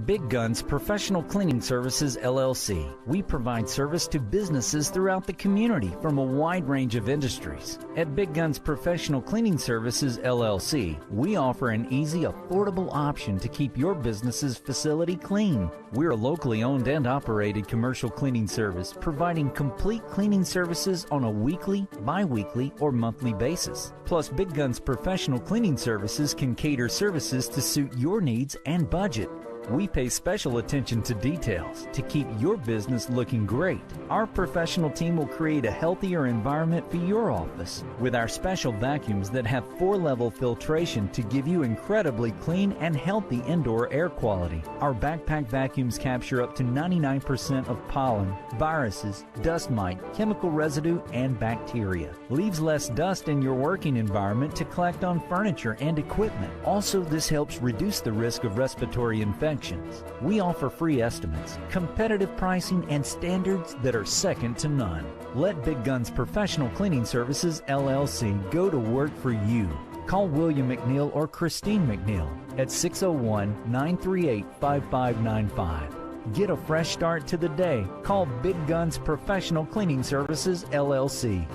Big Guns Professional Cleaning Services, LLC. We provide service to businesses throughout the community from a wide range of industries. At Big Guns Professional Cleaning Services, LLC, we offer an easy, affordable option to keep your business's facility clean. We're a locally owned and operated commercial cleaning service, providing complete cleaning services on a weekly, bi-weekly, or monthly basis. Plus, Big Guns Professional Cleaning Services can cater services to suit your needs and budget. We pay special attention to details to keep your business looking great. Our professional team will create a healthier environment for your office with our special vacuums that have 4-level filtration to give you incredibly clean and healthy indoor air quality. Our backpack vacuums capture up to 99% of pollen, viruses, dust mite, chemical residue, and bacteria. Leaves less dust in your working environment to collect on furniture and equipment. Also, this helps reduce the risk of respiratory infections. We offer free estimates, competitive pricing, and standards that are second to none. Let Big Guns Professional Cleaning Services, LLC go to work for you. Call William McNeil or Christine McNeil at 601-938-5595. Get a fresh start to the day. Call Big Guns Professional Cleaning Services, LLC.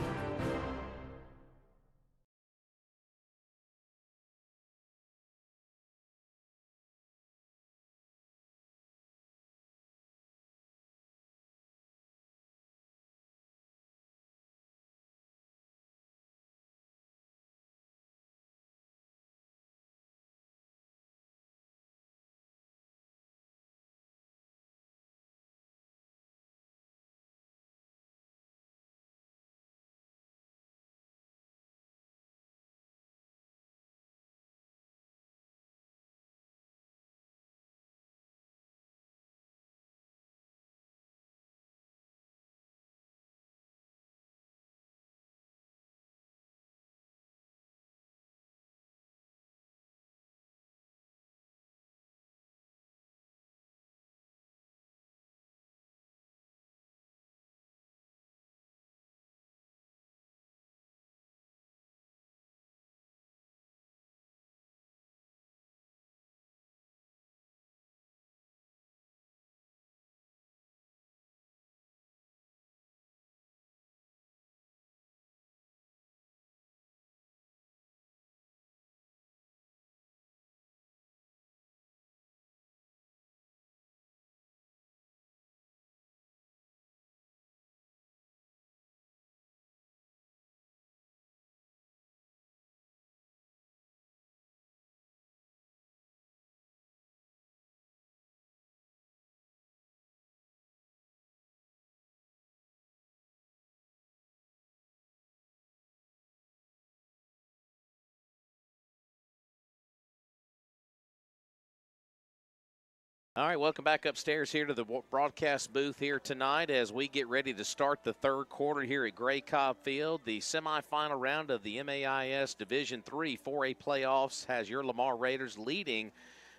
All right, welcome back upstairs here to the broadcast booth here tonight as we get ready to start the third quarter here at Gray Cobb Field. The semifinal round of the MAIS Division III 4A playoffs has your Lamar Raiders leading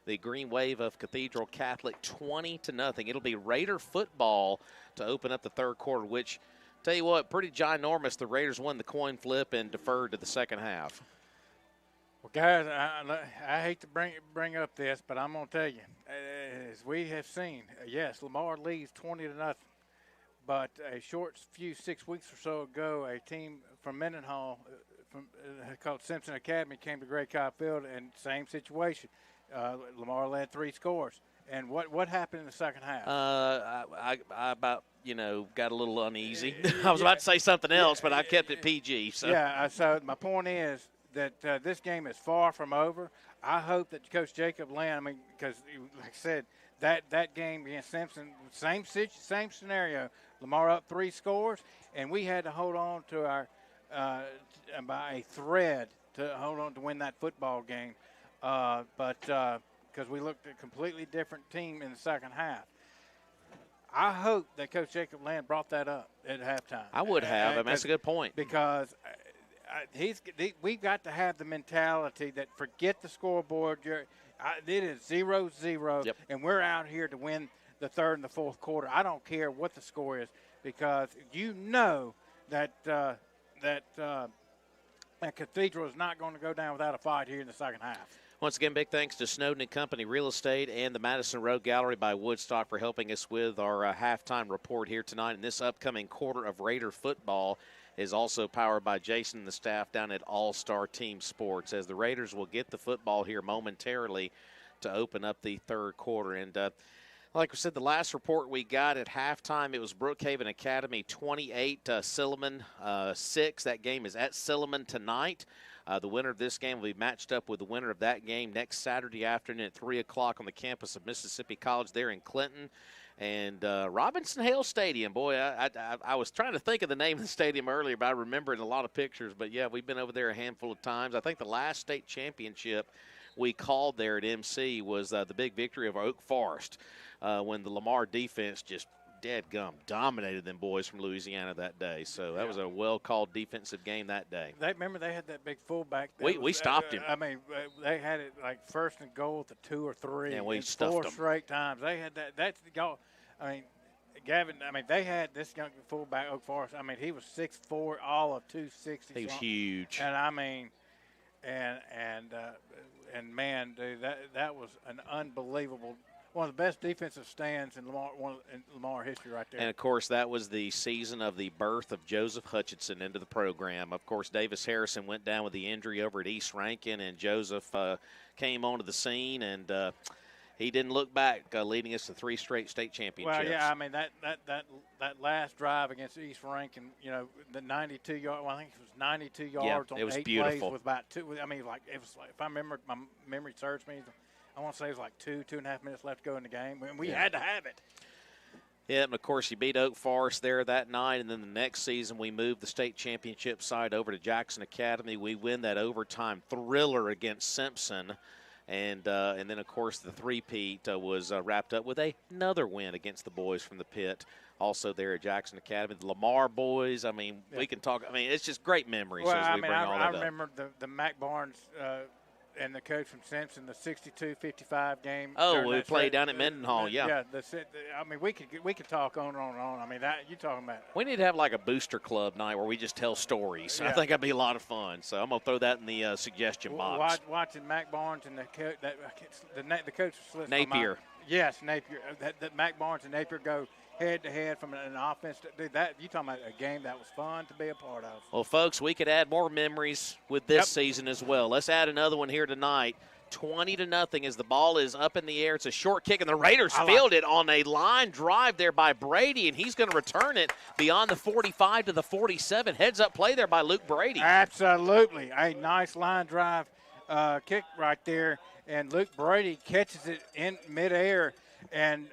the Green Wave of Cathedral Catholic 20-0. It'll be Raider football to open up the third quarter, which, tell you what, pretty ginormous. The Raiders won the coin flip and deferred to the second half.
Well, guys, I hate to bring up this, but I'm going to tell you, as we have seen, yes, Lamar leads 20-0. But a short 6 weeks or so ago, a team from Mendenhall, called Simpson Academy, came to Gray Cobb Field, and same situation. Lamar led 3 scores. And what happened in the second half?
I about, got a little uneasy. I was about to say something else, but I kept it PG. So.
Yeah, so my point is that this game is far from over. I hope that Coach Jacob Land, because like I said, that game against Simpson, same scenario. Lamar up 3 scores, and we had to hold on to our by a thread to hold on to win that football game. But because we looked at a completely different team in the second half. I hope that Coach Jacob Land brought that up at halftime.
I would have. That's a good point.
Because we've got to have the mentality that forget the scoreboard. It is 0-0,
yep.
And we're out here to win the third and the fourth quarter. I don't care what the score is, because that Cathedral is not going to go down without a fight here in the second half.
Once again, big thanks to Snowden & Company Real Estate and the Madison Road Gallery by Woodstock for helping us with our halftime report here tonight. And this upcoming quarter of Raider football is also powered by Jason and the staff down at All-Star Team Sports, as the Raiders will get the football here momentarily to open up the third quarter. And like we said, the last report we got at halftime, it was Brookhaven Academy 28, Silliman 6. That game is at Silliman tonight. The winner of this game will be matched up with the winner of that game next Saturday afternoon at 3 o'clock on the campus of Mississippi College there in Clinton. And Robinson Hale Stadium, boy, I was trying to think of the name of the stadium earlier, but I remember in a lot of pictures. But, yeah, we've been over there a handful of times. I think the last state championship we called there at MC was the big victory of Oak Forest when the Lamar defense just dadgum dominated them boys from Louisiana that day. So that was a well-called defensive game that day.
Remember they had that big fullback.
We stopped him.
They had it like 1st and goal at the 2 or 3.
And we stuffed
4
them.
straight times. They had that. That's the goal. Gavin, they had this young fullback, Oak Forest. He was 6'4", all of 260.
He was huge.
And and man, dude, that was an unbelievable, one of the best defensive stands in Lamar history right there.
And, of course, that was the season of the birth of Joseph Hutchinson into the program. Of course, Davis Harrison went down with the injury over at East Rankin, and Joseph came onto the scene, and he didn't look back, leading us to 3 straight state championships.
Well, yeah, that last drive against East Rankin, the 92-yard, I think it was 92 yards on 8 plays with about 2. It was like, if I remember, my memory serves me, I want to say it was like 2.5 minutes left to go in the game. We had to have it.
Yeah, and, of course, you beat Oak Forest there that night, and then the next season we moved the state championship side over to Jackson Academy. We win that overtime thriller against Simpson. And then, of course, the three-peat was wrapped up with another win against the boys from the pit, also there at Jackson Academy. The Lamar boys, we can talk. It's just great memories as we bring all that up.
I remember the Mac Barnes and the coach from Simpson, the 62-55 game.
Oh, we played down at Mendenhall, yeah.
We could talk on and on and on. You talking about.
We need to have like a booster club night where we just tell stories.
Yeah.
I think that'd be a lot of fun. So I'm gonna throw that in the suggestion box.
Watching Mac Barnes and the coach
Napier.
Yes, Napier. That Mac Barnes and Napier go head-to-head from an offense. Dude, you talking about a game that was fun to be a part of.
Well, folks, we could add more memories with this season as well. Let's add another one here tonight. 20-0 as the ball is up in the air. It's a short kick, and the Raiders field it on a line drive there by Brady, and he's going to return it beyond the 45 to the 47. Heads-up play there by Luke Brady.
Absolutely. A nice line drive kick right there, and Luke Brady catches it in midair and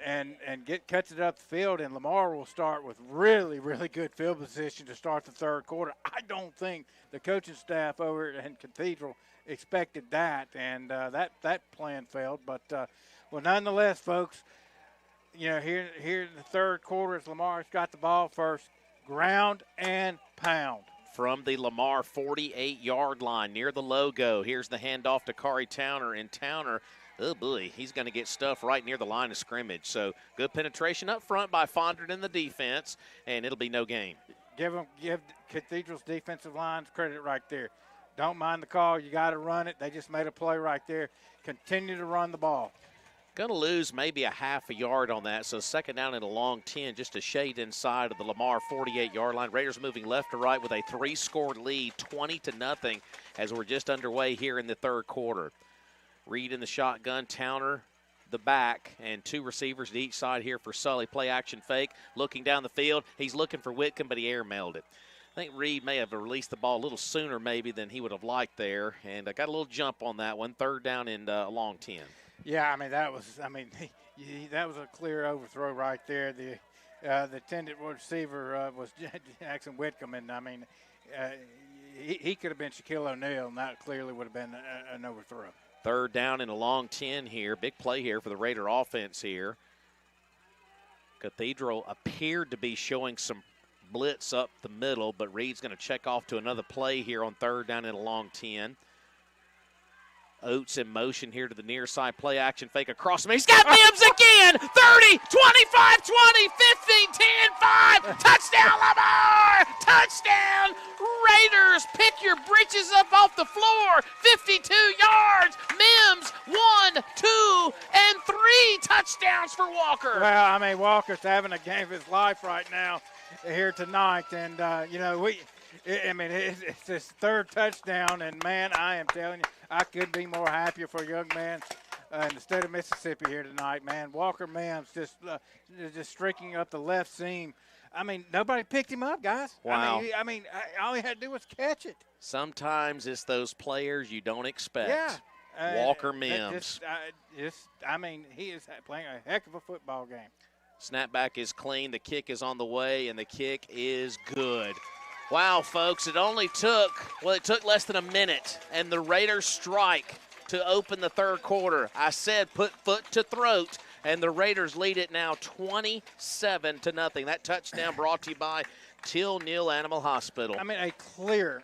cuts it up the field, and Lamar will start with really, really good field position to start the third quarter. I don't think the coaching staff over in Cathedral expected that, and that plan failed. But Well, nonetheless, folks, here in the third quarter, as Lamar's got the ball first, ground and pound.
From the Lamar 48-yard line near the logo, here's the handoff to Kari Towner, and Towner, oh boy, he's going to get stuffed right near the line of scrimmage. So good penetration up front by Fondren in the defense, and it'll be no gain.
Give Cathedral's defensive lines credit right there. Don't mind the call. You got to run it. They just made a play right there. Continue to run the ball.
Going to lose maybe a half a yard on that, so second down and a long 10, just a shade inside of the Lamar 48-yard line. Raiders moving left to right with a 3-score lead, 20-0, as we're just underway here in the third quarter. Reed in the shotgun, Towner the back, and 2 receivers to each side here for Sully. Play action fake, looking down the field. He's looking for Whitcomb, but he airmailed it. I think Reed may have released the ball a little sooner maybe than he would have liked there, and I got a little jump on that one. Third down and a long 10.
Yeah, that was a clear overthrow right there. The intended receiver was Jackson Whitcomb, and he could have been Shaquille O'Neal, and that clearly would have been an overthrow.
Third down and a long 10 here. Big play here for the Raider offense here. Cathedral appeared to be showing some blitz up the middle, but Reed's going to check off to another play here on third down and a long 10. Oates in motion here to the near side. Play action fake across him. He's got Mims again. 30, 25, 20, 15, 10, 5. Touchdown, Lamar. Touchdown. Raiders, pick your britches up off the floor. 52 yards. Mims, 1, 2, and 3 touchdowns for Walker.
Well, Walker's having a game of his life right now here tonight. And, it's his third touchdown. And, man, I am telling you, I couldn't be more happier for a young man in the state of Mississippi here tonight, man. Walker Mims just streaking up the left seam. Nobody picked him up, guys.
Wow.
All he had to do was catch it.
Sometimes it's those players you don't expect.
Yeah.
Walker Mims.
He is playing a heck of a football game.
Snapback is clean. The kick is on the way, and the kick is good. Wow, folks, it took less than a minute, and the Raiders strike to open the third quarter. I said put foot to throat, and the Raiders lead it now 27-0. That touchdown brought to you by Till Neal Animal Hospital.
A clear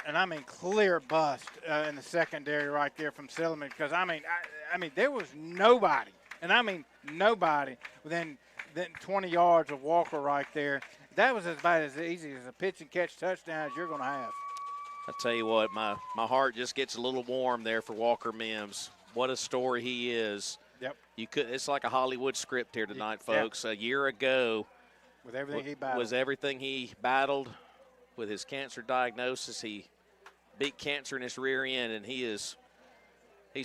bust in the secondary right there from Silliman, because, there was nobody, and nobody within 20 yards of Walker right there. That was about as easy as a pitch and catch touchdown as you're going to have.
I tell you what, my heart just gets a little warm there for Walker Mims. What a story he is.
Yep.
It's like a Hollywood script here tonight, folks.
Yep.
A year ago,
with everything he
battled with his cancer diagnosis, he beat cancer in his rear end, and he's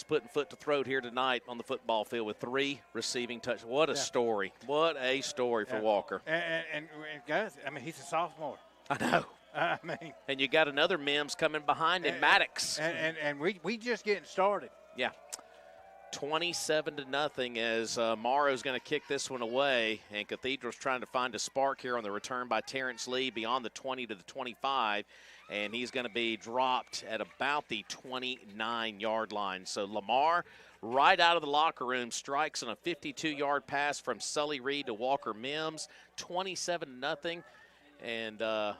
putting foot to throat here tonight on the football field with 3 receiving touches. What a story. What a story for Walker.
And guys, he's a sophomore.
I know. And you got another Mims coming behind him, Maddox.
And we just getting started.
Yeah. 27-0 as Morrow's going to kick this one away, and Cathedral's trying to find a spark here on the return by Terrence Lee beyond the 20 to the 25, and he's going to be dropped at about the 29-yard line. So Lamar, right out of the locker room, strikes on a 52-yard pass from Sully Reed to Walker Mims, 27-0, and the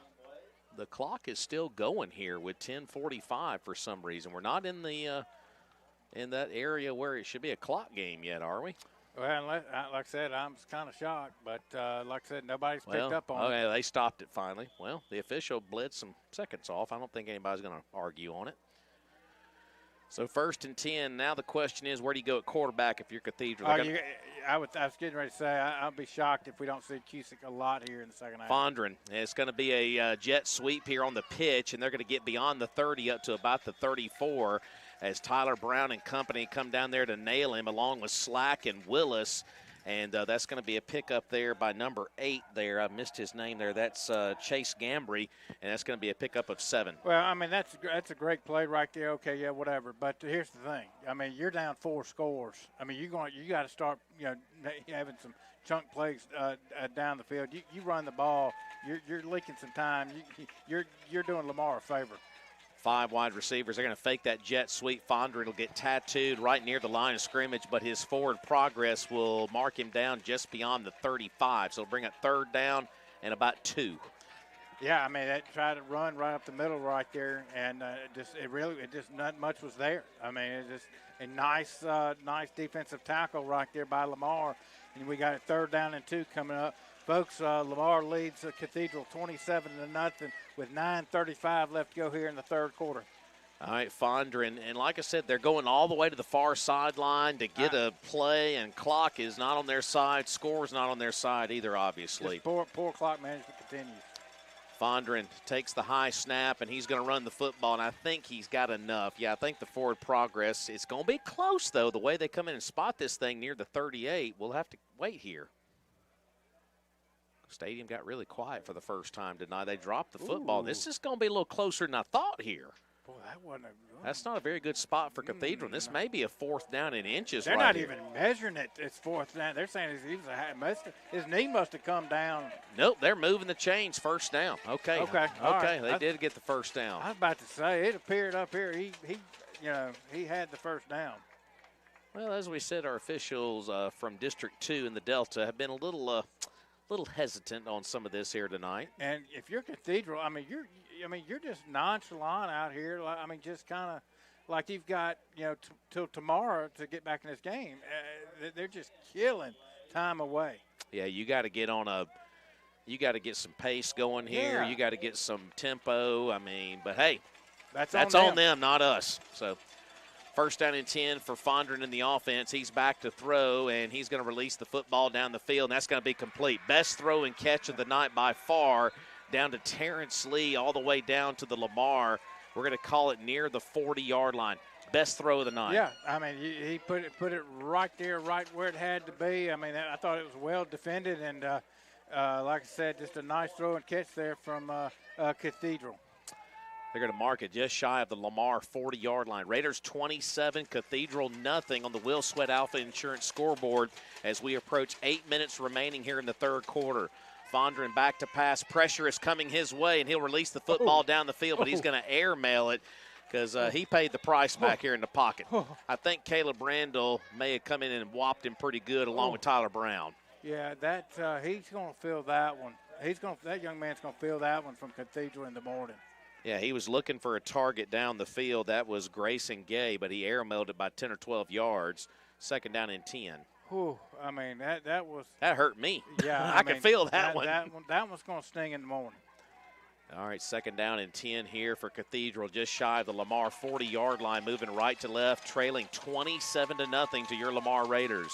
clock is still going here with 10:45 for some reason. We're not in the in that area where it should be a clock game yet, are we?
Well, like I said, I'm kind of shocked, but like I said, nobody's picked up on it.
Okay, they stopped it finally. Well, the official bled some seconds off. I don't think anybody's going to argue on it. So 1st and 10. Now the question is, where do you go at quarterback if you're Cathedral?
I was getting ready to say, I'll be shocked if we don't see Cusick a lot here in the second half.
Fondren. It's going to be a jet sweep here on the pitch, and they're going to get beyond the 30 up to about the 34 as Tyler Brown and company come down there to nail him along with Slack and Willis. And that's going to be a pickup there by number 8 there. I missed his name there. That's Chase Gambry, and that's going to be a pickup of 7.
Well, that's a great play right there. Okay, yeah, whatever. But here's the thing. You're down 4 scores. you got to start, having some chunk plays down the field. You run the ball. You're leaking some time. You're doing Lamar a favor.
5 wide receivers. They're going to fake that jet sweep. Fondren will get tattooed right near the line of scrimmage, but his forward progress will mark him down just beyond the 35. So it'll bring up 3rd down and about 2.
Yeah, I mean, they tried to run right up the middle right there, and it just not much was there. I mean, it just a nice defensive tackle right there by Lamar, and we got a 3rd down and 2 coming up. Folks, Lamar leads Cathedral 27-0 with 9:35 left to go here in the 3rd quarter.
All right, Fondren, and like I said, they're going all the way to the far sideline to get a play, and clock is not on their side. Score's not on their side either, obviously.
Just poor clock management continues.
Fondren takes the high snap, and he's going to run the football, and I think he's got enough. Yeah, I think the forward progress, it's going to be close, though. The way they come in and spot this thing near the 38, we'll have to wait here. Stadium got really quiet for the first time tonight. They dropped the football. This is going to be a little closer than I thought here.
Boy,
that's not a very good spot for Cathedral. This may be a 4th down in inches.
They're not even measuring it. It's 4th down. They're saying his knee must have come down.
Nope, they're moving the chains. 1st down. Okay.
Right.
They did get the 1st down.
I was about to say it appeared up here. He had the 1st down.
Well, as we said, our officials from District 2 in the Delta have been a little hesitant on some of this here tonight.
And if you're Cathedral, you're just nonchalant out here. I mean, just kind of like you've got till tomorrow to get back in this game. They're just killing time away.
Yeah, you got to get get some pace going here.
Yeah.
You got to get some tempo. I mean, but hey,
that's
on them, not us. So 1st down and 10 for Fondren in the offense. He's back to throw, and he's going to release the football down the field, and that's going to be complete. Best throw and catch of the night by far, down to Terrence Lee, all the way down to the Lamar. We're going to call it near the 40-yard line. Best throw of the night.
Yeah, I mean, he put it right there, right where it had to be. I mean, I thought it was well defended, and like I said, just a nice throw and catch there from Cathedral.
They're going to mark it just shy of the Lamar 40-yard line. Raiders 27, Cathedral nothing on the Will Sweat Alpha Insurance scoreboard as we approach 8 minutes remaining here in the 3rd quarter. Fondren back to pass. Pressure is coming his way, and he'll release the football down the field, but he's going to airmail it because he paid the price back here in the pocket. I think Caleb Randall may have come in and whopped him pretty good along with Tyler Brown.
Yeah, he's going to feel that one. That young man's going to feel that one from Cathedral in the morning.
Yeah, he was looking for a target down the field. That was Grayson Gay, but he airmailed it by 10 or 12 yards. 2nd down and 10.
Whew, I mean, that
hurt me.
Yeah,
I can feel that one.
That one's going to sting in the morning.
All right, 2nd down and 10 here for Cathedral, just shy of the Lamar 40-yard line, moving right to left, trailing 27-0 to your Lamar Raiders.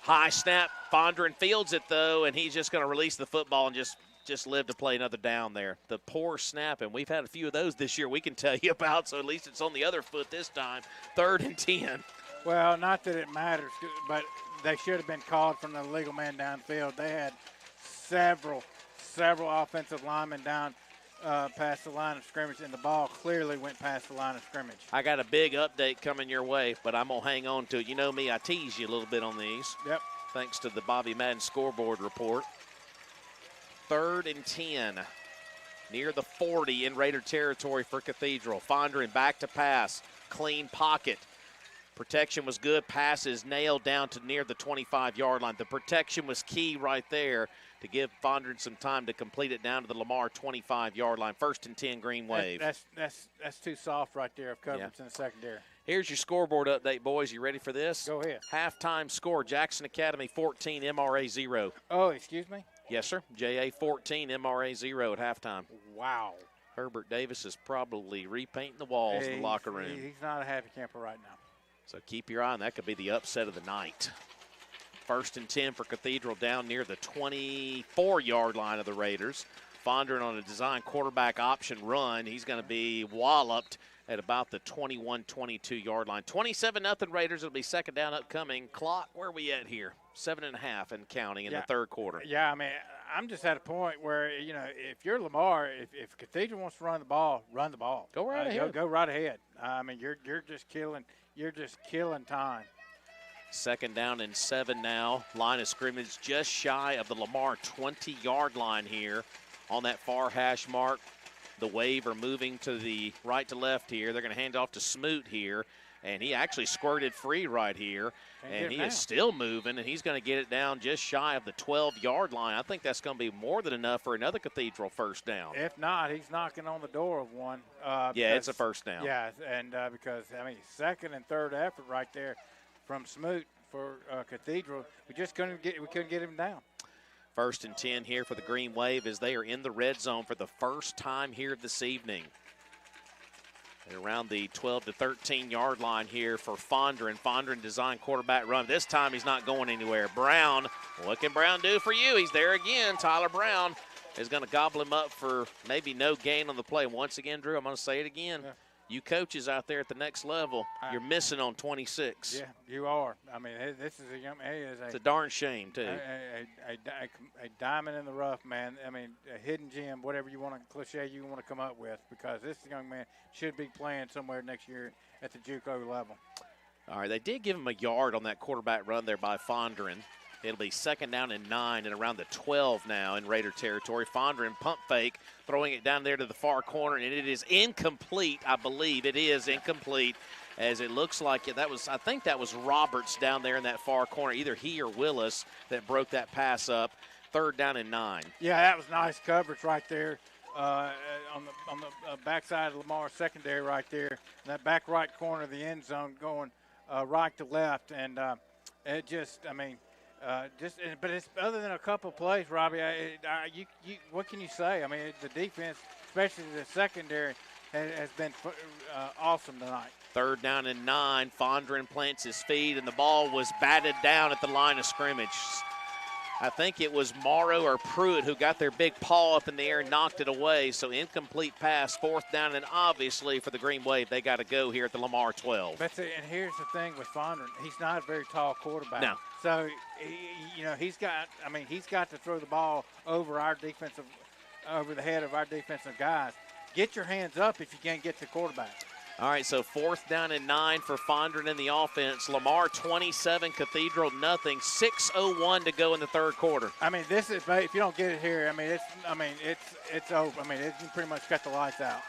High snap, Fondren fields it though, and he's just going to release the football and just live to play another down there. The poor snap, and we've had a few of those this year we can tell you about, so at least it's on the other foot this time. 3rd and 10.
Well, not that it matters, but they should have been called from the illegal man downfield. They had several offensive linemen down past the line of scrimmage, and the ball clearly went past the line of scrimmage.
I got a big update coming your way, but I'm going to hang on to it. You know me, I tease you a little bit on these.
Yep.
Thanks to the Bobby Madden scoreboard report. 3rd and 10, near the 40 in Raider territory for Cathedral. Fondren back to pass, clean pocket. Protection was good. Pass is nailed down to near the 25-yard line. The protection was key right there to give Fondren some time to complete it down to the Lamar 25-yard line. 1st and 10, green wave.
That's too soft right there of coverage in the secondary.
Here's your scoreboard update, boys. You ready for this?
Go ahead.
Halftime score, Jackson Academy 14, MRA 0.
Oh, excuse me?
Yes, sir. JA 14, MRA 0 at halftime.
Wow.
Herbert Davis is probably repainting the walls in the locker room.
He's not a happy camper right now.
So keep your eye on that. Could be the upset of the night. 1st and 10 for Cathedral down near the 24-yard line of the Raiders. Fondren on a design quarterback option run. He's going to be walloped at about the 21-22-yard line. 27-0 Raiders. It'll be 2nd down upcoming. Clock, where are we at here? 7.5 and counting in the 3rd quarter.
Yeah, I mean, I'm just at a point where, if you're Lamar, if Cathedral wants to run the ball, run the ball.
Go right ahead.
Go right ahead. I mean, you're just killing time.
2nd down and 7 now. Line of scrimmage just shy of the Lamar 20-yard line here on that far hash mark. The Wave are moving to the right to left here. They're going to hand off to Smoot here. And he actually squirted free right here. And he is still moving, and he's going to get it down just shy of the 12-yard line. I think that's going to be more than enough for another Cathedral first down.
If not, he's knocking on the door of one.
Yeah, it's a first down.
Yeah, and because, second and third effort right there from Smoot for Cathedral. We couldn't get him down.
1st and 10 here for the Green Wave as they are in the red zone for the first time here this evening. They're around the 12 to 13-yard line here for Fondren. Fondren design quarterback run. This time he's not going anywhere. Brown, what can Brown do for you? He's there again. Tyler Brown is going to gobble him up for maybe no gain on the play. Once again, Drew, I'm going to say it again. Yeah. You coaches out there at the next level, you're missing on 26.
Yeah, you are. This is
it's a darn shame, too.
A diamond in the rough, man. A hidden gem, whatever cliche you want to come up with, because this young man should be playing somewhere next year at the JUCO level.
All right, they did give him a yard on that quarterback run there by Fondren. It'll be 2nd down and 9 and around the 12 now in Raider territory. Fondren pump fake, throwing it down there to the far corner, and it is incomplete. I believe it is incomplete, as it looks like I think that was Roberts down there in that far corner, either he or Willis that broke that pass up. 3rd down and 9.
Yeah, that was nice coverage right there on the backside of Lamar secondary right there. In that back right corner of the end zone going right to left, and it just, but it's other than a couple of plays, Robbie. What can you say? The defense, especially the secondary, has been awesome tonight.
3rd down and 9. Fondren plants his feet, and the ball was batted down at the line of scrimmage. I think it was Morrow or Pruitt who got their big paw up in the air and knocked it away. So incomplete pass, 4th down, and obviously for the Green Wave, they got to go here at the Lamar 12.
And here's the thing with Fondren, he's not a very tall quarterback.
No.
So he's got to throw the ball over the head of our defensive guys. Get your hands up if you can't get to the quarterback.
All right, so 4th down and 9 for Fondren in the offense. Lamar 27, Cathedral nothing. 6:01 to go in the 3rd quarter.
This is, if you don't get it here, it's over. You pretty much cut the lights out.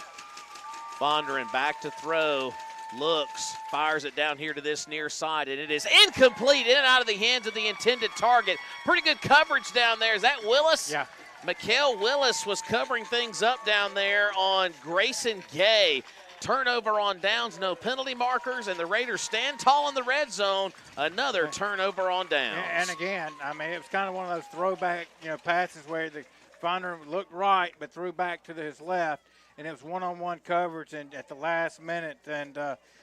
Fondren back to throw, looks, fires it down here to this near side, and it is incomplete, in and out of the hands of the intended target. Pretty good coverage down there. Is that Willis?
Yeah.
Mikael Willis was covering things up down there on Grayson Gay. Turnover on downs, no penalty markers, and the Raiders stand tall in the red zone. Another turnover on downs.
And again, it was kind of one of those throwback, passes where the Fondren looked right but threw back to his left, and it was one-on-one coverage. And at the last minute, and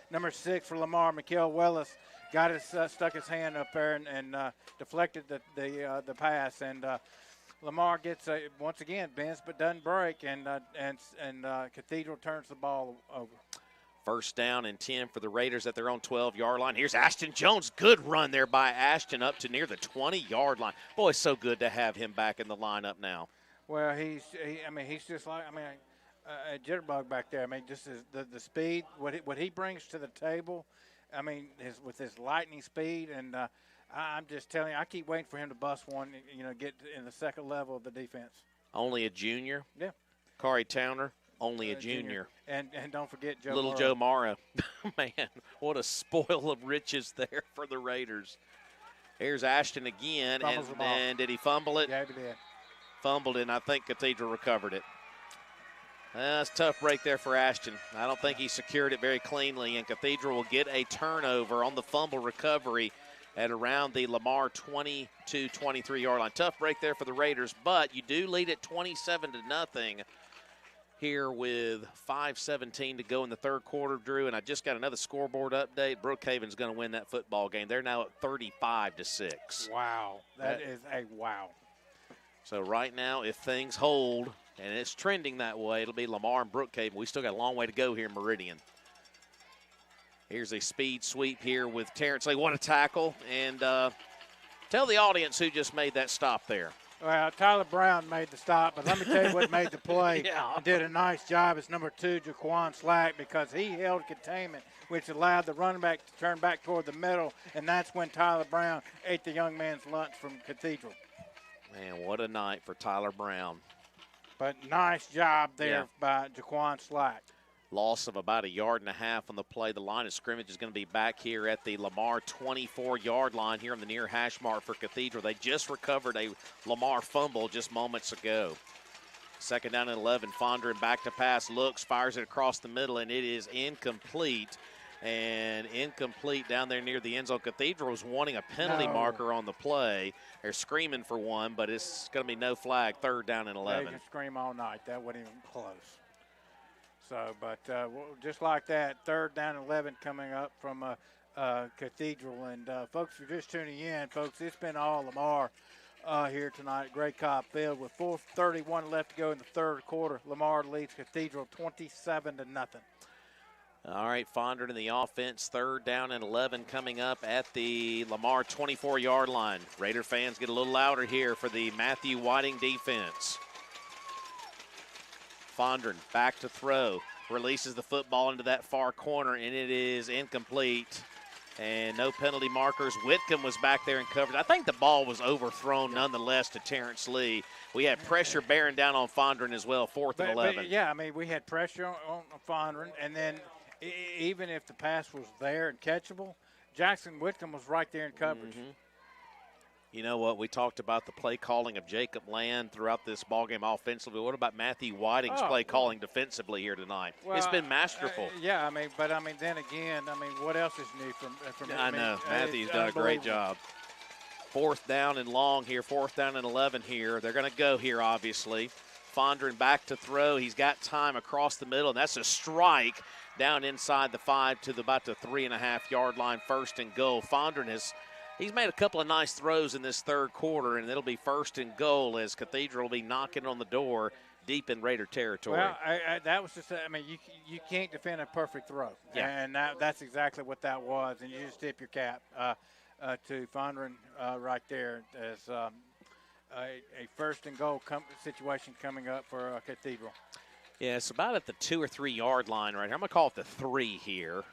number 6 for Lamar, Mikael Willis, stuck his hand up there and deflected the pass. And Lamar gets once again bends but doesn't break, and Cathedral turns the ball over.
1st down and 10 for the Raiders at their own 12-yard line. Here's Ashton Jones. Good run there by Ashton up to near the 20-yard line. Boy, it's so good to have him back in the lineup now.
Well, he's just like a jitterbug back there. Just the speed, what he brings to the table. With his lightning speed, and I'm just telling you, I keep waiting for him to bust one, get in the second level of the defense.
Only a junior?
Yeah.
Corey Towner, only a junior.
And don't forget
Little
Morrow.
Joe Morrow. Man, what a spoil of riches there for the Raiders. Here's Ashton again, and did he fumble it?
Yeah, he did.
Fumbled it, and I think Cathedral recovered it. That's a tough break there for Ashton. I don't think he secured it very cleanly, and Cathedral will get a turnover on the fumble recovery at around the Lamar 22-23-yard line. Tough break there for the Raiders, but you do lead at 27-0 here with 5:17 to go in the 3rd quarter, Drew, and I just got another scoreboard update. Brookhaven's going to win that football game. They're now at 35-6.
Wow. That is a wow.
So right now, if things hold, and it's trending that way, it'll be Lamar and Brookhaven. We still got a long way to go here in Meridian. Here's a speed sweep here with Terrence Lee. What a tackle. And tell the audience who just made that stop there.
Well, Tyler Brown made the stop, but let me tell you what made the play.
Yeah.
And did a nice job as number 2, Jaquan Slack, because he held containment, which allowed the running back to turn back toward the middle, and that's when Tyler Brown ate the young man's lunch from Cathedral.
Man, what a night for Tyler Brown.
But nice job there by Jaquan Slack.
Loss of about 1.5 yards on the play. The line of scrimmage is going to be back here at the Lamar 24-yard line here on the near hash mark for Cathedral. They just recovered a Lamar fumble just moments ago. 2nd down and 11. Fondren back to pass, looks, fires it across the middle, and it is incomplete. And incomplete down there near the end zone. Cathedral was wanting a penalty marker on the play. They're screaming for one, but it's going to be no flag. 3rd down and 11.
They can scream all night. That wasn't even close. So, but just like that, 3rd down and 11 coming up from Cathedral. And, folks, if you're just tuning in, folks, it's been all Lamar here tonight at Gray Cobb Field with 4:31 left to go in the 3rd quarter. Lamar leads Cathedral 27-0.
All right, Fondren in the offense, 3rd down and 11 coming up at the Lamar 24-yard line. Raider fans get a little louder here for the Matthew Whiting defense. Fondren back to throw, releases the football into that far corner, and it is incomplete. And no penalty markers. Whitcomb was back there in coverage. I think the ball was overthrown nonetheless to Terrence Lee. We had pressure bearing down on Fondren as well, 4th and 11.
But, yeah, I mean, we had pressure on Fondren, and then even if the pass was there and catchable, Jackson Whitcomb was right there in coverage.
Mm-hmm. You know what? We talked about the play calling of Jacob Land throughout this ballgame offensively. What about Matthew Whiting's play calling defensively here tonight? Well, it's been masterful.
Yeah, I mean, but I mean, then again, I mean, what else is new from
I know. Matthew's done a great job. 4th down and long here, 4th down and 11 here. They're going to go here, obviously. Fondren back to throw. He's got time across the middle, and that's a strike down inside the 5 to about the 3.5-yard line, 1st and goal. Fondren he's made a couple of nice throws in this 3rd quarter, and it'll be 1st and goal as Cathedral will be knocking on the door deep in Raider territory.
Well, that was just, I mean, you can't defend a perfect throw.
Yeah.
And that's exactly what that was, and you just tip your cap to Fondren right there as a 1st and goal situation coming up for Cathedral.
Yeah, it's about at the 2 or 3 yard line right here. I'm going to call it the 3 here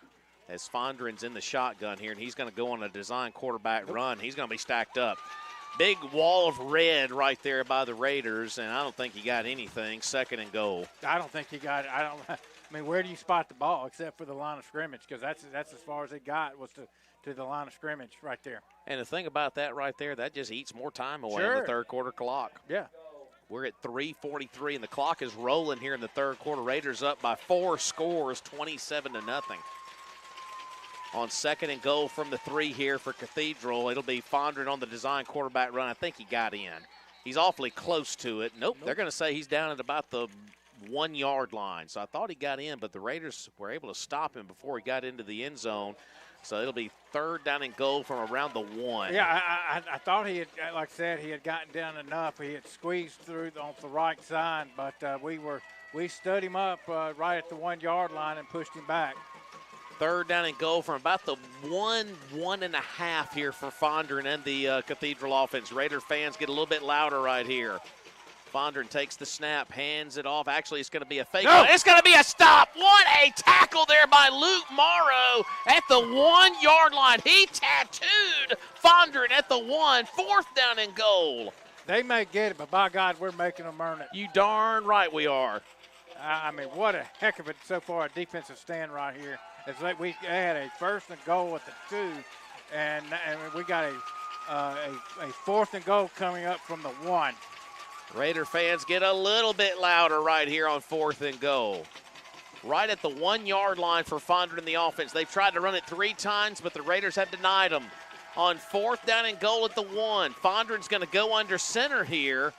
as Fondren's in the shotgun here, and he's going to go on a design quarterback run. He's going to be stacked up. Big wall of red right there by the Raiders, and I don't think he got anything. 2nd and goal.
I don't think he got it. I mean, where do you spot the ball except for the line of scrimmage? Because that's as far as it got was to the line of scrimmage right there.
And the thing about that right there, that just eats more time away
Sure.
on the 3rd quarter clock.
Yeah.
We're at 3:43, and the clock is rolling here in the 3rd quarter. Raiders up by 4 scores, 27-0. On 2nd and goal from the 3 here for Cathedral, it'll be Fondren on the design quarterback run. I think he got in. He's awfully close to it. Nope. They're going to say he's down at about the 1 yard line. So I thought he got in, but the Raiders were able to stop him before he got into the end zone. So it'll be 3rd down and goal from around the 1.
Yeah, I thought he had, like I said, he had gotten down enough. He had squeezed through on the right side, but we stood him up right at the 1 yard line and pushed him back.
3rd down and goal from about the 1.5 here for Fondren and the Cathedral offense. Raider fans get a little bit louder right here. Fondren takes the snap, hands it off. Actually, it's going to be a fake.
No.
It's going to be a stop. What a tackle there by Luke Morrow at the 1 yard line. He tattooed Fondren at the 1. 4th down and goal.
They may get it, but by God, we're making them earn it.
You darn right we are.
I mean, what a heck of it so far, a defensive stand right here. It's like we had a 1st and goal at the 2, and we got a 4th and goal coming up from the 1.
Raider fans get a little bit louder right here on 4th and goal. Right at the 1 yard line for Fondren in the offense. They've tried to run it 3 times, but the Raiders have denied them. On 4th down and goal at the 1. Fondren's going to go under center here,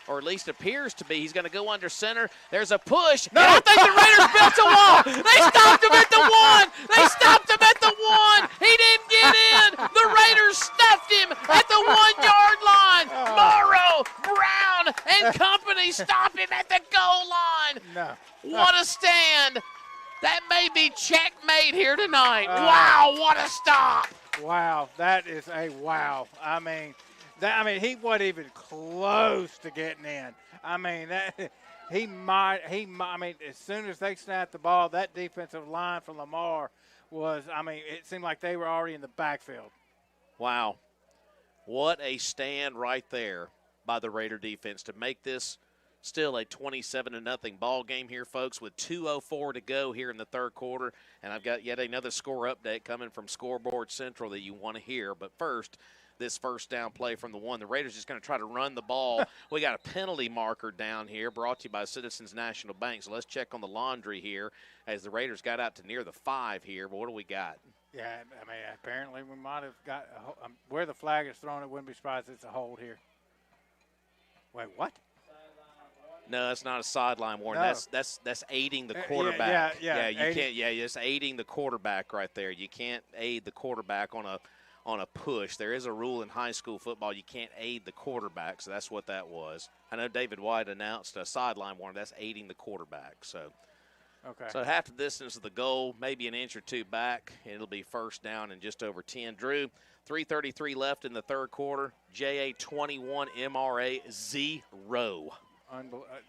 or at least appears to be. He's going to go under center. There's a push.
No.
And I think the Raiders built a wall. They stopped him at the 1. They stopped him at the 1. He didn't get in. The Raiders stuffed him at the 1 yard line. Morrow, Brown, and company stop him at the goal line.
No.
What a stand. That may be checkmate here tonight. Wow, what a stop.
Wow, that is a wow. I mean, he wasn't even close to getting in. I mean, as soon as they snapped the ball, that defensive line for Lamar it seemed like they were already in the backfield.
Wow. What a stand right there by the Raider defense to make this Still a 27-0 ball game here, folks, with 2:04 to go here in the third quarter. And I've got yet another score update coming from Scoreboard Central that you want to hear. But first, this first down play from the one. The Raiders just going to try to run the ball. We got a penalty marker down here brought to you by Citizens National Bank. So let's check on the laundry here as the Raiders got out to near the 5 here. But what do we got?
Yeah, I mean, apparently we might have got where the flag is thrown. It wouldn't be surprised it's a hold here. Wait, what?
No, that's not a sideline warning.
No.
That's aiding the quarterback.
Yeah,
you can't. Yeah, it's aiding the quarterback right there. You can't aid the quarterback on a push. There is a rule in high school football you can't aid the quarterback, so that's what that was. I know David White announced a sideline warning. That's aiding the quarterback. So,
okay.
So half the distance of the goal, maybe an inch or two back, and it'll be first down and just over 10. Drew, 3:33 left in the third quarter. JA 21, MRA 0.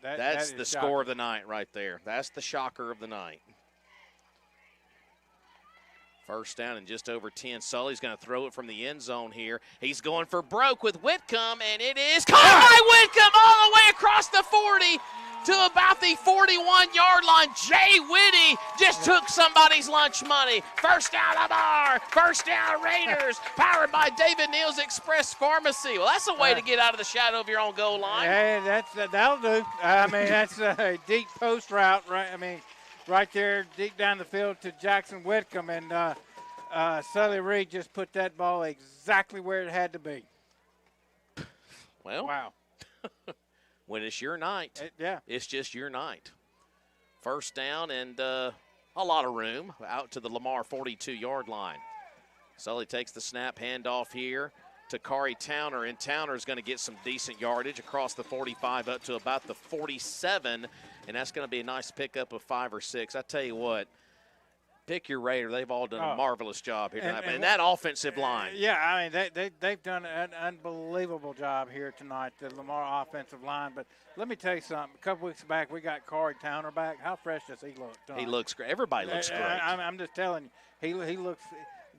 That's the score of the night right there. That's the shocker of the night. First down and just over 10. Sully's going to throw it from the end zone here. He's going for broke with Whitcomb, and it is caught by Whitcomb all the way across the 40 to about the 41-yard line. Jay Whitty just took somebody's lunch money. First down, Lamar. First down, Raiders. Powered by David Neal's Express Pharmacy. Well, that's a way to get out of the shadow of your own goal line.
Hey, that'll do. I mean, that's a deep post route, right? I mean, right there, deep down the field to Jackson Whitcomb, and Sully Reed just put that ball exactly where it had to be.
Well,
wow.
When it's your night, it's just your night. First down and a lot of room out to the Lamar 42-yard line. Sully takes the snap, handoff here to Kari Towner, and Towner's going to get some decent yardage across the 45 up to about the 47, and that's going to be a nice pickup of 5 or 6. I tell you what, pick your Raider. They've all done a marvelous job here tonight. And that offensive line.
Yeah, I mean, they've done an unbelievable job here tonight, the Lamar offensive line. But let me tell you something. A couple weeks back, we got Corey Towner back. How fresh does he look?
He looks great. Everybody looks great.
I'm just telling you, he looks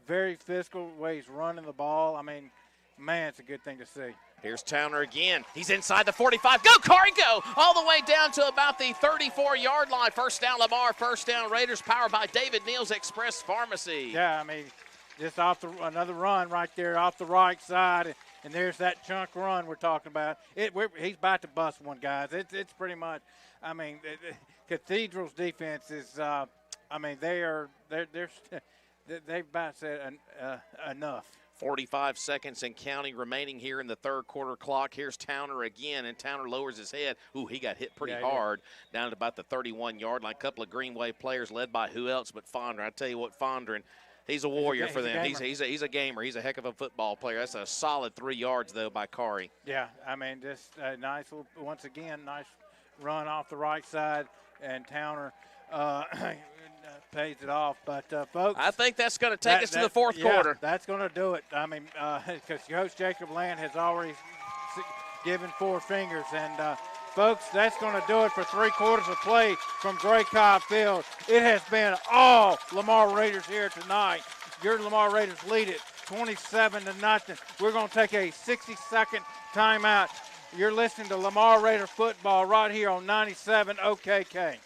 very physical the way he's running the ball. I mean, man, it's a good thing to see.
Here's Towner again. He's inside the 45. Go, Corey, go! All the way down to about the 34-yard line. First down, Lamar. First down, Raiders, powered by David Neal's Express Pharmacy.
Yeah, I mean, just another run right there off the right side, and there's that chunk run we're talking about. He's about to bust one, guys. It's pretty much, I mean, Cathedral's defense is, I mean, they've about said enough.
45 seconds and counting remaining here in the third quarter clock. Here's Towner again, and Towner lowers his head. Ooh, he got hit pretty hard down at about the 31-yard line. A couple of Greenway players led by who else but Fondren. I tell you what, Fondren, he's a warrior for them. He's a gamer. He's a heck of a football player. That's a solid 3 yards, though, by Kari.
Yeah, I mean, just a nice, once again, nice run off the right side, and Towner pays it off. But, folks,
I think that's going to take us to the fourth quarter.
That's going to do it. I mean, because Coach Jacob Land has already given 4 fingers. And, folks, that's going to do it for 3 quarters of play from Gray Cobb Field. It has been all Lamar Raiders here tonight. Your Lamar Raiders lead it 27-0. We're going to take a 60-second timeout. You're listening to Lamar Raider football right here on 97 OKK.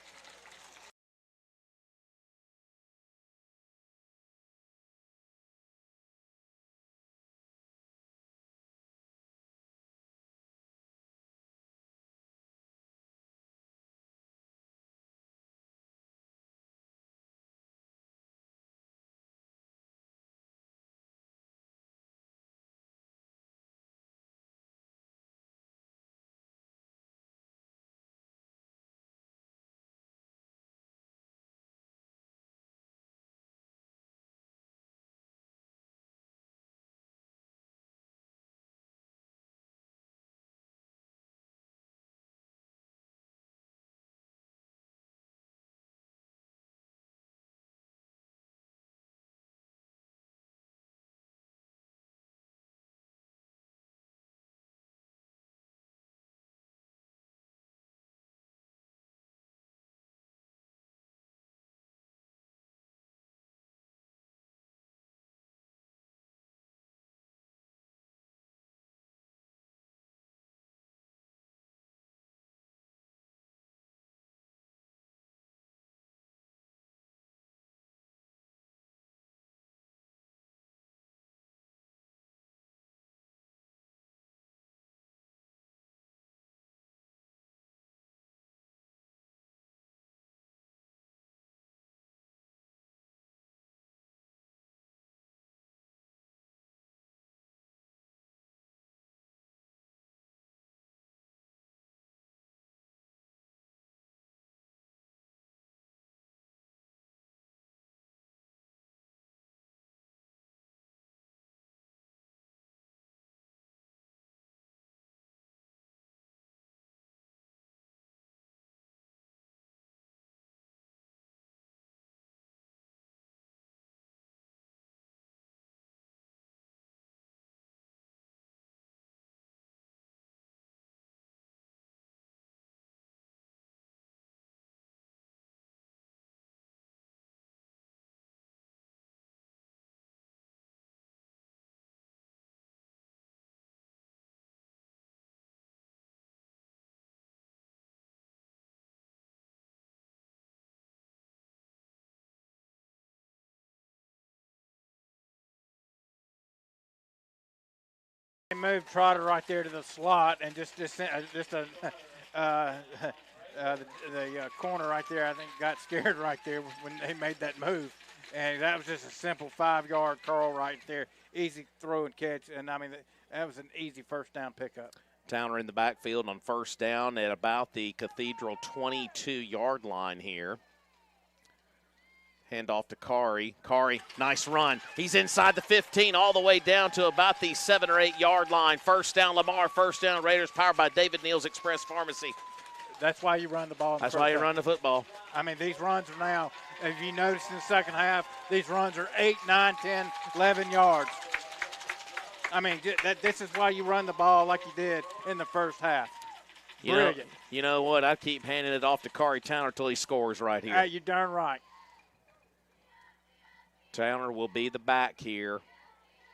They moved Trotter right there to the slot, and just the corner right there, I think, got scared right there when they made that move. And that was just a simple 5-yard curl right there. Easy throw and catch. And, I mean, that was an easy first down pickup.
Towner in the backfield on first down at about the Cathedral 22-yard line here. Hand off to Kari. Kari, nice run. He's inside the 15 all the way down to about the 7 or 8 yard line. First down, Lamar. First down, Raiders, powered by David Neal's Express Pharmacy.
That's why you run the ball.
That's why you run the football.
I mean, these runs are now, if you notice in the second half, these runs are 8, 9, 10, 11 yards. I mean, this is why you run the ball like you did in the first half. Brilliant.
You know what? I keep handing it off to Kari Towner until he scores right here.
You're darn right.
Towner will be the back here.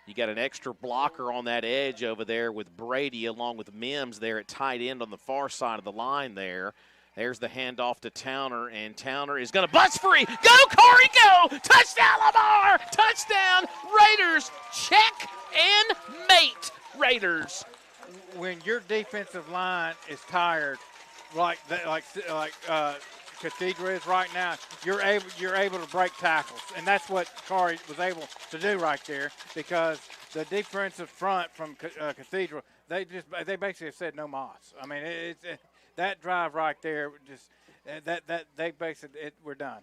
You got an extra blocker on that edge over there with Brady along with Mims there at tight end on the far side of the line there. There's the handoff to Towner, and Towner is going to bust free. Go, Corey, go! Touchdown, Lamar! Touchdown, Raiders! Check and mate, Raiders.
When your defensive line is tired, like Cathedral is right now, you're able to break tackles, and that's what Kari was able to do right there, because the defensive front from Cathedral, they basically said no mas. I mean, that drive right there, just they basically we're done.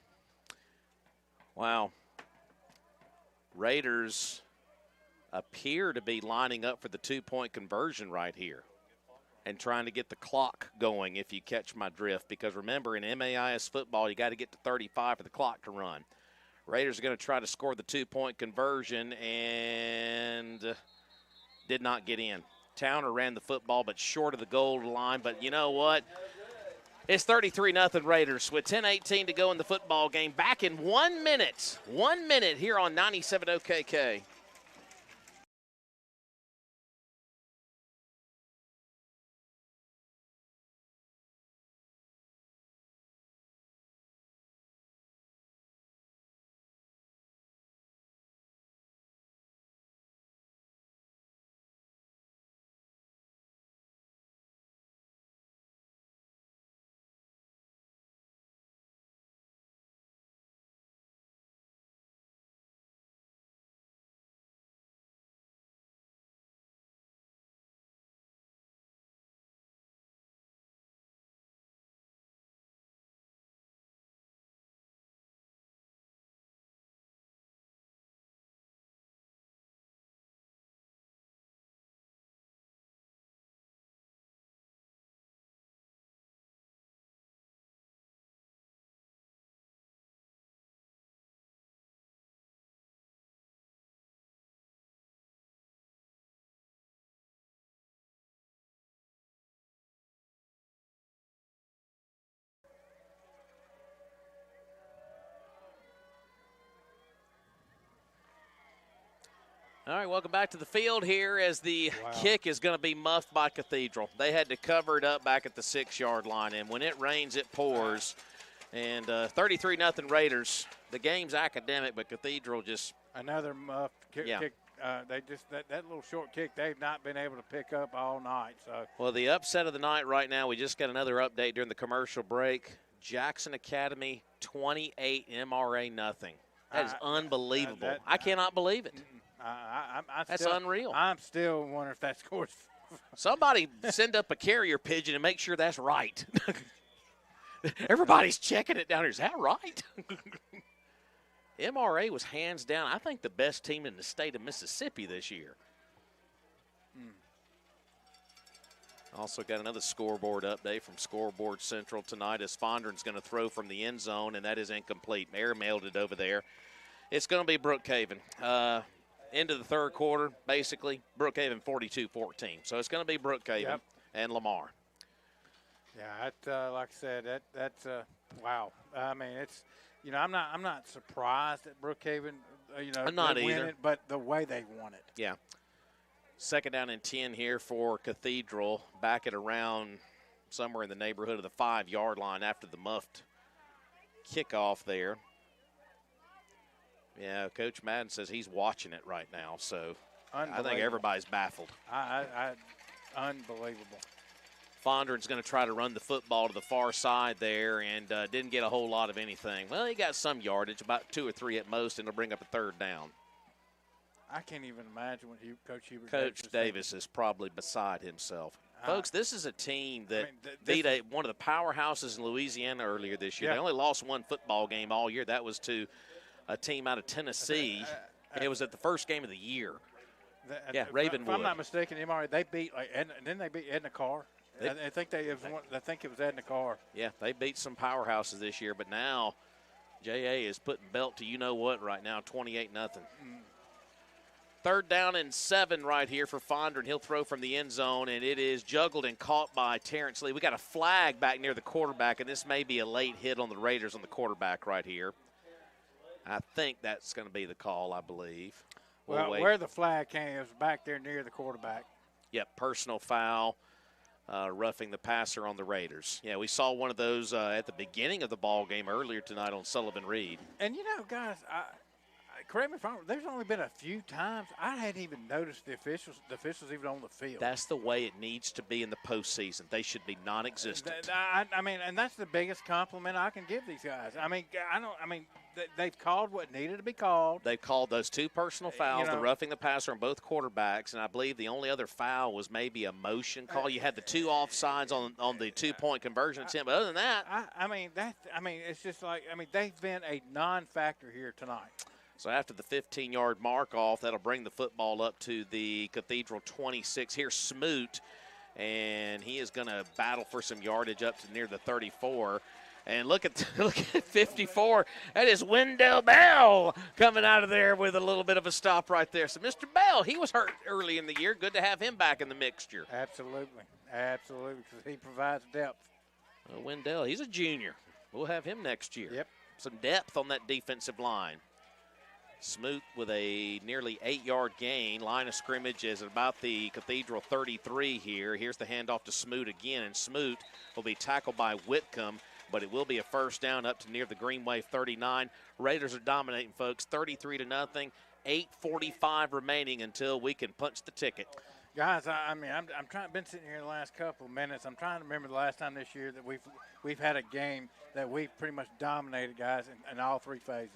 Wow. Raiders appear to be lining up for the 2-point conversion right here and trying to get the clock going, if you catch my drift, because remember, in MAIS football, you got to get to 35 for the clock to run. Raiders are going to try to score the 2-point conversion and did not get in. Towner ran the football, but short of the goal line. But you know what? It's 33-0 Raiders with 10:18 to go in the football game. Back in 1 minute. 1 minute here on 97 OKK. All right, welcome back to the field here as the kick is going to be muffed by Cathedral. They had to cover it up back at the 6-yard line, and when it rains, it pours. And 33-0 Raiders. The game's academic, but Cathedral just
another muffed kick. They just that little short kick they've not been able to pick up all night. So
well, the upset of the night right now. We just got another update during the commercial break. Jackson Academy 28, MRA nothing. That is unbelievable. I cannot believe it. That's unreal.
I'm still wondering if that scores.
Somebody send up a carrier pigeon and make sure that's right. Everybody's checking it down here. Is that right? MRA was hands down, I think, the best team in the state of Mississippi this year. Also got another scoreboard update from Scoreboard Central tonight as Fondren's going to throw from the end zone, and that is incomplete. Air mailed it over there. It's going to be Brookhaven. Into the third quarter, basically, Brookhaven 42-14. So it's going to be Brookhaven and Lamar.
Yeah, like I said, that's wow. I mean, it's I'm not surprised that Brookhaven
I'm not either.
Win it, but the way they won it.
Yeah. Second down and 10 here for Cathedral, back at around somewhere in the neighborhood of the 5-yard line after the muffed kickoff there. Yeah, Coach Madden says he's watching it right now. So I think everybody's baffled.
Unbelievable.
Fondren's going to try to run the football to the far side there and didn't get a whole lot of anything. Well, he got some yardage, about 2 or 3 at most, and it'll bring up a third down.
I can't even imagine what Coach Hubert
Davis is probably beside himself. Folks, this is a team that beat one of the powerhouses in Louisiana earlier this year. They only lost one football game all year. That was to a team out of Tennessee. It was at the first game of the year. Ravenwood.
If I'm not mistaken, they beat didn't they beat Edna Carr? I think it was Edna Carr.
Yeah, they beat some powerhouses this year, but now J.A. is putting belt to you-know-what right now, 28-0. Third down and 7 right here for Fondren. He'll throw from the end zone, and it is juggled and caught by Terrence Lee. We got a flag back near the quarterback, and this may be a late hit on the Raiders on the quarterback right here. I think that's going to be the call, I believe.
Well, where the flag came, it was back there near the quarterback.
Yep, personal foul. Roughing the passer on the Raiders. Yeah, we saw one of those at the beginning of the ball game earlier tonight on Sullivan Reed.
And, guys, correct me if I'm wrong, there's only been a few times I hadn't even noticed the officials even on the field.
That's the way it needs to be in the postseason. They should be non-existent.
And that's the biggest compliment I can give these guys. They've called what needed to be called.
They've called those 2 personal fouls, the roughing the passer on both quarterbacks, and I believe the only other foul was maybe a motion call. You had the 2 offsides on the 2-point conversion attempt, but other than that,
it's just they've been a non-factor here tonight.
So after the 15-yard mark off, that'll bring the football up to the Cathedral 26. Here's Smoot, and he is going to battle for some yardage up to near the 34. And look at 54. That is Wendell Bell coming out of there with a little bit of a stop right there. So Mr. Bell, he was hurt early in the year. Good to have him back in the mixture.
Absolutely, because he provides depth.
Wendell, he's a junior. We'll have him next year.
Yep.
Some depth on that defensive line. Smoot with a nearly 8-yard gain. Line of scrimmage is about the Cathedral 33 here. Here's the handoff to Smoot again, and Smoot will be tackled by Whitcomb, but it will be a first down up to near the Greenway 39. Raiders are dominating, folks, 33-0. 8:45 remaining until we can punch the ticket.
Guys, I'm been sitting here the last couple of minutes. I'm trying to remember the last time this year that we've had a game that we've pretty much dominated, guys, in all 3 phases.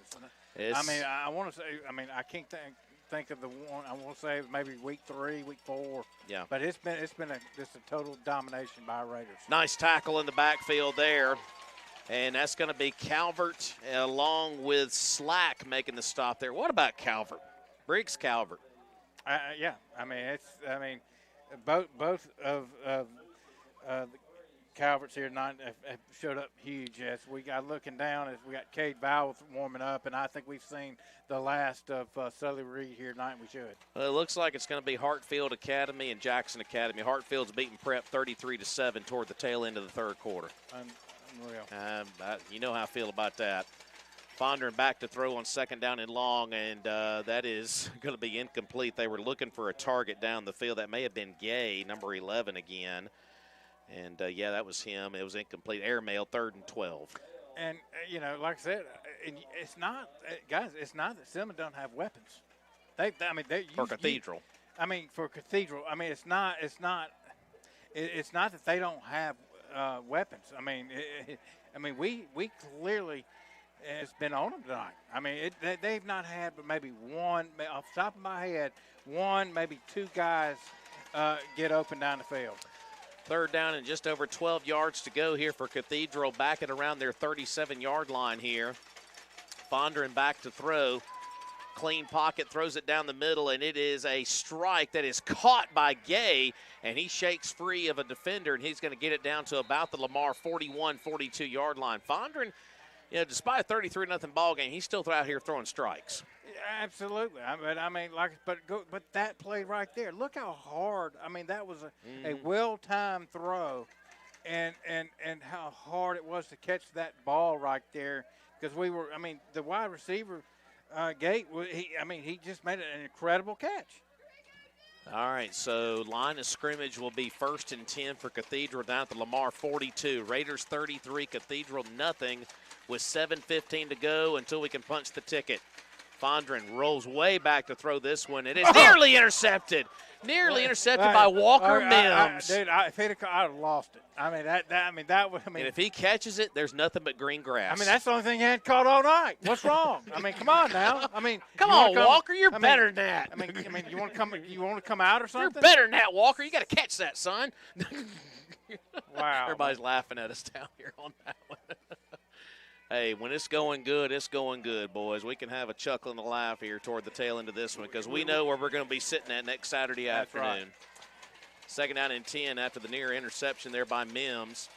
I want to say, I can't think of the one. I want to say maybe week 3, week 4.
Yeah.
But it's been just a total domination by Raiders.
Nice tackle in the backfield there. And that's going to be Calvert along with Slack making the stop there. What about Calvert? Briggs Calvert.
Both of the Calverts here tonight have showed up huge. As we got looking down, as we got Cade Vowell warming up, and I think we've seen the last of Sully Reed here tonight. We should.
Well, it looks like it's going to be Hartfield Academy and Jackson Academy. Hartfield's beating Prep 33-7 toward the tail end of the third quarter.
Unreal.
You know how I feel about that. Fondren back to throw on second down and long, and that is going to be incomplete. They were looking for a target down the field. That may have been Gay, number 11 again. And, that was him. It was incomplete. Airmail, 3rd and 12.
And, like I said, it's not, guys, it's not that Selma don't have weapons. For
Cathedral.
For Cathedral. It's not that they don't have weapons. We clearly it's been on them tonight. They've not had but maybe one, off the top of my head, one, maybe 2 guys get open down the field.
Third down and just over 12 yards to go here for Cathedral, back at around their 37-yard line here. Fondren back to throw. Clean pocket, throws it down the middle, and it is a strike that is caught by Gay, and he shakes free of a defender, and he's going to get it down to about the Lamar 41, 42-yard line. Fondren, despite a 33-0 ball game, he's still out here throwing strikes.
Absolutely. But that play right there, look how hard. That was a well-timed throw, and how hard it was to catch that ball right there, because we were. The wide receiver Gate. He just made an incredible catch.
All right, so line of scrimmage will be 1st and 10 for Cathedral down at the Lamar 42. Raiders 33, Cathedral nothing, with 7:15 to go until we can punch the ticket. Fondren rolls way back to throw this one. It is nearly intercepted. Nearly intercepted by Walker Mims.
Dude, if he'd have, I'd have lost it. I mean, that would. I mean,
and if he catches it, there's nothing but green grass.
I mean, that's the only thing he hadn't caught all night. What's wrong? I mean, come on now. I mean,
come on, Walker, you're better than that.
I mean, you want to come? You want to come out or something?
You're better than that, Walker. You got to catch that, son.
Wow.
Everybody's laughing at us down here on that one. Hey, when it's going good, boys. We can have a chuckle and a laugh here toward the tail end of this one because we know where we're going to be sitting at next Saturday afternoon. Right. Second down and 10 after the near interception there by Mims.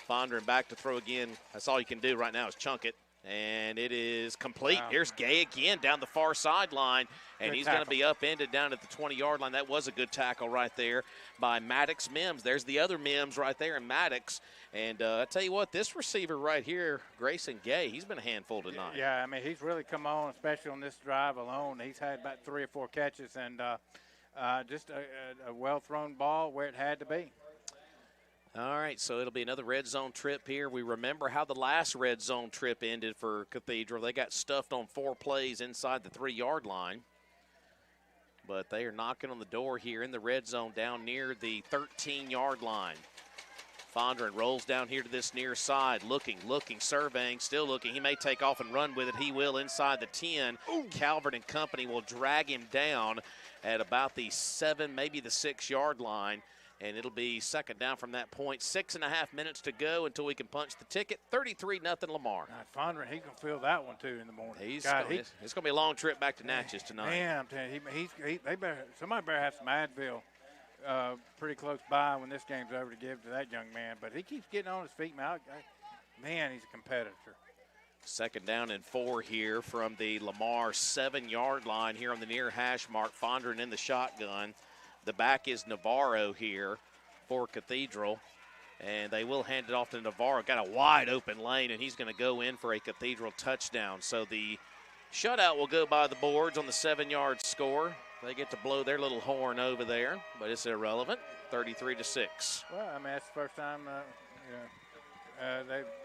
Fondren back to throw again. That's all you can do right now is chunk it. And it is complete. Wow. Here's Gay again down the far sideline. And he's going to be upended down at the 20-yard line. That was a good tackle right there by Maddox Mims. There's the other Mims right there in Maddox. And I tell you what, this receiver right here, Grayson Gay, he's been a handful tonight.
Yeah, I mean, he's really come on, especially on this drive alone. He's had about 3 or 4 catches and just a well-thrown ball where it had to be.
All right, so it'll be another red zone trip here. We remember how the last red zone trip ended for Cathedral. They got stuffed on 4 plays inside the 3-yard line. But they are knocking on the door here in the red zone down near the 13-yard line. Fondren rolls down here to this near side, looking, surveying, still looking. He may take off and run with it. He will inside the 10. Ooh. Calvert and company will drag him down at about the 7, maybe the 6-yard line. And it'll be second down from that point. 6.5 minutes to go until we can punch the ticket. 33-0 Lamar.
Fondren, he can feel that one too in the morning.
It's going to be a long trip back to Natchez tonight.
Man, I'm telling you, somebody better have some Advil pretty close by when this game's over to give to that young man. But he keeps getting on his feet, man. He's a competitor.
Second down and 4 here from the Lamar 7-yard line here on the near hash mark. Fondren in the shotgun. The back is Navarro here for Cathedral, and they will hand it off to Navarro. Got a wide open lane, and he's going to go in for a Cathedral touchdown. So the shutout will go by the boards on the 7-yard score. They get to blow their little horn over there, but it's irrelevant. 33-6.
Well, I mean, that's the first time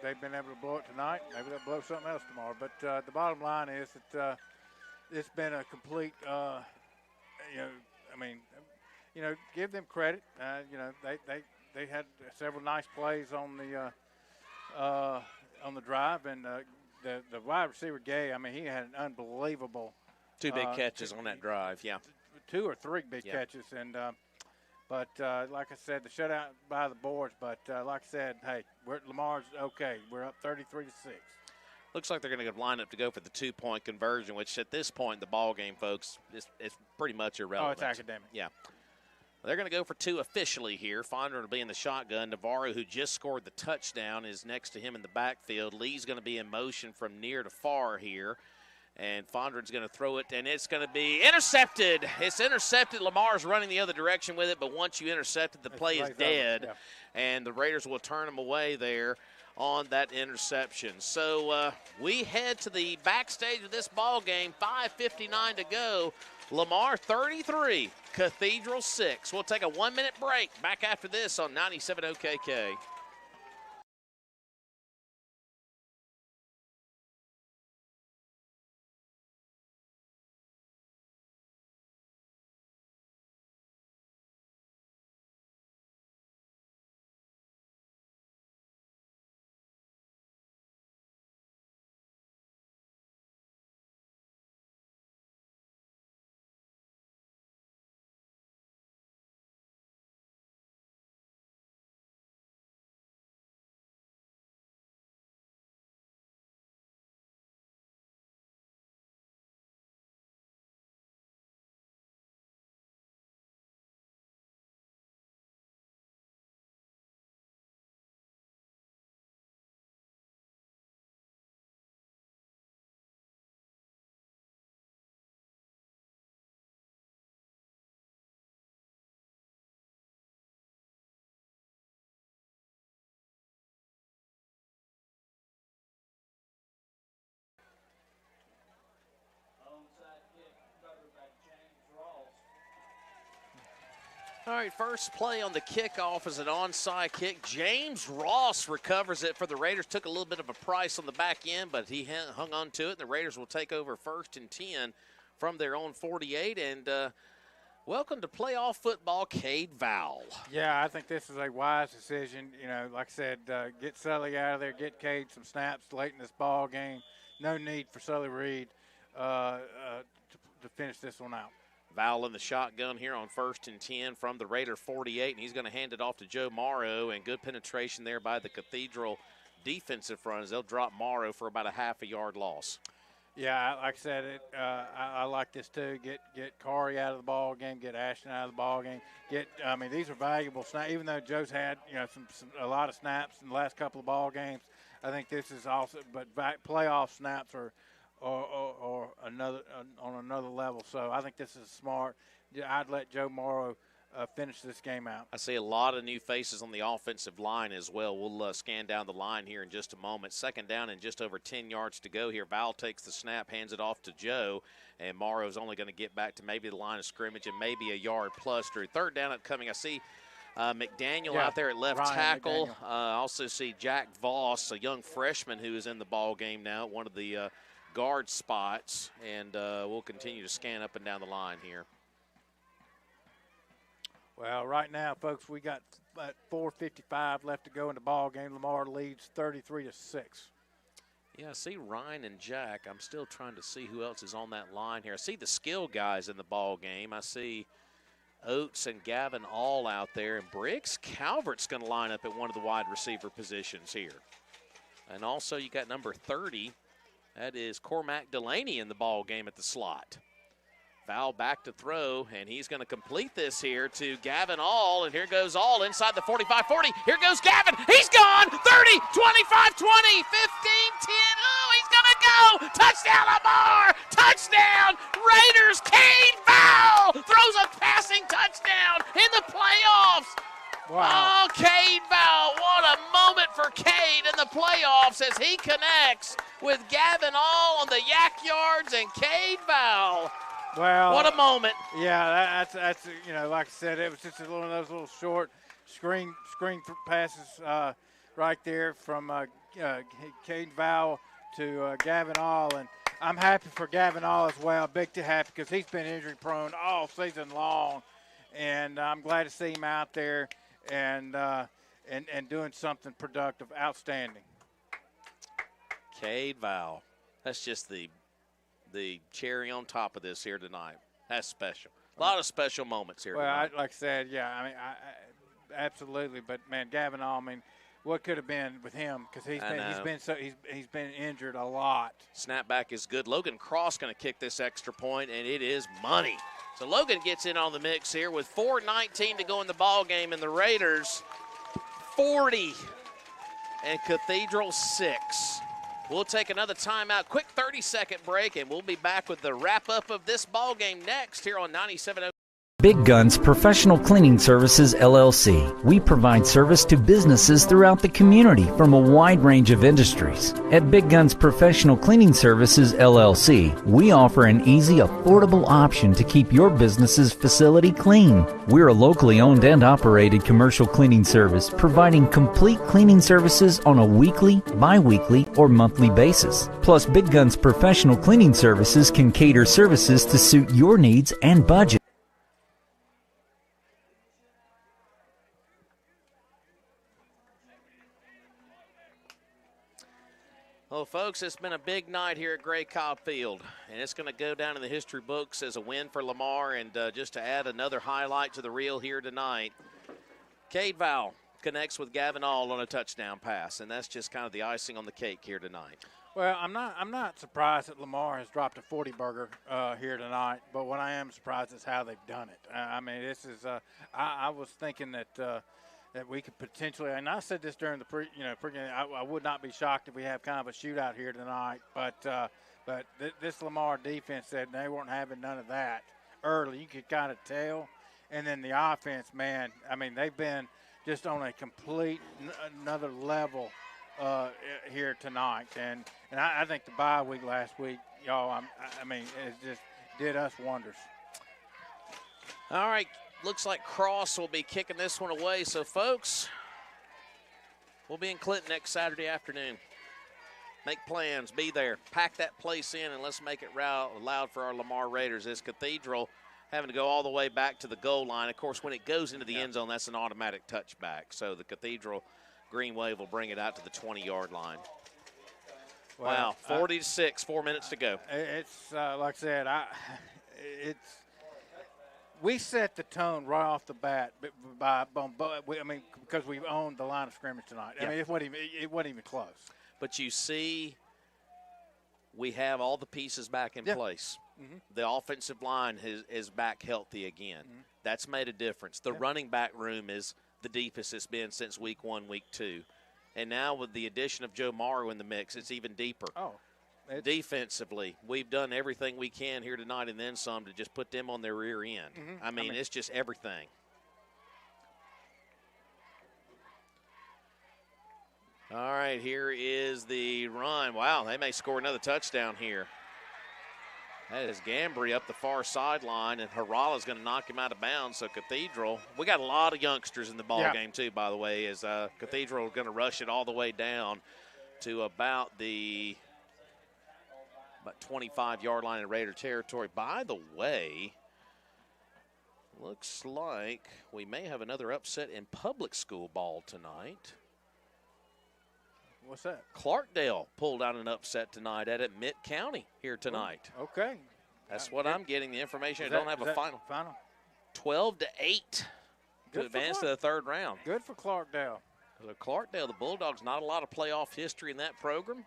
they've been able to blow it tonight. Maybe they'll blow something else tomorrow. But the bottom line is that it's been a complete, give them credit. They had several nice plays on the drive, and the wide receiver Gay. I mean, he had an unbelievable
2 big catches on that drive. Yeah,
2 or 3 big catches, and but like I said, the shutout by the boards. But like I said, hey, Lamar's okay. We're up 33-6.
Looks like they're going to line up to go for the 2-point conversion, which at this point in the ball game, folks, is pretty much irrelevant.
Oh, it's academic.
Yeah. They're going to go for 2 officially here. Fondren will be in the shotgun. Navarro, who just scored the touchdown, is next to him in the backfield. Lee's going to be in motion from near to far here. And Fondren's going to throw it, and it's going to be intercepted. It's intercepted. Lamar's running the other direction with it, but once you intercept it, the play is dead. Yeah. And the Raiders will turn them away there on that interception. So we head to the backstage of this ball game. 5:59 to go. Lamar 33, Cathedral 6. We'll take a 1-minute break. Back after this on 97 OKK. All right, first play on the kickoff is an onside kick. James Ross recovers it for the Raiders. Took a little bit of a price on the back end, but he hung on to it, and the Raiders will take over 1st and 10 from their own 48. And welcome to playoff football, Cade Vowell.
Yeah, I think this is a wise decision. You know, like I said, get Sully out of there, get Cade some snaps late in this ball game. No need for Sully Reed to finish this one out.
Vowell in the shotgun here on 1st and 10 from the Raider 48, and he's going to hand it off to Joe Morrow, and good penetration there by the Cathedral defensive front as they'll drop Morrow for about a half a yard loss.
Yeah, like I said, I like this too. Get Corey out of the ball game, get Ashton out of the ball game. These are valuable snaps. Even though Joe's had a lot of snaps in the last couple of ball games, I think this is also. But playoff snaps are another on another level. So I think this is smart. I'd let Joe Morrow finish this game out.
I see a lot of new faces on the offensive line as well. We'll scan down the line here in just a moment. 2nd down and just over 10 yards to go here. Vowell takes the snap, hands it off to Joe, and Morrow's only going to get back to maybe the line of scrimmage and maybe a yard plus. Drew, 3rd down upcoming. I see McDaniel out there at left tackle. I also see Jack Voss, a young freshman who is in the ball game now at one of the guard spots, and we'll continue to scan up and down the line here.
Well, right now, folks, we got 4:55 left to go in the ball game. Lamar leads 33-6.
Yeah, I see Ryan and Jack. I'm still trying to see who else is on that line here. I see the skill guys in the ball game. I see Oates and Gavin all out there, and Briggs Calvert's going to line up at one of the wide receiver positions here. And also you got number 30. That is Cormac Delaney in the ball game at the slot. Vowell back to throw, and he's going to complete this here to Gavin All, and here goes All inside the 45-40. Here goes Gavin. He's gone. 30, 25, 20, 15, 10. Oh, he's going to go. Touchdown, Lamar. Touchdown, Raiders. Cade Vowell throws a passing touchdown in the playoffs. Wow. Oh, Cade Vowell, what a moment for Cade in the playoffs as he connects with Gavin All on the yak yards and Cade Vowell.
Well,
what a moment.
Yeah, that's like I said, it was just one of those little short screen passes right there from Cade Vowell to Gavin All, and I'm happy for Gavin All as well. Big happy because he's been injury prone all season long, and I'm glad to see him out there and doing something productive. Outstanding.
Cade Vowell. That's just the cherry on top of this here tonight. That's special. A lot of special moments here tonight.
Like I said, yeah, I absolutely. But man, Gavin All, what could have been with him? Because he's been injured a lot.
Snapback is good. Logan Cross going to kick this extra point, and it is money. So Logan gets in on the mix here with 4:19 to go in the ball game, and the Raiders 40 and Cathedral 6. We'll take another timeout, quick 30-second break, and we'll be back with the wrap-up of this ball game next here on 97.0.
Big Guns Professional Cleaning Services, LLC. We provide service to businesses throughout the community from a wide range of industries. At Big Guns Professional Cleaning Services, LLC, we offer an easy, affordable option to keep your business's facility clean. We're a locally owned and operated commercial cleaning service, providing complete cleaning services on a weekly, bi-weekly, or monthly basis. Plus, Big Guns Professional Cleaning Services can cater services to suit your needs and budget.
Well, folks, it's been a big night here at Gray Cobb Field, and it's going to go down in the history books as a win for Lamar. And just to add another highlight to the reel here tonight, Cade Vowell connects with Gavin All on a touchdown pass, and that's just kind of the icing on the cake here tonight.
Well, I'm not surprised that Lamar has dropped a 40-burger here tonight, but what I am surprised is how they've done it. This is I was thinking that we could potentially, and I said this during the pregame, I would not be shocked if we have kind of a shootout here tonight. But this Lamar defense said they weren't having none of that early. You could kind of tell. And then the offense, man, they've been just on a complete another level here tonight. And I think the bye week last week, y'all, it just did us wonders.
All right. looks like Cross will be kicking this one away. So, folks, we'll be in Clinton next Saturday afternoon. Make plans, be there, pack that place in, and let's make it loud for our Lamar Raiders. This Cathedral having to go all the way back to the goal line. Of course, when it goes into the end zone, that's an automatic touchback. So the Cathedral Green Wave will bring it out to the 20-yard line. Wow, 40-6, 4 minutes to go.
It's like I said, we set the tone right off the bat because we've owned the line of scrimmage tonight. I mean, it wasn't even close. But
you see, we have all the pieces back in place. Mm-hmm. The offensive line is back healthy again. Mm-hmm. That's made a difference. The running back room is the deepest it's been since week 1, week 2. And now with the addition of Joe Morrow in the mix, it's even deeper. Defensively, we've done everything we can here tonight and then some to just put them on their rear end. Mm-hmm. I mean, it's just everything. All right, here is the run. Wow, they may score another touchdown here. That is Gambry up the far sideline, and Harala's going to knock him out of bounds. So Cathedral, we got a lot of youngsters in the ball game too, by the way, as Cathedral going to rush it all the way down to about the 25-yard line in Raider territory. By the way, looks like we may have another upset in public school ball tonight.
What's that?
Clarkdale pulled out an upset tonight at Mitt County here tonight.
Okay.
That's what I'm getting the information. I don't have a final. 12-8 to advance to the third round.
Good for Clarkdale.
So Clarkdale, the Bulldogs, not a lot of playoff history in that program.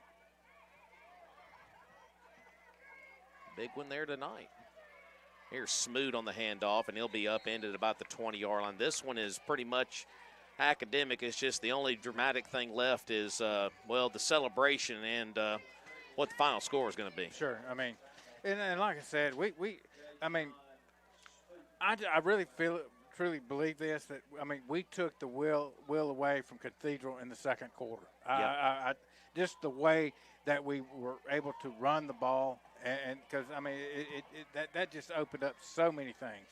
Big one there tonight. Here's Smoot on the handoff, and he'll be upended about the 20-yard line. This one is pretty much academic. It's just the only dramatic thing left is, the celebration and what the final score is going to be.
Sure. I mean, and like I said, I really truly believe this, that, we took the will away from Cathedral in the second quarter. Just the way that we were able to run the ball, and because, that just opened up so many things.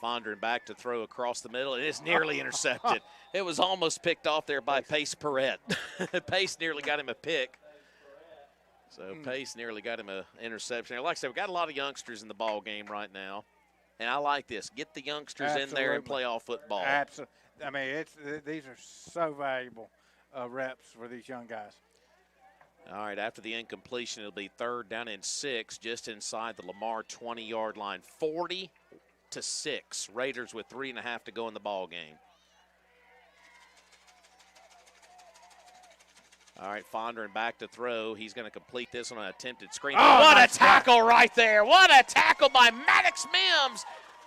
Fondren back to throw across the middle, and it's nearly intercepted. It was almost picked off there by Pace Perrette. Pace nearly got him a pick. So Pace nearly got him an interception. Like I said, we've got a lot of youngsters in the ball game right now. And I like this. Get the youngsters in there and play all football.
Absolutely. These are so valuable reps for these young guys.
All right, after the incompletion, it'll be 3rd down and 6, just inside the Lamar 20-yard line. 40-6. Raiders with 3.5 to go in the ball game. All right, Fondren back to throw. He's going to complete this on an attempted screen. What a tackle right there. What a tackle by Maddox Mims.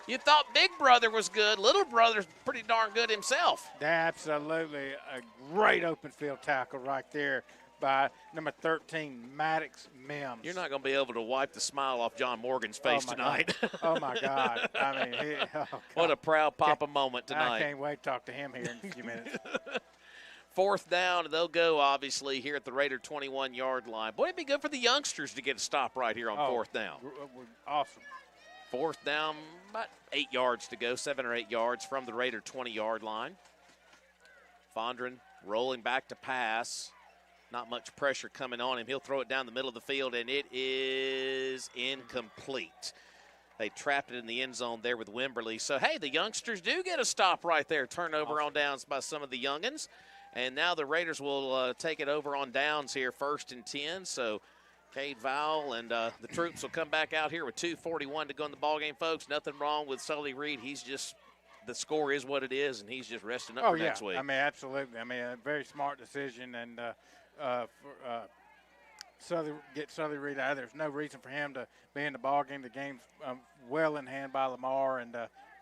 You thought Big Brother was good. Little Brother's pretty darn good himself.
Absolutely a great open field tackle right there by number 13, Maddox Mims.
You're not going to be able to wipe the smile off John Morgan's face tonight.
Oh, my God.
What a proud Papa moment tonight.
I can't wait to talk to him here in a few minutes.
4th down, they'll go, obviously, here at the Raider 21-yard line. Boy, it'd be good for the youngsters to get a stop right here on 4th down.
Awesome.
4th down, about 8 yards to go, 7 or 8 yards from the Raider 20-yard line. Fondren rolling back to pass. Not much pressure coming on him. He'll throw it down the middle of the field, and it is incomplete. They trapped it in the end zone there with Wimberly. So, hey, the youngsters do get a stop right there. Turnover on downs by some of the youngins. And now the Raiders will take it over on downs here, 1st and 10. So Cade Vowell and the troops will come back out here with 2:41 to go in the ballgame, folks. Nothing wrong with Sully Reed. He's just – the score is what it is, and he's just resting up for next week.
Absolutely. A very smart decision. And get Sully Reed out of there. There's no reason for him to be in the ballgame. The game's well in hand by Lamar, and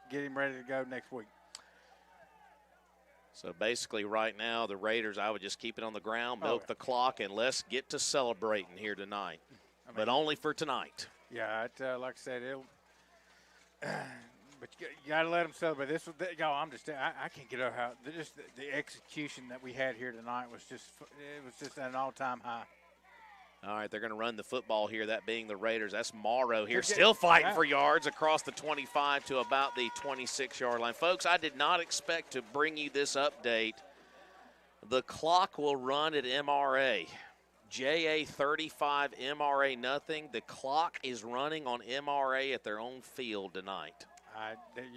get him ready to go next week.
So basically right now the Raiders, I would just keep it on the ground, milk the clock, and let's get to celebrating here tonight. But only for tonight.
Yeah, like I said, but you got to let them celebrate. I can't get over how the execution that we had here tonight was just an all-time high.
All right, they're going to run the football here, that being the Raiders. That's Morrow here, still fighting for yards across the 25 to about the 26-yard line. Folks, I did not expect to bring you this update. The clock will run at MRA. JA 35, MRA nothing. The clock is running on MRA at their own field tonight.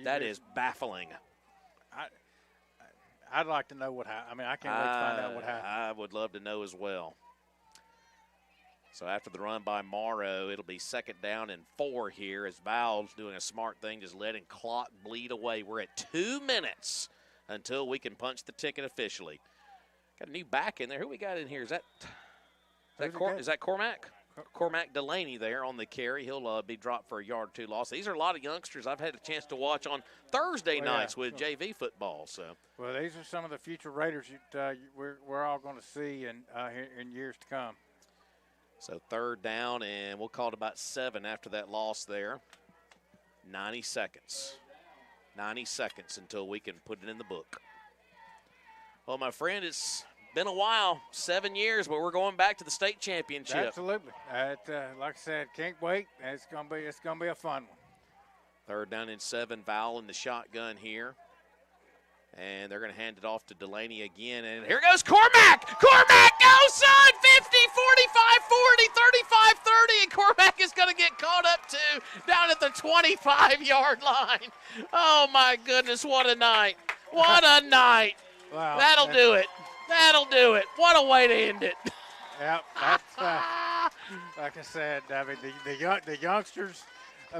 That is baffling.
I'd like to know what happened. I mean, I can't wait to find out what happened.
I would love to know as well. So after the run by Morrow, it'll be 2nd down and 4 here as Val's doing a smart thing, just letting clock bleed away. We're at 2 minutes until we can punch the ticket officially. Got a new back in there. Who we got in here? Is that Cormac? Cormac Delaney there on the carry. He'll be dropped for a yard or 2 loss. These are a lot of youngsters I've had a chance to watch on Thursday nights with JV football. So,
well, these are some of the future Raiders we're all going to see in years to come.
So 3rd down, and we'll call it about 7 after that loss there. 90 seconds. 90 seconds until we can put it in the book. Well, my friend, it's been a while, 7 years, but we're going back to the state championship.
Absolutely. Like I said, can't wait. It's gonna be a fun one.
3rd down and 7, Val in the shotgun here. And they're going to hand it off to Delaney again. And here goes Cormac! Cormac, go, son! 50, 45, 40, 35, 30. And Cormac is going to get caught up, too, down at the 25-yard line. Oh, my goodness, what a night. What a night.
Wow.
That'll do it. That'll do it. What a way to end it.
Yep, that's like I said, I mean, the youngsters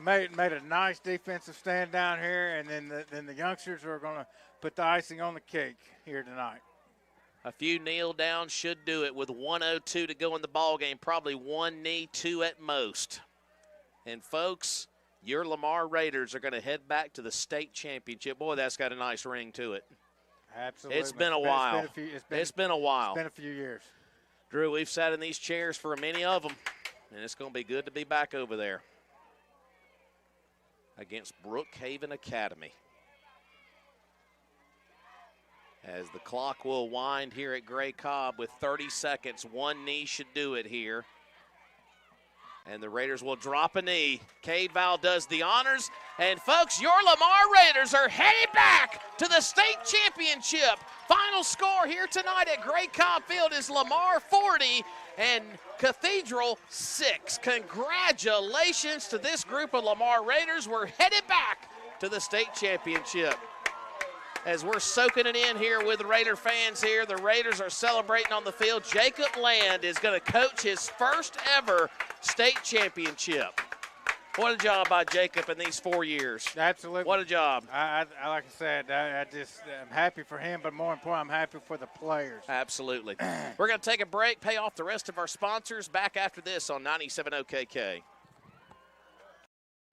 made a nice defensive stand down here, and then the youngsters are going to put the icing on the cake here tonight.
A few kneel downs should do it with 1:02 to go in the ball game. Probably 1 knee, 2 at most. And folks, your Lamar Raiders are going to head back to the state championship. Boy, that's got a nice ring to it.
Absolutely.
It's been a while. It's been a while.
It's been a few years.
Drew, we've sat in these chairs for many of them, and it's going to be good to be back over there against Brookhaven Academy. As the clock will wind here at Gray Cobb with 30 seconds. 1 knee should do it here. And the Raiders will drop a knee. Cade Val does the honors. And, folks, your Lamar Raiders are headed back to the state championship. Final score here tonight at Gray Cobb Field is Lamar 40 and Cathedral 6. Congratulations to this group of Lamar Raiders. We're headed back to the state championship. As we're soaking it in here with the Raider fans here, the Raiders are celebrating on the field. Jacob Land is going to coach his first ever state championship. What a job by Jacob in these 4 years.
Absolutely.
What a job.
I like I said, I'm happy for him, but more important, I'm happy for the players.
Absolutely. We're going to take a break, pay off the rest of our sponsors. Back after this on 97.0 KK.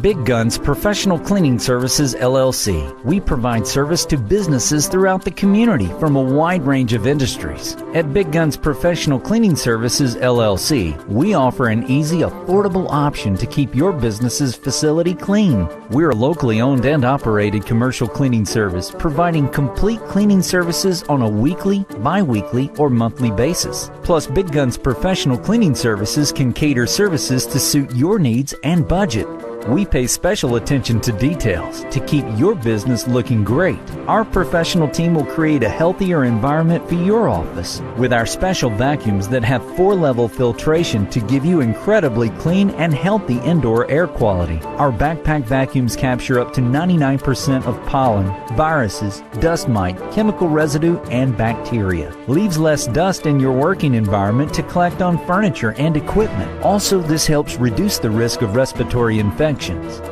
Big Guns Professional Cleaning Services, LLC. We provide service to businesses throughout the community from a wide range of industries. At Big Guns Professional Cleaning Services, LLC, we offer an easy, affordable option to keep your business's facility clean. We're a locally owned and operated commercial cleaning service, providing complete cleaning services on a weekly, bi-weekly, or monthly basis. Plus, Big Guns Professional Cleaning Services can cater services to suit your needs and budget. We pay special attention to details to keep your business looking great. Our professional team will create a healthier environment for your office with our special vacuums that have 4-level filtration to give you incredibly clean and healthy indoor air quality. Our backpack vacuums capture up to 99% of pollen, viruses, dust mite, chemical residue, and bacteria. Leaves less dust in your working environment to collect on furniture and equipment. Also, this helps reduce the risk of respiratory infections.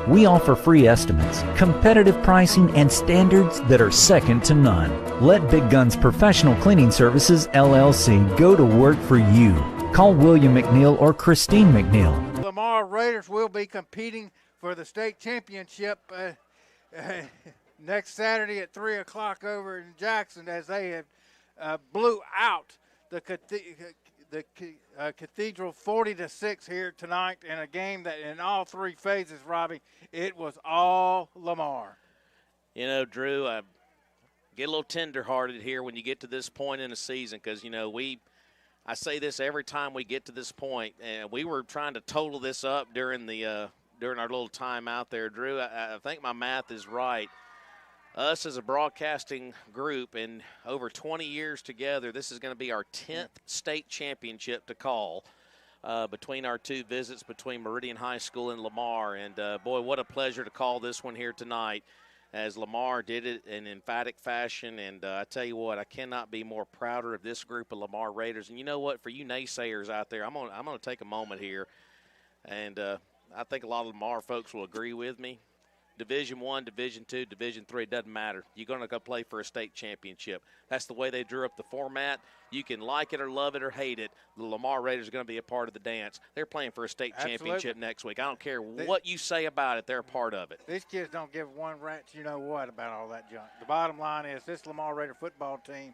We offer free estimates, competitive pricing, and standards that are second to none. Let Big Guns Professional Cleaning Services, LLC go to work for you. Call William McNeil or Christine McNeil.
Lamar Raiders will be competing for the state championship next Saturday at 3 o'clock over in Jackson as they have blew out the Cathedral 40-6 here tonight in a game that in all 3 phases, Robbie, it was all Lamar.
You know, Drew, I get a little tender-hearted here when you get to this point in the season because, you know, we I say this every time we get to this point, and we were trying to total this up during our little time out there, Drew. I think my math is right. Us as a broadcasting group, in over 20 years together, this is going to be our 10th state championship to call between our two visits between Meridian High School and Lamar. And, boy, what a pleasure to call this one here tonight, as Lamar did it in emphatic fashion. And I tell you what, I cannot be more prouder of this group of Lamar Raiders. And you know what? For you naysayers out there, I'm gonna take a moment here, and I think a lot of Lamar folks will agree with me. Division I, Division II, Division III, doesn't matter. You're going to go play for a state championship. That's the way they drew up the format. You can like it or love it or hate it. The Lamar Raiders are going to be a part of the dance. They're playing for a state championship next week. I don't care what you say about it. They're a part of it.
These kids don't give one rat's you-know-what about all that junk. The bottom line is this Lamar Raider football team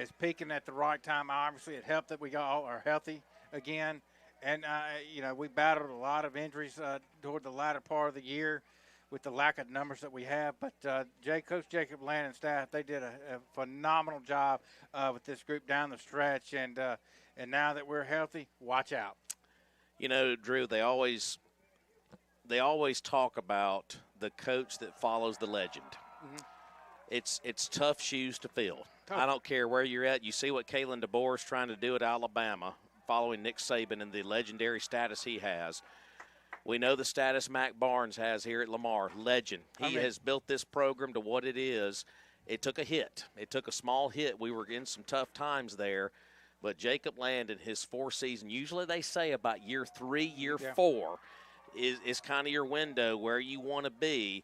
is peaking at the right time. Obviously, it helped that we all are healthy again. And, we battled a lot of injuries toward the latter part of the year with the lack of numbers that we have. But Coach Jacob Land and staff, they did a phenomenal job with this group down the stretch. And now that we're healthy, watch out.
You know, Drew, they always talk about the coach that follows the legend. Mm-hmm. It's tough shoes to fill. I don't care where you're at. You see what Kalen DeBoer is trying to do at Alabama, following Nick Saban and the legendary status he has. We know the status Mac Barnes has here at Lamar. Legend. He has built this program to what it is. It took a hit. It took a small hit. We were in some tough times there. But Jacob Landon, his 4 season, usually they say about year 3, year 4 is kind of your window where you want to be.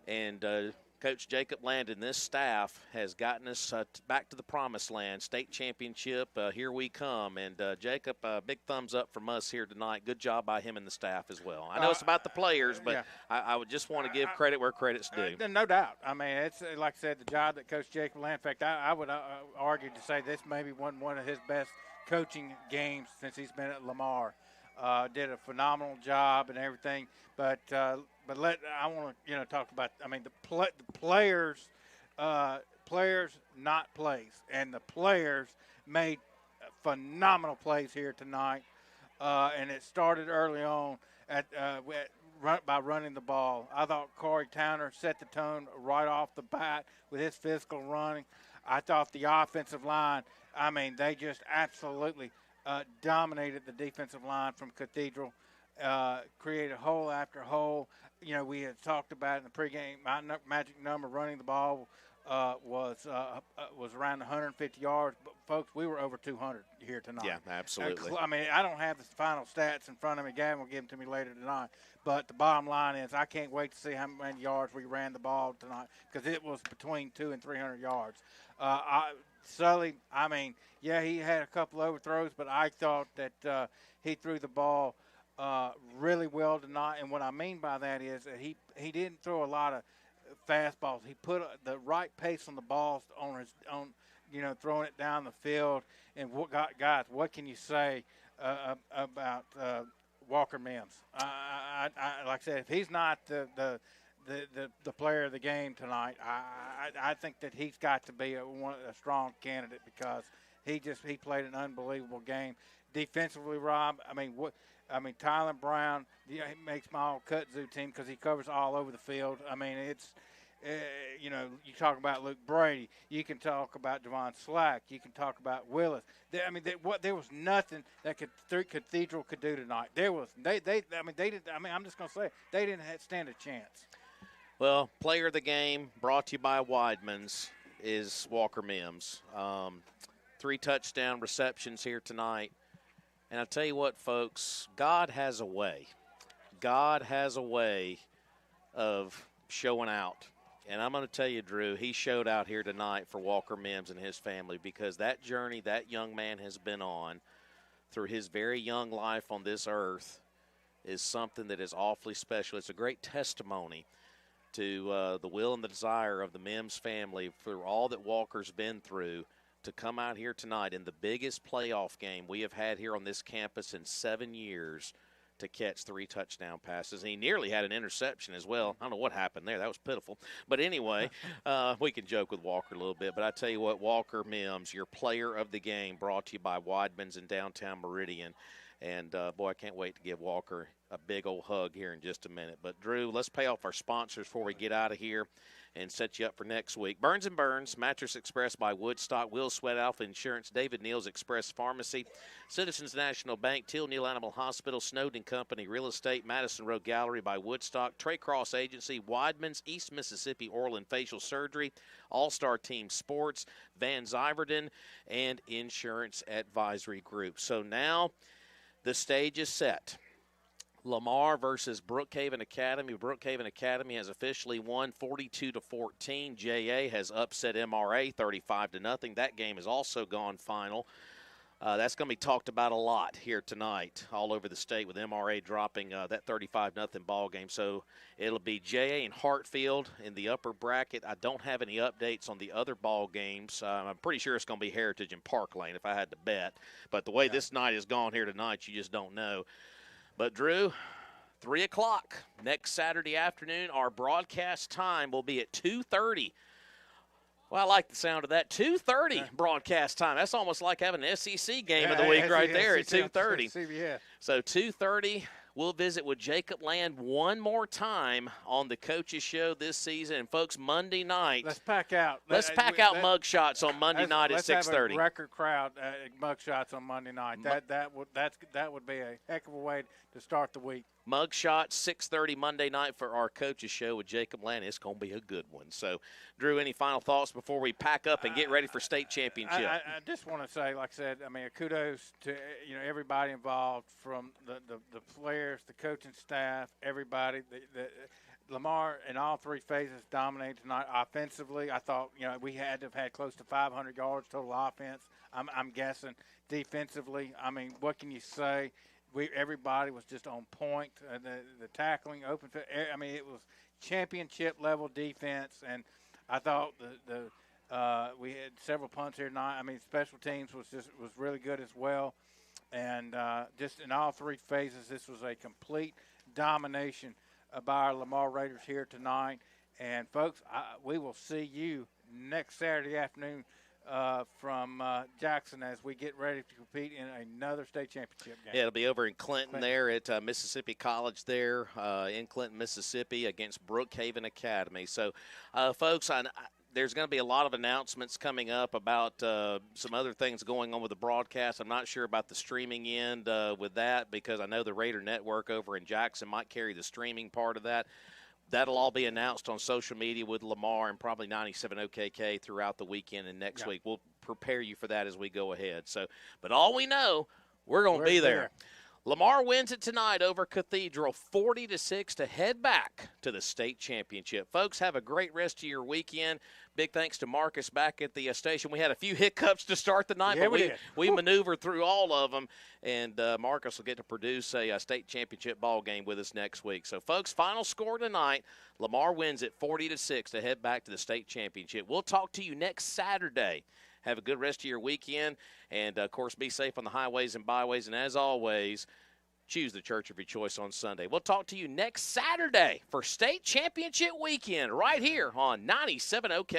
And Coach Jacob Landon, this staff has gotten us back to the promised land, state championship. Here we come. And, Jacob, big thumbs up from us here tonight. Good job by him and the staff as well. I know it's about the players, but I would just want to give credit where credit's due.
No doubt. I mean, it's like I said, the job that Coach Jacob Landon, in fact, I would argue to say this maybe one of his best coaching games since he's been at Lamar. Did a phenomenal job and everything, but I want to talk about. I mean, the players, not plays, and the players made phenomenal plays here tonight, and it started early on by running the ball. I thought Corey Towner set the tone right off the bat with his physical running. I thought the offensive line. I mean, they just absolutely dominated the defensive line from Cathedral, created hole after hole. We had talked about in the pregame, my magic number running the ball was around 150 yards. But, folks, we were over 200 here tonight.
Yeah, absolutely.
I mean, I don't have the final stats in front of me. Gavin will give them to me later tonight. But the bottom line is I can't wait to see how many yards we ran the ball tonight because it was between 200 and 300 yards. Sully, I mean, yeah, he had a couple overthrows, but I thought that he threw the ball really well tonight. And what I mean by that is that he didn't throw a lot of fastballs. He put the right pace on the balls throwing it down the field. And guys, what can you say about Walker Mims? Like I said, if he's not the player of the game tonight, I think that he's got to be a strong candidate because he played an unbelievable game. Defensively, Rob, Tyler Brown, he makes my all-cut zoo team because he covers all over the field. I mean, it's, you talk about Luke Brady. You can talk about Javon Slack. You can talk about Willis. There was nothing that Cathedral could do tonight. I'm just going to say, they didn't stand a chance.
Well, player of the game brought to you by Weidman's is Walker Mims. 3 touchdown receptions here tonight. And I'll tell you what, folks, God has a way. God has a way of showing out. And I'm going to tell you, Drew, he showed out here tonight for Walker Mims and his family because that journey that young man has been on through his very young life on this earth is something that is awfully special. It's a great testimony to the will and the desire of the Mims family for all that Walker's been through to come out here tonight in the biggest playoff game we have had here on this campus in 7 years to catch 3 touchdown passes. And he nearly had an interception as well. I don't know what happened there. That was pitiful. But anyway, we can joke with Walker a little bit. But I tell you what, Walker Mims, your player of the game, brought to you by Weidman's in downtown Meridian. And, boy, I can't wait to give Walker a big old hug here in just a minute. But, Drew, let's pay off our sponsors before we get out of here and set you up for next week. Burns & Burns, Mattress Express by Woodstock, Will Sweat Alpha Insurance, David Neal's Express Pharmacy, Citizens National Bank, Teal Neal Animal Hospital, Snowden Company Real Estate, Madison Road Gallery by Woodstock, Trey Cross Agency, Weidman's, East Mississippi Oral and Facial Surgery, All-Star Team Sports, Van Zyverden, and Insurance Advisory Group. So now the stage is set. Lamar versus Brookhaven Academy. Brookhaven Academy has officially won 42-14. JA has upset MRA 35-0. That game has also gone final. That's going to be talked about a lot here tonight all over the state with MRA dropping that 35-0 ball game. So it'll be JA and Hartfield in the upper bracket. I don't have any updates on the other ball games. I'm pretty sure it's going to be Heritage and Park Lane if I had to bet. But the way this night has gone here tonight, you just don't know. But, Drew, 3 o'clock next Saturday afternoon, our broadcast time will be at 2:30. Well, I like the sound of that. 2:30 broadcast time. That's almost like having an SEC game of the week right there at 2:30. So 2:30, we'll visit with Jacob Land one more time on the Coaches Show this season. And, folks, Monday night.
Let's pack out.
Let's pack out mug shots on Monday night at 6:30.
Let's have a record crowd at mug shots on Monday night. That would be a heck of a way to start the week.
Mug shots, 6:30 Monday night for our Coaches Show with Jacob Land. It's going to be a good one. So, Drew, any final thoughts before we pack up and get ready for state championship?
I just want to say, like I said, I mean, kudos to everybody involved, from the players, the coaching staff, everybody. Lamar in all 3 phases dominated tonight. Offensively, I thought we had to have had close to 500 yards total offense. I'm guessing defensively. I mean, what can you say? Everybody was just on point. The tackling, open. I mean, it was championship level defense, and I thought we had several punts here tonight. I mean, special teams was really good as well, and just in all 3 phases, this was a complete domination by our Lamar Raiders here tonight. And folks, we will see you next Saturday afternoon from Jackson as we get ready to compete in another state championship game.
Yeah, it'll be over in Clinton there at Mississippi College there in Clinton, Mississippi against Brookhaven Academy. So, folks, there's going to be a lot of announcements coming up about some other things going on with the broadcast. I'm not sure about the streaming end with that, because I know the Raider Network over in Jackson might carry the streaming part of that. That'll all be announced on social media with Lamar and probably 97 OKK throughout the weekend and next week. We'll prepare you for that as we go ahead. So, but all we know, we're going to be there. Lamar wins it tonight over Cathedral 40-6 to head back to the state championship. Folks, have a great rest of your weekend. Big thanks to Marcus back at the station. We had a few hiccups to start the night, but we maneuvered through all of them, and Marcus will get to produce a state championship ball game with us next week. So, folks, final score tonight, Lamar wins it 40-6 to head back to the state championship. We'll talk to you next Saturday. Have a good rest of your weekend, and, of course, be safe on the highways and byways. And, as always, choose the church of your choice on Sunday. We'll talk to you next Saturday for state championship weekend right here on 97 OK.